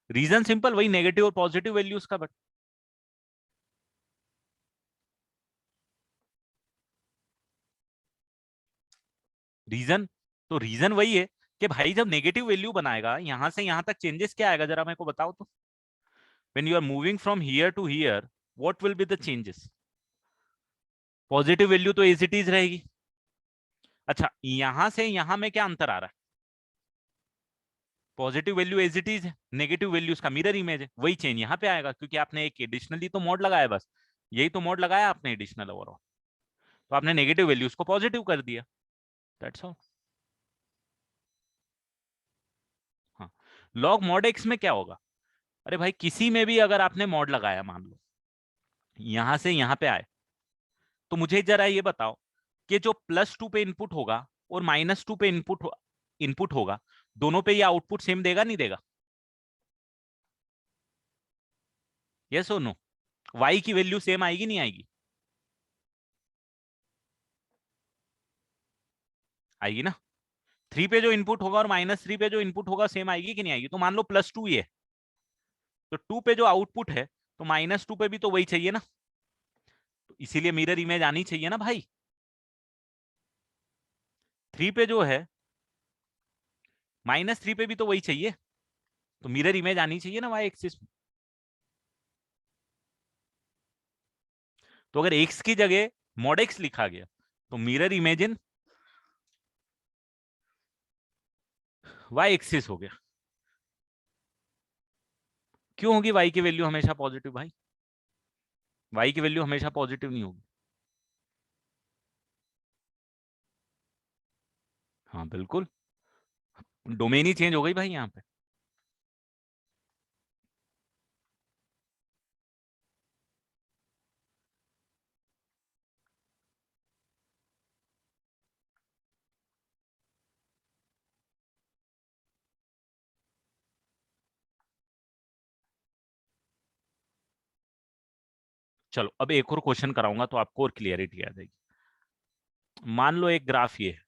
Reason simple, वही नेगेटिव और पॉजिटिव वैल्यूज का, बट रीजन, तो रीजन वही है कि भाई जब नेगेटिव वैल्यू बनाएगा, यहां से यहां तक चेंजेस क्या आएगा, जरा मेरे को बताओ तो। When you are moving from here to here, what will be the changes, positive value तो एज इट इज रहेगी। अच्छा, यहां से यहां में क्या अंतर आ रहा है, positive value as it is है, नेगेटिव वैल्यूज का मिरर इमेज है, वही चेंज यहाँ पे आएगा, क्योंकि आपने एक एडिशनली तो मॉड लगाया, बस यही तो मॉड लगाया आपने एडिशनल ओवरऑल, तो आपने नेगेटिव वैल्यूज को पॉजिटिव कर दिया, दैट्स ऑल। हाँ, लॉग मॉड एक्स में क्या होगा, अरे भाई किसी में भी अगर आपने मॉड लगाया, मान लो यहां से यहां पे आए, तो मुझे जरा ये बताओ कि जो +2 पे इनपुट होगा और -2 पे इनपुट होगा, दोनों पे ये आउटपुट सेम देगा नहीं देगा, यस और नो, y की वैल्यू सेम आएगी नहीं आएगी, आएगी ना। 3 पे जो इनपुट होगा और -3 पे जो इनपुट होगा सेम आएगी कि नहीं आएगी। तो मान लो +2 ही है, तो 2 पे जो आउटपुट है, तो -2 पे भी तो वही चाहिए ना, तो इसीलिए मिरर इमेज आनी चाहिए ना भाई। 3 पे जो है, -3 पे भी तो वही चाहिए, तो मिरर इमेज आनी चाहिए ना y एक्सिस में। तो अगर x की जगह mod x लिखा गया, तो मिरर इमेज इन y एक्सिस हो गया। क्यों होगी y की वैल्यू हमेशा पॉजिटिव भाई, y की वैल्यू हमेशा पॉजिटिव नहीं होगी। हाँ बिल्कुल, डोमेन ही चेंज हो गई भाई यहाँ पे। चलो अब एक और क्वेश्चन कराऊंगा तो आपको और क्लियरिटी आ जाएगी। मान लो एक ग्राफ ये है,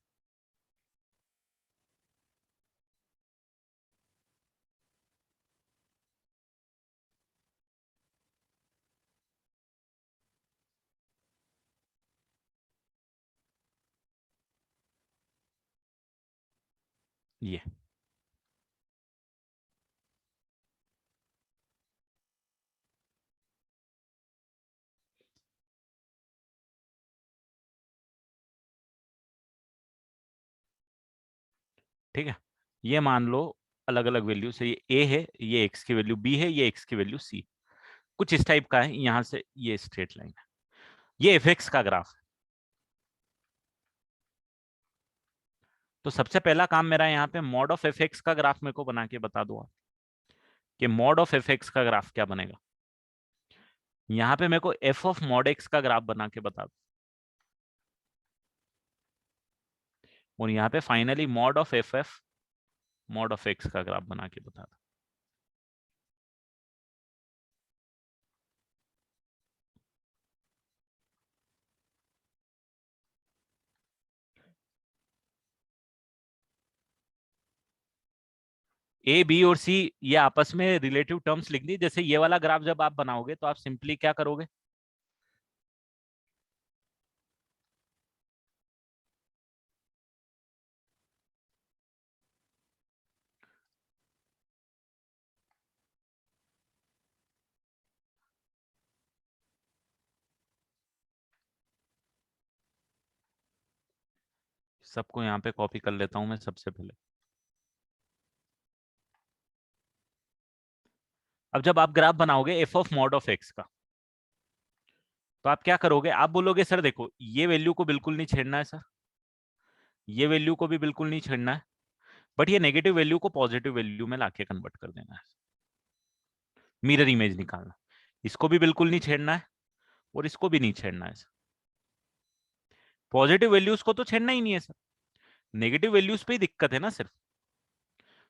ये ठीक है, ये मान लो अलग अलग वैल्यू से, ये a है, ये x की वैल्यू b है, ये x की वैल्यू c, कुछ इस टाइप का है। यहां से ये स्ट्रेट लाइन है, ये fx का ग्राफ है। तो सबसे पहला काम मेरा यहाँ पे मॉड ऑफ fx का ग्राफ मेरे को बना के बता दो आप, कि मॉड ऑफ fx का ग्राफ क्या बनेगा। यहाँ पे मेरे को f ऑफ मॉड x का ग्राफ बना के बता दो, और यहाँ पे finally mod of ff mod of x का ग्राफ बना के बता दो। ए बी और सी ये आपस में रिलेटिव टर्म्स लिख दी। जैसे ये वाला ग्राफ जब आप बनाओगे तो आप सिंपली क्या करोगे, सबको यहाँ पे कॉपी कर लेता हूं मैं सबसे पहले। अब जब आप ग्राफ बनाओगे F of mod of x का, तो आप क्या करोगे, आप बोलोगे सर देखो ये वैल्यू को बिल्कुल नहीं छेड़ना है सर, ये वैल्यू को भी बिल्कुल नहीं छेड़ना है, बट ये नेगेटिव वैल्यू को पॉजिटिव वैल्यू में लाके कन्वर्ट कर देना है, मिरर इमेज निकालना। इसको भी बिल्कुल नहीं छेड़ना है और इसको भी नहीं छेड़ना है। पॉजिटिव वैल्यूज को तो छेड़ना ही नहीं है सर, नेगेटिव वैल्यूज पे ही दिक्कत है ना सिर्फ।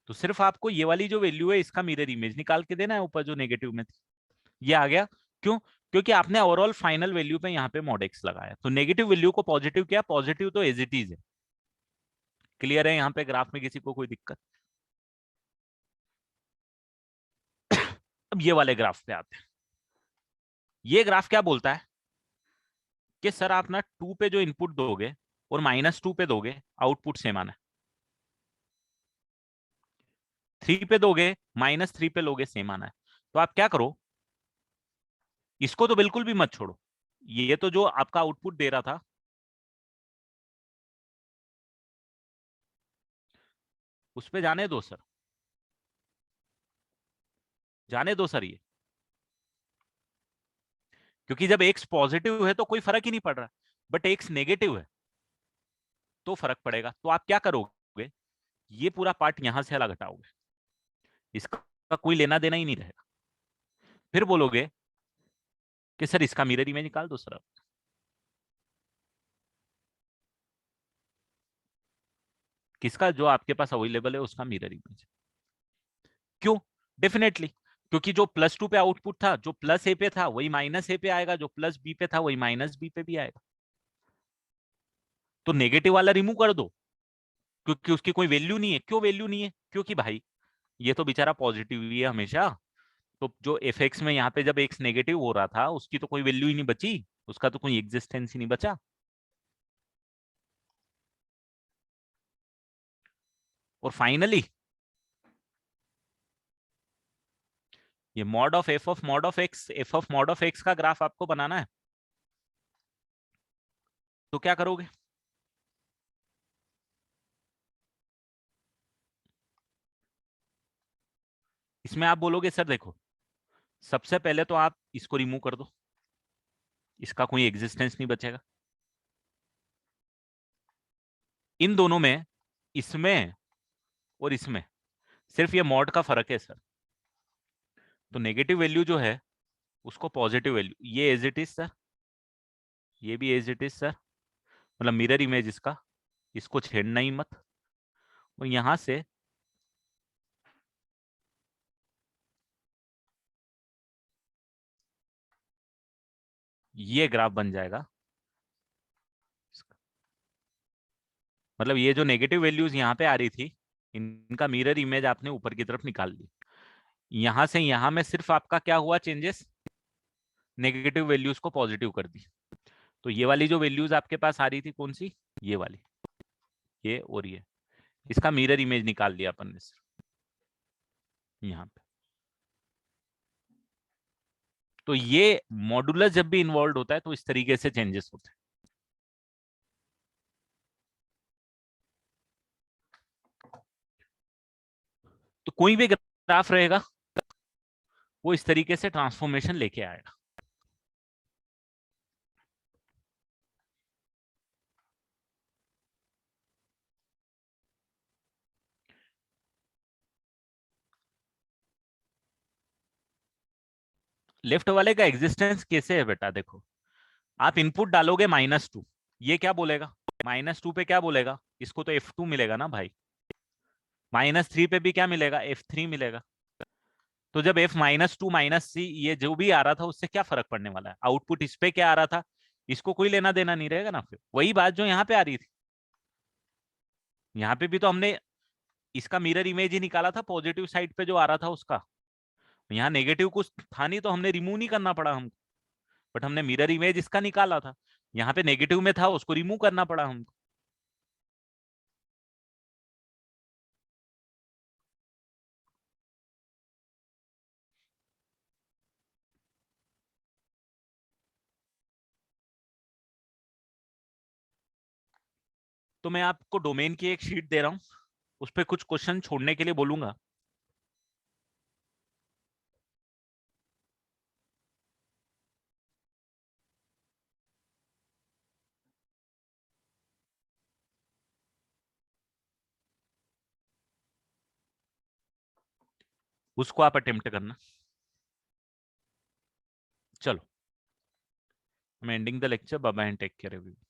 तो सिर्फ आपको ये वाली जो वैल्यू है इसका मिरर इमेज निकाल के देना है ऊपर जो नेगेटिव में थी, ये आ गया। क्यों? क्योंकि आपने ओवरऑल फाइनल वैल्यू पे यहाँ पे मॉड एक्स लगाया, तो नेगेटिव वैल्यू को पॉजिटिव किया, पॉजिटिव तो एज इट इज है। क्लियर है यहाँ पे ग्राफ में किसी को कोई दिक्कत? अब ये वाले ग्राफ पे आते हैं। ये ग्राफ क्या बोलता है कि सर आप ना 2 पे जो इनपुट दोगे और -2 पे दोगे आउटपुट सेम आना है, 3 पे दोगे -3 पे लोगे सेम आना है। तो आप क्या करो, इसको तो बिल्कुल भी मत छोड़ो, ये तो जो आपका आउटपुट दे रहा था उस पे जाने दो सर, जाने दो सर ये, क्योंकि जब एक्स पॉजिटिव है तो कोई फर्क ही नहीं पड़ रहा, बट एक्स नेगेटिव है तो फर्क पड़ेगा। तो आप क्या करोगे, ये पूरा पार्ट यहां से अलग हटाओगे, इसका कोई लेना देना ही नहीं रहेगा। फिर बोलोगे कि सर इसका मिरर इमेज निकाल दो सर आप। किसका? जो आपके पास अवेलेबल है उसका मिरर इमेज। क्यों? डेफिनेटली, क्योंकि जो +2 पे आउटपुट था, जो प्लस ए पे था वही माइनस ए पे आएगा, जो प्लस बी पे था वही माइनस बी पे भी आएगा। तो नेगेटिव वाला रिमूव कर दो, क्योंकि उसकी कोई वैल्यू नहीं है। क्यों वैल्यू नहीं है? क्योंकि भाई ये तो बेचारा पॉजिटिव ही है हमेशा, तो जो एफ एक्स में यहाँ पे जब एक्स नेगेटिव हो रहा था उसकी तो कोई वैल्यू ही नहीं बची, उसका तो कोई एग्जिस्टेंस ही नहीं बचा। और फाइनली ये mod of F of mod of x, F of mod of x का ग्राफ आपको बनाना है, तो क्या करोगे, इसमें आप बोलोगे सर देखो सबसे पहले तो आप इसको रिमूव कर दो, इसका कोई एग्जिस्टेंस नहीं बचेगा। इन दोनों में, इसमें और इसमें सिर्फ ये मॉड का फर्क है सर। तो नेगेटिव वैल्यू जो है उसको पॉजिटिव वैल्यू, ये एज इट इज सर, ये भी एज इट इज सर, मतलब मिरर इमेज इसका, इसको छेड़ना ही मत। और यहां से ये ग्राफ बन जाएगा, मतलब ये जो नेगेटिव वैल्यूज यहाँ पे आ रही थी इनका मिरर इमेज आपने ऊपर की तरफ निकाल ली। यहां से यहां में सिर्फ आपका क्या हुआ चेंजेस, नेगेटिव वैल्यूज को पॉजिटिव कर दी। तो ये वाली जो वैल्यूज आपके पास आ रही थी कौन सी, ये वाली, ये और ये, इसका मिरर इमेज निकाल लिया अपन ने सिर्फ यहाँ पे। तो ये मॉडुलस जब भी इन्वॉल्व होता है तो इस तरीके से चेंजेस होते हैं। तो कोई भी ग्राफ रहेगा वो इस तरीके से ट्रांसफॉर्मेशन लेके आएगा। लेफ्ट वाले का एग्जिस्टेंस कैसे है बेटा, देखो आप इनपुट डालोगे -2, ये क्या बोलेगा, -2 पे क्या बोलेगा, इसको तो F2 मिलेगा ना भाई, -3 पे भी क्या मिलेगा, F3 मिलेगा। तो जब F -2 -C ये जो भी आ रहा था उससे क्या फर्क पड़ने वाला है, आउटपुट इस पे क्या आ रहा था इसको कोई लेना देना नहीं रहेगा ना। फिर वही बात जो यहाँ पे आ रही थी, यहाँ पे भी तो हमने इसका मिरर इमेज ही निकाला था पॉजिटिव साइड पे जो आ रहा था उसका, यहाँ नेगेटिव कुछ था नहीं तो हमने रिमूव नहीं करना पड़ा हमको, बट हमने मिरर इमेज इसका निकाला था, यहाँ पे नेगेटिव में था उसको रिमूव करना पड़ा हमको। तो मैं आपको डोमेन की एक शीट दे रहा हूं, उस पर कुछ क्वेश्चन छोड़ने के लिए बोलूंगा। उसको आप अटेम्प्ट करना। चलो, I'm ending the lecture. Bye bye and take care everyone.